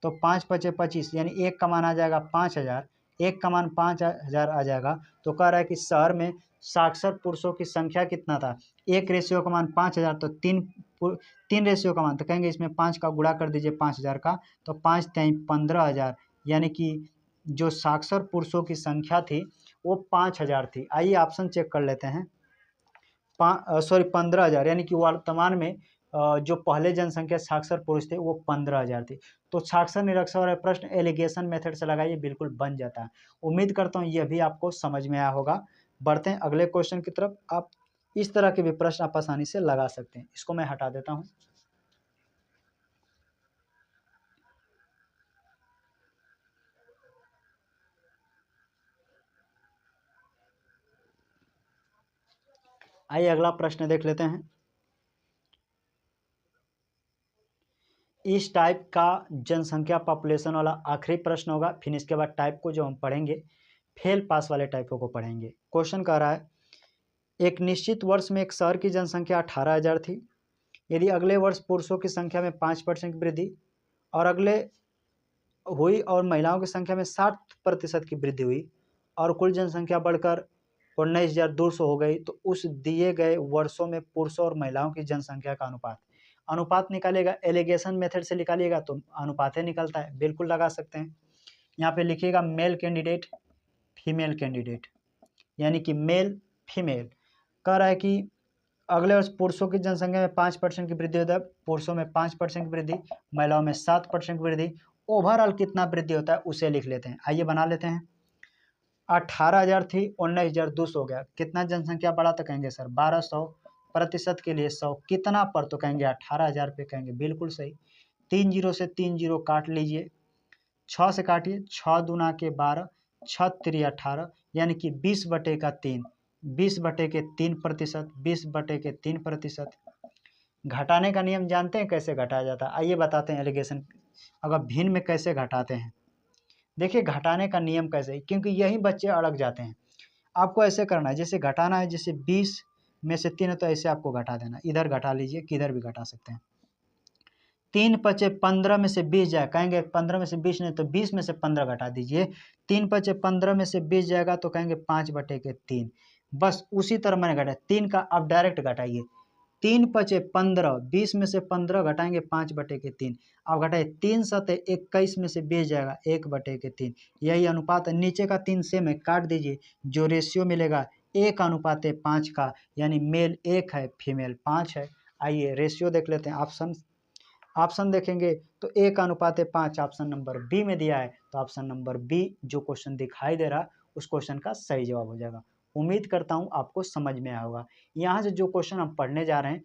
तो 5 पचे 25, यानी 1 का मान आ जाएगा 5,000, 1 का मान 5,000 आ जाएगा। तो कह रहा है कि शहर में साक्षर पुरुषों की संख्या कितना था, 1 रेशियो का मान 5,000, तो 3 रेशियो का मान, तो कहेंगे इसमें 5 का गुणा कर दीजिए 5,000 का, तो 5 3 15,000, यानी कि जो साक्षर पुरुषों की संख्या थी वो 5,000 थी। आइए ऑप्शन चेक कर लेते हैं। 15,000, यानी कि वर्तमान में जो पहले जनसंख्या साक्षर पुरुष थे वो 15,000 थे। तो साक्षर निरक्षर वाला प्रश्न एलिगेशन मेथड से लगाइए, बिल्कुल बन जाता है। उम्मीद करता हूँ यह भी आपको समझ में आया होगा। बढ़ते हैं अगले क्वेश्चन की तरफ। आप इस तरह के भी प्रश्न आप आसानी से लगा सकते हैं। इसको मैं हटा देता हूँ। आइए अगला प्रश्न देख लेते हैं। इस टाइप का जनसंख्या पॉपुलेशन वाला आखिरी प्रश्न होगा, फिर इसके बाद टाइप को जो हम पढ़ेंगे फेल पास वाले टाइपों को पढ़ेंगे। क्वेश्चन कह रहा है, एक निश्चित वर्ष में एक शहर की जनसंख्या 18,000 थी। यदि अगले वर्ष पुरुषों की संख्या में 5% की वृद्धि और अगले हुई और महिलाओं की संख्या में 60% की वृद्धि हुई और कुल जनसंख्या बढ़कर 19,200 हो गई, तो उस दिए गए वर्षों में पुरुषों और महिलाओं की जनसंख्या का अनुपात निकालेगा। एलिगेशन मेथड से निकालिएगा तो अनुपात ही निकलता है, बिल्कुल लगा सकते हैं। यहाँ पे लिखिएगा मेल कैंडिडेट फीमेल कैंडिडेट, यानी कि मेल फीमेल। कह रहा है कि अगले वर्ष पुरुषों की जनसंख्या में 5% की वृद्धि होता है, पुरुषों में 5% की वृद्धि, महिलाओं में 7% की वृद्धि। ओवरऑल कितना वृद्धि होता है उसे लिख लेते हैं। आइए बना लेते हैं। 18,000 थी, 19,200 हो गया। कितना जनसंख्या बढ़ा, तो कहेंगे सर 1200, प्रतिशत के लिए 100, कितना पर, तो कहेंगे 18,000 पे, कहेंगे बिल्कुल सही। 3 जीरो से 3 जीरो काट लीजिए, 6 से काटिए, 6 दूना के 12, 6 तिरी 18, यानी कि 20/3, 20/3%, 20/3%। घटाने का नियम जानते हैं कैसे घटाया जाता है, आइए बताते हैं। एलिगेशन अगर भिन्न में कैसे घटाते हैं, देखिए घटाने का नियम कैसे, क्योंकि यही बच्चे अड़क जाते हैं। आपको ऐसे करना है, जैसे घटाना है, जैसे 20 में से 3 है तो ऐसे आपको घटा देना, इधर घटा लीजिए, किधर भी घटा सकते हैं। 3 पचे 15 में से 20 जाए, कहेंगे 15 में से 20 नहीं तो 20 में से 15 घटा दीजिए। 3 पचे 15 में से 20 जाएगा तो कहेंगे 5/3। बस उसी तरह मैंने घटाया 3 का, अब डायरेक्ट घटाइए। 3 पचे 15, 20 में से 15 घटाएंगे 5/3। अब घटाइए, 3 सते 21 में से 20 जाएगा 1/3। यही अनुपात है, नीचे का 3 सेम है, काट दीजिए। जो रेशियो मिलेगा 1:5 का, यानी मेल 1 है, फीमेल 5 है। आइए रेशियो देख लेते हैं। ऑप्शन देखेंगे तो 1:5 ऑप्शन नंबर बी में दिया है, तो ऑप्शन नंबर बी जो क्वेश्चन दिखाई दे रहा है उस क्वेश्चन का सही जवाब हो जाएगा। उम्मीद करता हूँ आपको समझ में आया होगा। यहाँ से जो क्वेश्चन हम पढ़ने जा रहे हैं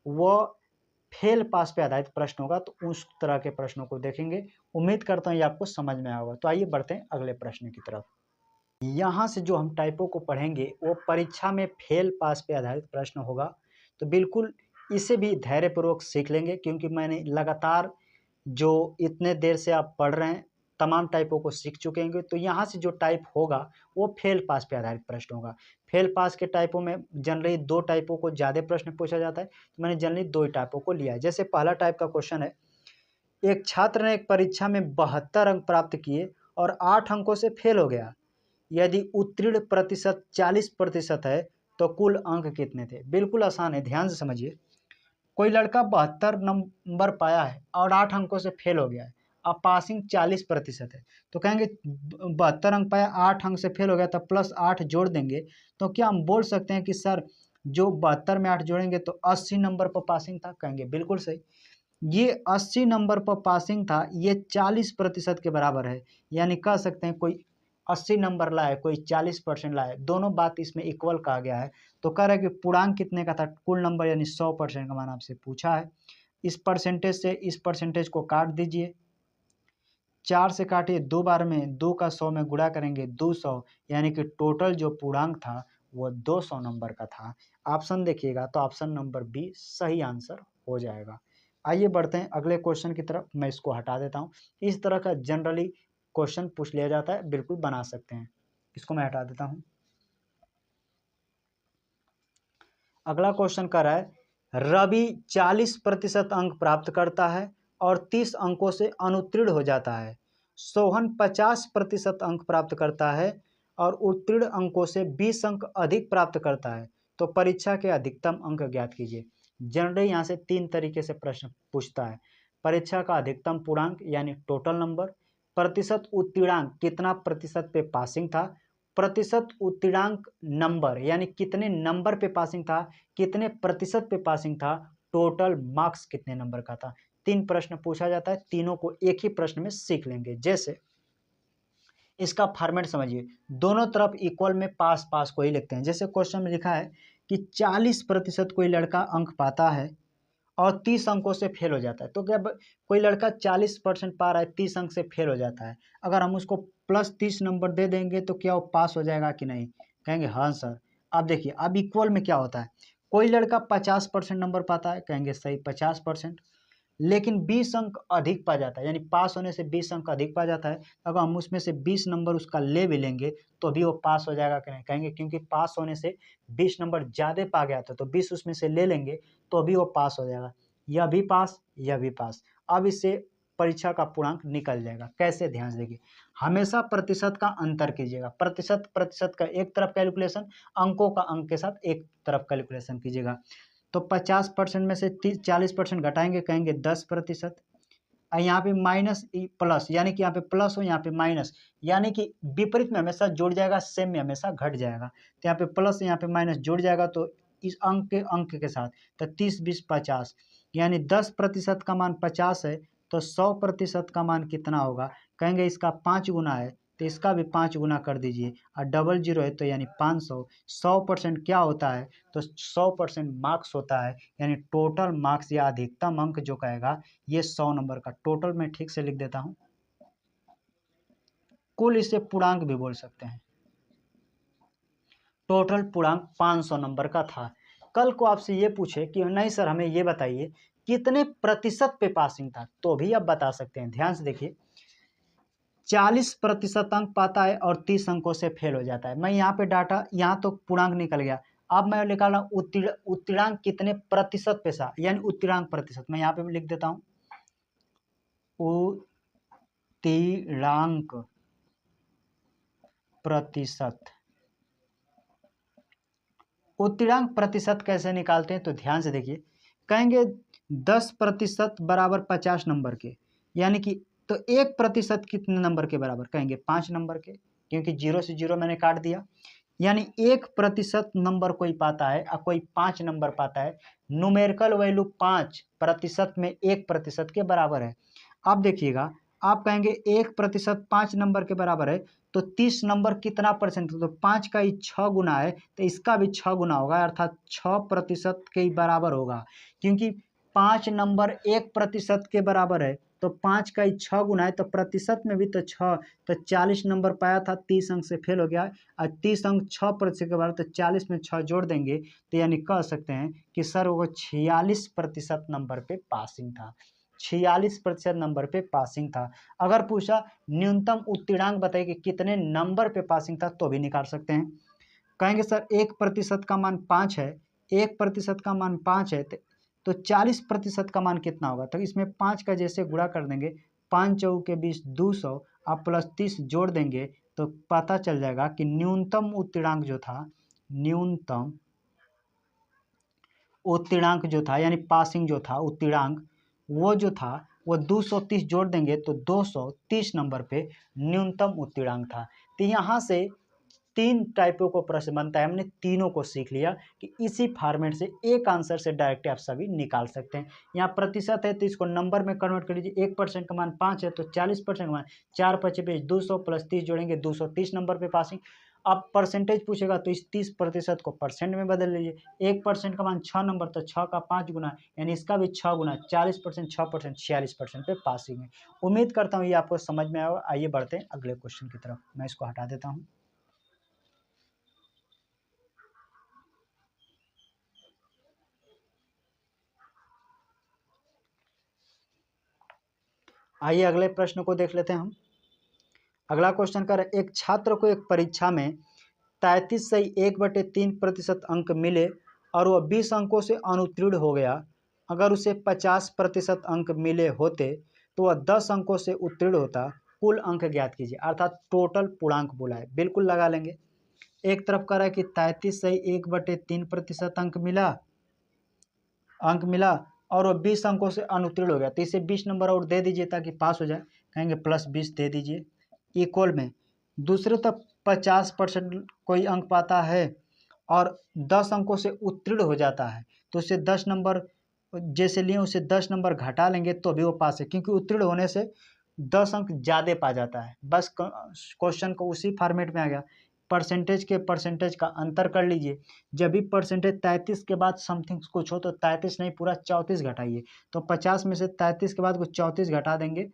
वो फेल पास पे आधारित प्रश्न होगा, तो उस तरह के प्रश्नों को देखेंगे। उम्मीद करता हूँ ये आपको समझ में आया होगा। तो आइए बढ़ते हैं अगले प्रश्न की तरफ। यहाँ से जो हम टाइपों को पढ़ेंगे वो परीक्षा में फेल पास पे आधारित प्रश्न होगा, तो बिल्कुल इसे भी धैर्यपूर्वक सीख लेंगे, क्योंकि मैंने लगातार जो इतने देर से आप पढ़ रहे हैं तमाम टाइपों को सीख चुके होंगे। तो यहाँ से जो टाइप होगा वो फेल पास पे आधारित प्रश्न होगा। फेल पास के टाइपों में जनरली 2 टाइपों को ज़्यादा प्रश्न पूछा जाता है, तो मैंने जनरली 2 ही टाइपों को लिया है। जैसे पहला टाइप का क्वेश्चन है, एक छात्र ने एक परीक्षा में 72 अंक प्राप्त किए और 8 अंकों से फेल हो गया। यदि उत्तीर्ण प्रतिशत 40% है तो कुल अंक कितने थे? बिल्कुल आसान है, ध्यान से समझिए। कोई लड़का 72 नंबर पाया है और 8 अंकों से फेल हो गया है। अब पासिंग 40% है, तो कहेंगे 72 अंक पाया, 8 अंक से फेल हो गया, तो प्लस 8 जोड़ देंगे। तो क्या हम बोल सकते हैं कि सर जो 72 में 8 जोड़ेंगे तो 80 नंबर पर पासिंग था? कहेंगे बिल्कुल सही। ये 80 नंबर पर पासिंग था, ये 40% के बराबर है। यानी कह सकते हैं कोई 80 नंबर लाए, कोई 40% लाए, दोनों बात इसमें इक्वल कहा गया है। तो कह रहा है कि पूर्णांक कितने का था? कुल नंबर यानी 100% का मान आपसे पूछा है। इस परसेंटेज से इस परसेंटेज को काट दीजिए, 4 से काटिए 2 बार में, 2 का 100 में गुणा करेंगे 200, यानी कि टोटल जो पूर्णांक था वो 200 नंबर का था। ऑप्शन देखिएगा तो ऑप्शन नंबर बी सही आंसर हो जाएगा। आइए बढ़ते हैं अगले क्वेश्चन की तरफ। मैं इसको हटा देता हूँ। इस तरह का जनरली क्वेश्चन पूछ लिया जाता है, बिल्कुल बना सकते हैं। इसको मैं हटा देता हूँ। अगला क्वेश्चन कर रहा है, रवि 40% अंक प्राप्त करता है और 30 अंकों से अनुत्तीर्ण हो जाता है। सोहन 50% अंक प्राप्त करता है और उत्तीर्ण अंकों से 20 अंक अधिक प्राप्त करता है। तो परीक्षा के अधिकतम अंक ज्ञात कीजिए। जनरली यहाँ से 3 तरीके से प्रश्न पूछता है। परीक्षा का अधिकतम पूर्णांक यानी टोटल नंबर, प्रतिशत उत्तीर्णांक कितना प्रतिशत पे पासिंग था, प्रतिशत उत्तीर्णांक नंबर यानी कितने नंबर पे पासिंग था, कितने प्रतिशत पे पासिंग था, टोटल मार्क्स कितने नंबर का था। 3 प्रश्न पूछा जाता है, तीनों को एक ही प्रश्न में सीख लेंगे। जैसे इसका फॉर्मेट समझिए, दोनों तरफ इक्वल में पास पास को ही लिखते हैं। जैसे क्वेश्चन में लिखा है कि 40% कोई लड़का अंक पाता है और 30 अंकों से फेल हो जाता है। तो क्या कोई लड़का 40% पा रहा है, 30 अंक से फेल हो जाता है, अगर हम उसको प्लस 30 नंबर दे देंगे तो क्या वो पास हो जाएगा कि नहीं? कहेंगे हाँ सर। अब देखिए, अब इक्वल में क्या होता है, कोई लड़का 50% नंबर पाता है, कहेंगे सही 50%, लेकिन 20 अंक अधिक पा जाता है, यानी पास होने से 20 अंक अधिक पा जाता है। अगर हम उसमें से 20 नंबर उसका ले भी लेंगे तो भी वो पास हो जाएगा कि नहीं? कहेंगे क्योंकि पास होने से 20 नंबर ज़्यादा पा गया था, तो 20 उसमें से ले लेंगे तो भी वो पास हो जाएगा। यह भी पास, यह भी पास। अब इससे परीक्षा का पूर्णांक निकल जाएगा। कैसे? ध्यान से देखिए, हमेशा प्रतिशत का अंतर कीजिएगा। प्रतिशत प्रतिशत का एक तरफ कैलकुलेशन, अंकों का अंक के साथ एक तरफ कैलकुलेशन कीजिएगा। तो 50% में से 40% घटाएंगे, कहेंगे 10%। यहाँ पे माइनस प्लस, यानी कि यहाँ पे प्लस हो, यहाँ पे माइनस, यानी कि विपरीत में हमेशा जुड़ जाएगा, सेम में हमेशा घट जाएगा। तो यहाँ पे प्लस, यहाँ पे माइनस जुड़ जाएगा, तो इस अंक के साथ, तो 30 20 50, यानी 10% का मान 50 है, तो 100% का मान कितना होगा? कहेंगे इसका 5 गुना है, तो इसका भी 5 गुना कर दीजिए, और डबल जीरो है तो यानी 500। 100% क्या होता है? तो 100% मार्क्स होता है, यानी टोटल मार्क्स या अधिकतम अंक जो कहेगा ये 100 नंबर का टोटल। मैं ठीक से लिख देता हूँ, कुल इसे पूर्णांक भी बोल सकते हैं। टोटल पूर्णांक 500 नंबर का था। कल को आपसे ये पूछे कि नहीं सर हमें ये बताइए कितने प्रतिशत पे पासिंग था, तो भी आप बता सकते हैं। ध्यान से देखिए, 40% अंक पाता है और 30 अंकों से फेल हो जाता है। मैं यहाँ पे डाटा, यहाँ तो पूर्णांक निकल गया। अब मैं निकाल रहा हूँ उत्तीर्णांक कितने प्रतिशत पे था, यानी उत्तीर्णांक प्रतिशत। मैं यहाँ पे लिख देता हूँ, उत्तीर्णांक प्रतिशत। उत्तीर्णांक प्रतिशत कैसे निकालते हैं? तो ध्यान से देखिए, कहेंगे 10% बराबर 50 नंबर के, यानी कि तो 1% कितने नंबर के बराबर? कहेंगे 5 नंबर के, क्योंकि 0 से 0 मैंने काट दिया। यानी 1% नंबर कोई पाता है और कोई 5 नंबर पाता है। न्यूमेरिकल वैल्यू 5% में 1% के बराबर है। अब देखिएगा, आप कहेंगे 1% 5 नंबर के बराबर है, तो 30 नंबर कितना परसेंट? तो 5 का ही 6 गुना है, तो इसका भी 6 गुना होगा, अर्थात 6% के ही बराबर होगा। क्योंकि 5 नंबर 1% के बराबर है, तो 5 का ही 6 गुना है, तो प्रतिशत में भी तो 6, तो 40 नंबर पाया था, 30 अंक से फेल हो गया। और 30 अंक 6% के बाद, तो 40 में 6 जोड़ देंगे, तो यानी कह सकते हैं कि सर वो 46% नंबर पे पासिंग था। 46% नंबर पे पासिंग था। अगर पूछा न्यूनतम उत्तीर्णांक बताइए कि कितने नंबर पे पासिंग था, तो भी निकाल सकते हैं। कहेंगे सर 1% का मान 5 है, 1% का मान 5 है, तो 40% का मान कितना होगा? तो इसमें 5 का जैसे गुणा कर देंगे, 5 चौके के 20 200, आप प्लस 30 जोड़ देंगे, तो पता चल जाएगा कि न्यूनतम उत्तीर्णांक जो था, न्यूनतम उत्तीर्णांक जो था यानी पासिंग जो था, उत्तीर्णांक वो जो था वो 230 जोड़ देंगे, तो 230 नंबर पे न्यूनतम उत्तीर्णांक था। तो यहाँ से 3 टाइपों को प्रश्न बनता है, हमने तीनों को सीख लिया कि इसी फॉर्मेट से एक आंसर से डायरेक्ट आप सभी निकाल सकते हैं। यहाँ प्रतिशत है तो इसको नंबर में कन्वर्ट कर लीजिए, 1% का मान 5 है, तो 40% का मान 4 पचे 20 200 प्लस 30 जोड़ेंगे, 230 नंबर पे पासिंग। अब परसेंटेज पूछेगा तो इस 30% को परसेंट में बदल लीजिए। 1% का मान 6 नंबर, तो 6 का 5 गुना, यानी इसका भी 6 गुना, 40%, 6%, 46% पे पासिंग है। उम्मीद करता हूँ ये आपको समझ में आएगा। आइए बढ़ते हैं अगले क्वेश्चन की तरफ। मैं इसको हटा देता हूँ। आइए अगले प्रश्न को देख लेते हैं हम। अगला क्वेश्चन कर, एक छात्र को एक परीक्षा में 33 सही 1/3% अंक मिले और वह 20 अंकों से अनुत्तीर्ण हो गया। अगर उसे 50% अंक मिले होते तो वह 10 अंकों से उत्तीर्ण होता। कुल अंक ज्ञात कीजिए, अर्थात टोटल पूर्णांक बोला है। बिल्कुल लगा लेंगे। एक तरफ कह रहा है कि 33 सही 1/3% अंक मिला और वो 20 अंकों से अनुत्तीर्ण हो गया, तो इसे 20 नंबर और दे दीजिए ताकि पास हो जाए। कहेंगे प्लस 20 दे दीजिए, इक्वल में दूसरे तक 50% कोई अंक पाता है और 10 अंकों से उत्तीर्ण हो जाता है, तो उसे 10 नंबर जैसे लिए उसे 10 नंबर घटा लेंगे तो भी वो पास है, क्योंकि उत्तीर्ण होने से 10 अंक ज़्यादा पा जाता है। बस क्वेश्चन को उसी फॉर्मेट में आ गया। परसेंटेज के परसेंटेज का अंतर कर लीजिए। जब भी परसेंटेज 33 के बाद समथिंग कुछ हो तो 33 नहीं, पूरा 34 घटाइए, तो 50 में से 33 के बाद कुछ 34 घटा देंगे,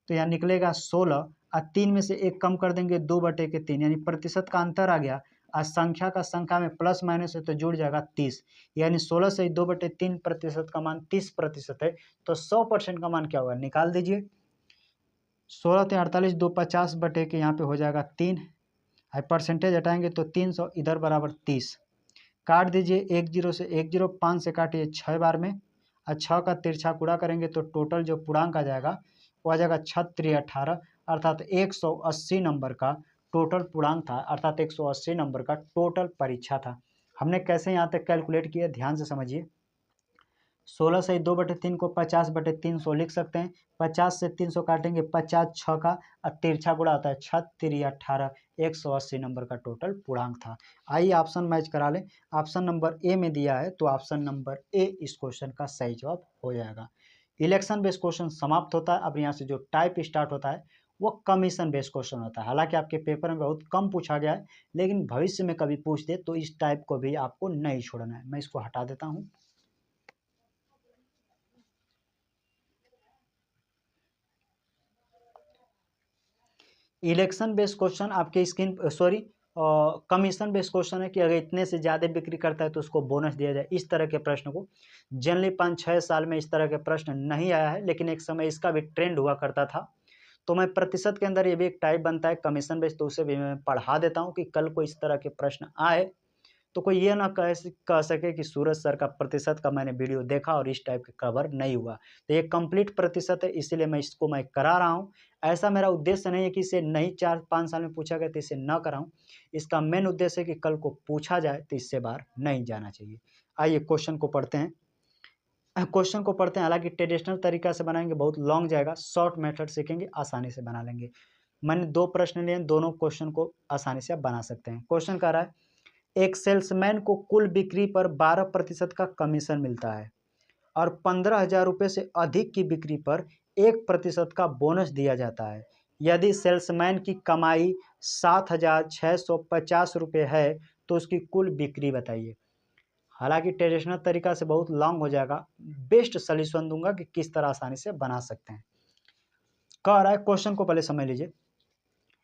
तो यहाँ निकलेगा 16 और 3 में से 1 कम कर देंगे, 2/3, यानी प्रतिशत का अंतर आ गया। और संख्या का संख्या में प्लस माइनस है तो जुड़ जाएगा 30, यानी 16 से 2/3% का मान 30% है। तो 100% का मान क्या होगा, निकाल दीजिए। 16 × 48 2 50 बटे के यहाँ पे हो जाएगा 3, परसेंटेज हटाएंगे तो 300 इधर बराबर 30, काट दीजिए 1 0 से 1 0, 5 से काटिए 6 बार में, और 6 का तिरछा गुणा करेंगे तो टोटल जो पूर्णांक आ जाएगा वो आ जाएगा 6 × 18, अर्थात 180 नंबर का टोटल पूर्णांक था, अर्थात 180 नंबर का टोटल परीक्षा था। हमने कैसे यहाँ तक कैलकुलेट किया, ध्यान से समझिए। 16 से 2/3 को 50/300 लिख सकते हैं। 50 से 300 काटेंगे, 50 6 का, और तिरछा गुणा होता है 6 3 18, 180 नंबर का टोटल पूर्णांक था। आइए ऑप्शन मैच करा लें। ऑप्शन नंबर ए में दिया है तो ऑप्शन नंबर ए इस क्वेश्चन का सही जवाब हो जाएगा। इलेक्शन बेस्ड क्वेश्चन समाप्त होता है। अब यहाँ से जो टाइप स्टार्ट होता है वो कमीशन बेस्ड क्वेश्चन होता है। हालांकि आपके पेपर में बहुत कम पूछा गया है, लेकिन भविष्य में कभी पूछ दे तो इस टाइप को भी आपको नहीं छोड़ना है। मैं इसको हटा देता हूँ। इलेक्शन बेस्ड क्वेश्चन आपके स्क्रीन कमीशन बेस्ड क्वेश्चन है कि अगर इतने से ज़्यादा बिक्री करता है तो उसको बोनस दिया जाए। इस तरह के प्रश्न को जनरली 5-6 साल में इस तरह के प्रश्न नहीं आया है, लेकिन एक समय इसका भी ट्रेंड हुआ करता था। तो मैं प्रतिशत के अंदर ये भी एक टाइप बनता है कमीशन बेस्ड, तो उसे भी मैं पढ़ा देता हूँ कि कल को इस तरह के प्रश्न आए तो कोई ये ना कह सके कि सूरज सर का प्रतिशत का मैंने वीडियो देखा और इस टाइप के कवर नहीं हुआ। तो ये कंप्लीट प्रतिशत है, इसीलिए मैं करा रहा हूँ। ऐसा मेरा उद्देश्य नहीं है कि इसे नहीं 4-5 साल में पूछा गया तो इसे न कराऊं। इसका मेन उद्देश्य है कि कल को पूछा जाए तो इससे बाहर नहीं जाना चाहिए। आइए क्वेश्चन को पढ़ते हैं। हालांकि ट्रेडिशनल तरीका से बनाएंगे बहुत लॉन्ग जाएगा, शॉर्ट मेथड सीखेंगे आसानी से बना लेंगे। मैंने 2 प्रश्न लिए, दोनों क्वेश्चन को आसानी से आप बना सकते हैं। क्वेश्चन कह रहा है एक सेल्समैन को कुल बिक्री पर 12% का कमीशन मिलता है और 15,000 रुपये से अधिक की बिक्री पर 1% का बोनस दिया जाता है। यदि सेल्समैन की कमाई 7,650 रुपये है तो उसकी कुल बिक्री बताइए। हालांकि ट्रेडिशनल तरीका से बहुत लॉन्ग हो जाएगा, बेस्ट सॉल्यूशन दूंगा कि किस तरह आसानी से बना सकते हैं। कह रहा है, क्वेश्चन को पहले समझ लीजिए।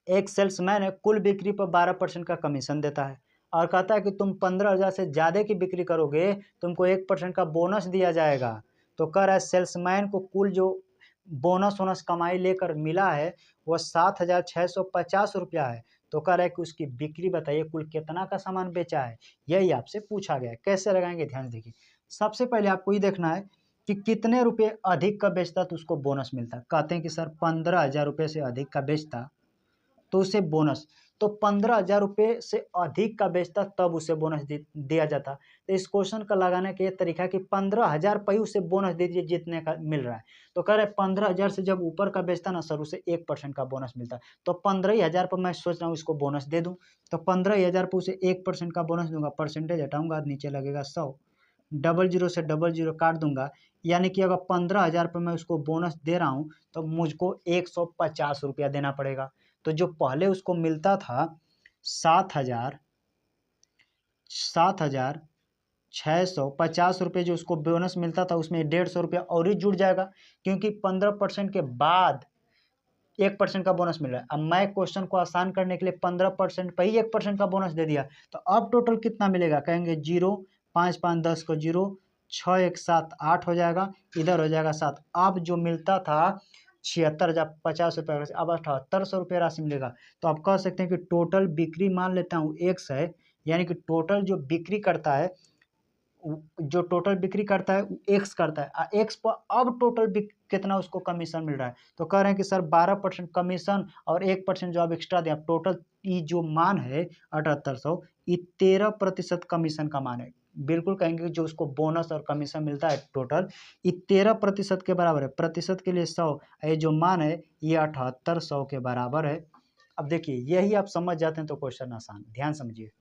एक सेल्समैन है, कुल बिक्री पर 12% का कमीशन देता है और कहता है कि तुम 15,000 से ज़्यादा की बिक्री करोगे, तुमको 1% का बोनस दिया जाएगा। तो कह रहा है सेल्समैन को कुल जो बोनस वोनस कमाई लेकर मिला है वह 7,650 रुपया है। तो कह रहा है कि उसकी बिक्री बताइए, कुल कितना का सामान बेचा है, यही आपसे पूछा गया है। कैसे लगाएंगे, ध्यान देखिए। सबसे पहले आपको ये देखना है कि कितने रुपये अधिक का बेचता तो उसको बोनस मिलता। कहते हैं कि सर 15,000 रुपये से अधिक का बेचता तो उसे बोनस, तो 15,000 रुपये से अधिक का बेचता तब उसे बोनस दिया जाता। तो इस क्वेश्चन का लगाने का ये तरीका है कि 15,000 पर ही उसे बोनस दे दीजिए जितने का मिल रहा है। तो कह रहे 15,000 से जब ऊपर का बेचता ना सर, उसे 1% का बोनस मिलता। तो 15,000 पर मैं सोच रहा हूँ इसको बोनस दे दूँ। तो 15,000 पर उसे 1% का बोनस दूंगा, परसेंटेज हटाऊंगा, नीचे लगेगा 100, 00 से 00 काट दूंगा। यानी कि अगर 15,000 पर मैं उसको बोनस दे रहा हूँ तो मुझको 150 रुपया देना पड़ेगा। तो जो पहले उसको मिलता था 7,650 रुपये जो उसको बोनस मिलता था, उसमें 150 रुपया और ही जुड़ जाएगा, क्योंकि 15% के बाद 1% का बोनस मिल रहा है। अब मैं क्वेश्चन को आसान करने के लिए 15% पर ही 1% का बोनस दे दिया। तो अब टोटल कितना मिलेगा, कहेंगे 0, 5 5 10 को 0, 6 1 7 8 हो जाएगा, इधर हो जाएगा 7। अब जो मिलता था 76,050 रुपये, अब 7,800 रुपये राशि मिलेगा। तो आप कह सकते हैं कि टोटल बिक्री मान लेता हूँ x है, यानी कि टोटल जो बिक्री करता है, जो टोटल बिक्री करता है एक्स करता है, एक्स पर अब टोटल कितना उसको कमीशन मिल रहा है। तो कह रहे हैं कि सर 12% कमीशन और 1% जो आप एक्स्ट्रा दिया, टोटल ये जो मान है 7,800, ये 13% कमीशन का मान है। बिल्कुल कहेंगे जो उसको बोनस और कमीशन मिलता है टोटल, ये 13% के बराबर है। प्रतिशत के लिए 100, ये जो मान है ये 7,800 के बराबर है। अब देखिए यही आप समझ जाते हैं तो क्वेश्चन आसान। ध्यान समझिए,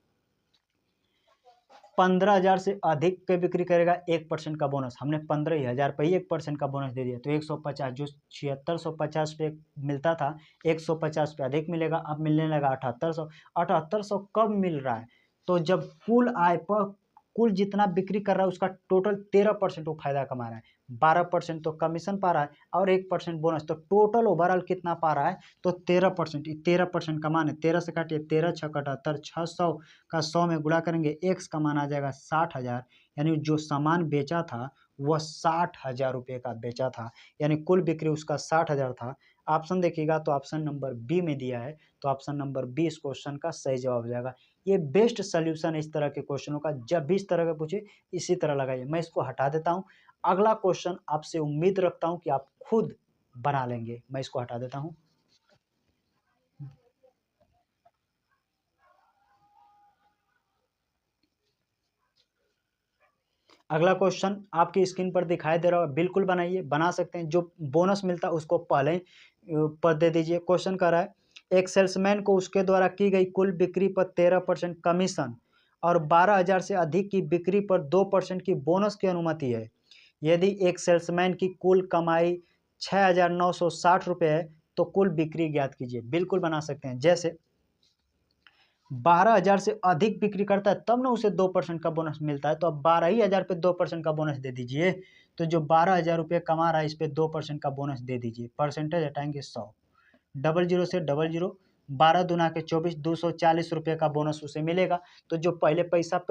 15,000 से अधिक के बिक्री करेगा 1% का बोनस, हमने 15,000 पर ही 1% का बोनस दे दिया। तो 150, जो 7650 पे मिलता था 150 पे अधिक मिलेगा, अब मिलने लगा 7,800। 7,800 कब मिल रहा है, तो जब कुल आय पर कुल जितना बिक्री कर रहा है उसका टोटल 13% वो फायदा कमा रहा है, 12% तो कमीशन पा रहा है और 1% बोनस, तो टोटल ओवरऑल कितना पा रहा है, तो 13%। 13% का मान है, 13 से काटिए, 13 6 78, 600 का 100 में गुणा करेंगे, एक्स का मान आ जाएगा 60,000। यानी जो सामान बेचा था वह 60,000 रुपये का बेचा था, यानी कुल बिक्री उसका 60,000 था। ऑप्शन देखिएगा तो ऑप्शन नंबर बी में दिया है, तो ऑप्शन नंबर बी इस क्वेश्चन का सही जवाब हो जाएगा। ये बेस्ट सोल्यूशन है इस तरह के क्वेश्चनों का, जब भी इस तरह का पूछे इसी तरह लगाइए। मैं इसको हटा देता हूँ, अगला क्वेश्चन आपसे उम्मीद रखता हूँ कि आप खुद बना लेंगे। मैं इसको हटा देता हूँ। अगला क्वेश्चन आपकी स्क्रीन पर दिखाई दे रहा है, बिल्कुल बनाइए, बना सकते हैं। जो बोनस मिलता है उसको पहले ही पर दे दीजिए। क्वेश्चन कर रहा है एक सेल्समैन को उसके द्वारा की गई कुल बिक्री पर 13% कमीशन और 12,000 से अधिक की बिक्री पर 2% की बोनस की अनुमति है। यदि एक सेल्समैन की कुल कमाई 6,960 रुपये है तो कुल बिक्री ज्ञात कीजिए। बिल्कुल बना सकते हैं। जैसे 12,000 से अधिक बिक्री करता है तब ना उसे 2% का बोनस मिलता है, तो अब 12,000 पे 2% का बोनस दे दीजिए। तो जो 12,000 रुपये कमा रहा है इस पे 2% का बोनस दे दीजिए, परसेंटेज हटाएंगे 100, 00 से 00, 12 दूना के 24, 240 रुपये का बोनस उसे मिलेगा। तो जो पहले पैसा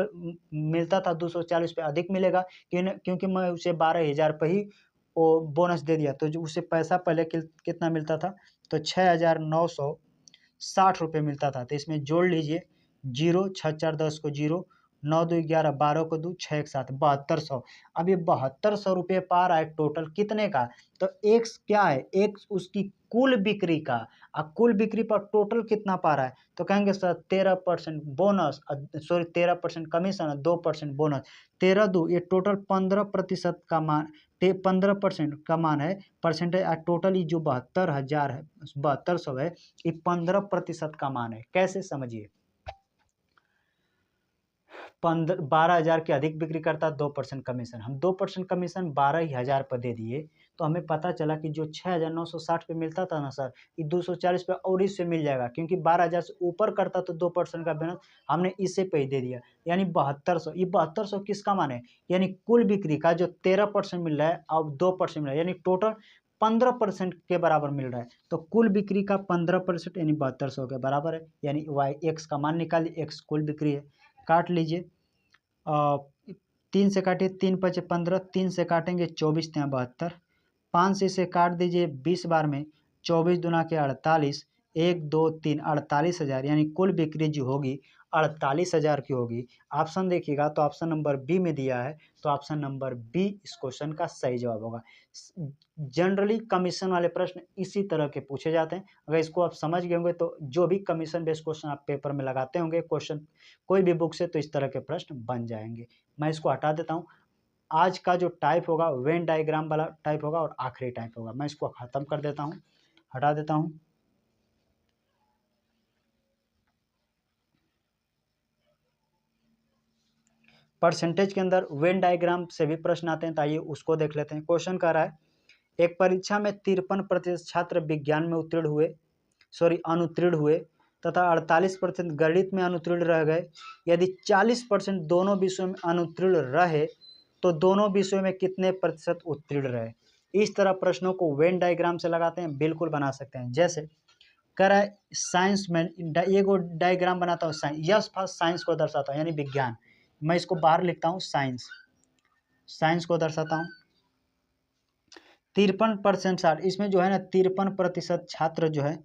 मिलता था 240 पे अधिक मिलेगा, क्योंकि मैं उसे 12,000 पे ही वो बोनस दे दिया। तो जो उसे पैसा पहले कितना मिलता था, तो 6,960 मिलता था। तो इसमें जोड़ लीजिए, 0 6 4 10 को 0, 9 2 11, 12 को 2, 6 1 7, 7,200। अब ये 7,200 रुपये पा रहा है टोटल कितने का, तो एक्स क्या है, एक्स उसकी कुल बिक्री का। अब कुल बिक्री पर टोटल कितना पा रहा है, तो कहेंगे सर 13% बोनस, सॉरी 13% कमीशन और 2% बोनस, 13 2, ये टोटल 15% का मान, 15% का मान है। परसेंटेज टोटल ही जो 72,000 है, 7,200 है, ये 15% का मान है। कैसे समझिए, 12,000 के अधिक बिक्री करता 2% कमीशन, हम 2% कमीशन 12,000 पर दे दिए। तो हमें पता चला कि जो 6,960 पे मिलता था ना सर, ये 240 पे और इससे मिल जाएगा, क्योंकि 12,000 से ऊपर करता तो 2% का बोनस हमने इसे पे ही दे दिया, यानी 7,200। ये 7,200 किसका मान है, यानी कुल बिक्री का जो 13% मिल रहा है अब 2% मिल रहा है, यानी टोटल 15% के बराबर मिल रहा है, तो कुल बिक्री का 15% यानी 7200 के बराबर है, यानी वाई एक्स का मान निकालिए, एक्स कुल बिक्री है। काट लीजिए, 3 से काटिए, 3 पचे 15, 3 से काटेंगे 24 ત્યાં 72, 5 से इसे काट दीजिए 20 बार में, 24 दूना के 48, 1 2 3 48,000, यानी कुल बिक्री जो होगी 48,000 की होगी। ऑप्शन देखिएगा तो ऑप्शन नंबर बी में दिया है, तो ऑप्शन नंबर बी इस क्वेश्चन का सही जवाब होगा। जनरली कमीशन वाले प्रश्न इसी तरह के पूछे जाते हैं, अगर इसको आप समझ गए होंगे तो जो भी कमीशन बेस्ड क्वेश्चन आप पेपर में लगाते होंगे क्वेश्चन कोई भी बुक से, तो इस तरह के प्रश्न बन जाएंगे। मैं इसको हटा देता हूँ। आज का जो टाइप होगा वेन डायग्राम वाला टाइप होगा और आखिरी टाइप होगा, मैं इसको खत्म कर देता हूँ, हटा देता हूँ। परसेंटेज के अंदर वेन डायग्राम से भी प्रश्न आते हैं, तो आइए उसको देख लेते हैं। क्वेश्चन कह रहा है, एक परीक्षा में 53% छात्र विज्ञान में अनुत्तीर्ण हुए तथा 48% गणित में अनुत्तीर्ण रह गए। यदि 40% दोनों विषयों में अनुत्तीर्ण रहे तो दोनों विषयों में कितने प्रतिशत उत्तीर्ण रहे। इस तरह प्रश्नों को वेन डायग्राम से लगाते हैं, बिल्कुल बना सकते हैं। जैसे कह रहा है साइंस में एगो डायग्राम बनाता हूँ, यस फर्स्ट साइंस को दर्शाता हूँ, यानी विज्ञान, मैं इसको बाहर लिखता हूँ, साइंस को दर्शाता हूँ। 53% छात्र, इसमें जो है ना 53% छात्र जो है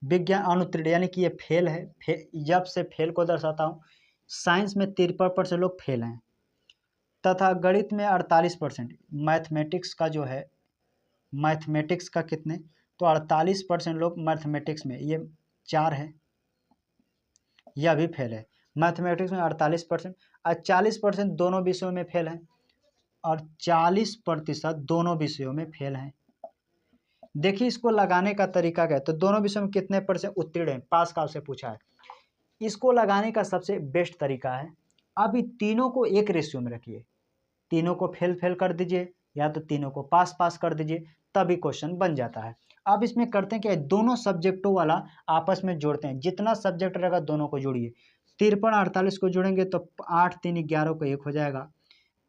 विज्ञान अनुत्तीर्ण, यानी कि ये फेल है, जब से फेल को दर्शाता हूँ। साइंस में 53% लोग फेल हैं, तथा गणित में 48%, मैथमेटिक्स का जो है, मैथमेटिक्स का कितने, तो 48% लोग मैथमेटिक्स में, ये 4 है, यह भी फेल है। मैथमेटिक्स में 48% और 40% दोनों विषयों में फेल हैं, और 40% दोनों विषयों में फेल हैं। देखिए इसको लगाने का तरीका क्या है, तो दोनों विषयों में कितने परसेंट उत्तीर्ण हैं, पास का से पूछा है। इसको लगाने का सबसे बेस्ट तरीका है, अभी तीनों को एक रेशियो में रखिए, तीनों को फेल कर दीजिए या तो तीनों को पास कर दीजिए, तभी क्वेश्चन बन जाता है। अब इसमें करते हैं क्या, दोनों सब्जेक्टों वाला आपस में जोड़ते हैं, जितना सब्जेक्ट रहेगा दोनों को जोड़िए। 53 48 को जोड़ेंगे तो 8 3 11 को 1 हो जाएगा,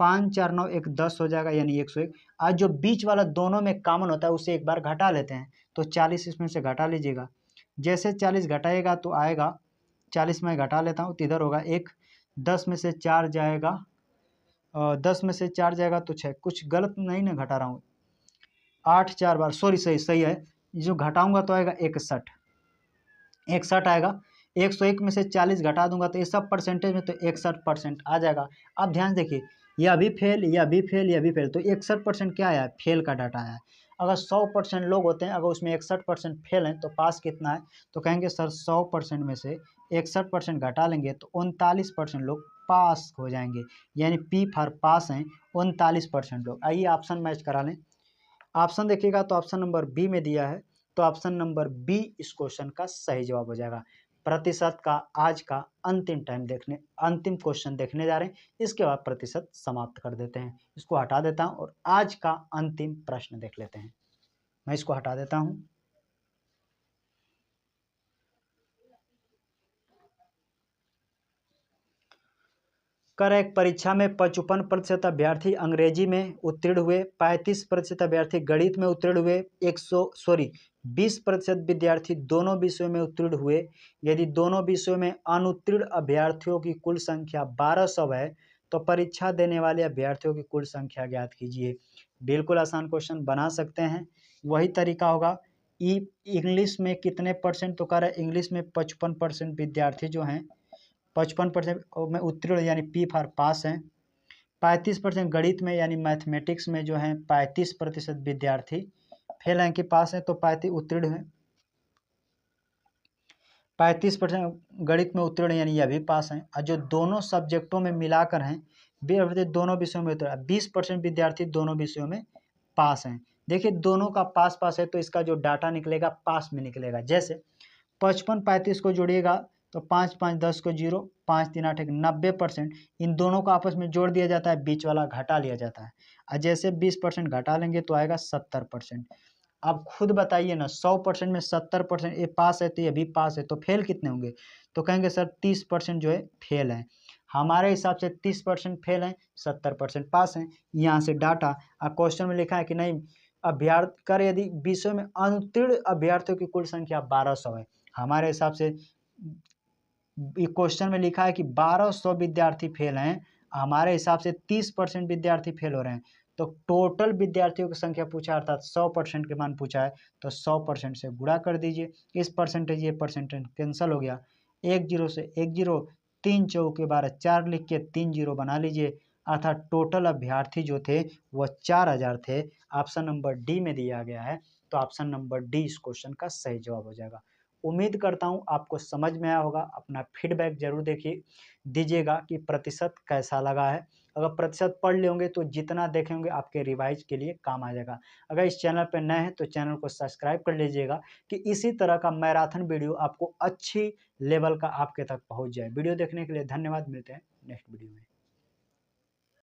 5 4 9 1 10 हो जाएगा, यानी 101। आज जो बीच वाला दोनों में कॉमन होता है उसे एक बार घटा लेते हैं, तो 40 इसमें से घटा लीजिएगा। जैसे 40 घटाएगा तो आएगा, 40 में घटा लेता हूँ तो इधर होगा 1, 10 में से 4 जाएगा, 10 में से 4 जाएगा तो 6, कुछ गलत नहीं ना घटा रहा हूँ, 8 4 बार, सॉरी सही है, जो घटाऊंगा तो आएगा 61 आएगा। 101 में से 40 घटा दूंगा तो ये सब परसेंटेज में तो 61% आ जाएगा। अब ध्यान देखिए, यह भी फेल, यह भी फेल, यह भी फेल, तो 61% क्या आया, फेल का डाटा आया। अगर 100% लोग होते हैं, अगर उसमें 61% फेल हैं तो पास कितना है, तो कहेंगे सर 100% में से 61% घटा लेंगे तो 39% लोग पास हो जाएंगे, यानी पी फॉर पास हैं 39% लोग। आइए ऑप्शन मैच करा लें। ऑप्शन देखिएगा तो ऑप्शन नंबर बी में दिया है, तो ऑप्शन नंबर बी इस क्वेश्चन का सही जवाब हो जाएगा। प्रतिशत का आज का अंतिम क्वेश्चन देखने जा रहे हैं, इसके बाद प्रतिशत समाप्त कर देते हैं। इसको हटा देता हूं और आज का अंतिम प्रश्न देख लेते हैं। मैं इसको हटा देता हूं। एक परीक्षा में 55% अभ्यर्थी अंग्रेजी में उत्तीर्ण हुए, 35% अभ्यर्थी गणित में उत्तीर्ण हुए, 20% विद्यार्थी दोनों विषयों में उत्तीर्ण हुए। यदि दोनों विषयों में अनुत्तीर्ण अभ्यर्थियों की कुल संख्या 1200 है तो परीक्षा देने वाले अभ्यर्थियों की कुल संख्या ज्ञात कीजिए। बिल्कुल आसान क्वेश्चन बना सकते हैं, वही तरीका होगा। इंग्लिश में कितने परसेंट, तो कह रहा है इंग्लिश में 55% विद्यार्थी जो हैं 55% में उत्तीर्ण, यानी पी फॉर पास हैं। 35% गणित में यानी मैथमेटिक्स में जो है 35% विद्यार्थी फेल हैं कि पास हैं, तो 35 उत्तीर्ण हैं। 35% गणित में उत्तीर्ण यानी यह भी पास हैं, और जो दोनों सब्जेक्टों में मिलाकर हैं दोनों विषयों में उत्तीर्ण, 20% विद्यार्थी दोनों विषयों में पास हैं। देखिए दोनों का पास है तो इसका जो डाटा निकलेगा पास में निकलेगा। जैसे 55 35 को जोड़िएगा तो 5 5 10 को 0, 5 3 8 1 90%, इन दोनों को आपस में जोड़ दिया जाता है, बीच वाला घटा लिया जाता है। और जैसे 20% घटा लेंगे तो आएगा 70%। आप खुद बताइए ना, 100% में 70% ये पास है तो ये भी पास है, तो फेल कितने होंगे, तो कहेंगे सर 30% जो है फेल है। हमारे हिसाब से 30% फेल हैं, 70% पास हैं। यहाँ से डाटा क्वेश्चन में लिखा है कि नहीं अभ्यर्थी कर यदि विषयों में अनुत्तीर्ण अभ्यर्थियों की कुल संख्या 1200 है। हमारे हिसाब से क्वेश्चन में लिखा है कि 1200 विद्यार्थी फेल हैं, हमारे हिसाब से 30% विद्यार्थी फेल हो रहे हैं। तो टोटल विद्यार्थियों की संख्या पूछा अर्थात 100% के मान पूछा है, तो 100% से गुणा कर दीजिए। इस परसेंटेज ये परसेंटेज कैंसिल हो गया, 1 जीरो से 1 जीरो, 3 चौके 12, 4 लिख के 3 जीरो बना लीजिए, अर्थात टोटल अभ्यर्थी जो थे वह 4000 थे। ऑप्शन नंबर डी में दिया गया है, तो ऑप्शन नंबर डी इस क्वेश्चन का सही जवाब हो जाएगा। उम्मीद करता हूँ आपको समझ में आया होगा। अपना फीडबैक जरूर देखिए दीजिएगा कि प्रतिशत कैसा लगा है। अगर प्रतिशत पढ़ ले होंगे तो जितना देखे होंगे आपके रिवाइज के लिए काम आ जाएगा। अगर इस चैनल पर नए हैं तो चैनल को सब्सक्राइब कर लीजिएगा कि इसी तरह का मैराथन वीडियो आपको अच्छी लेवल का आपके तक पहुंच जाए। वीडियो देखने के लिए धन्यवाद, मिलते हैं नेक्स्ट वीडियो में।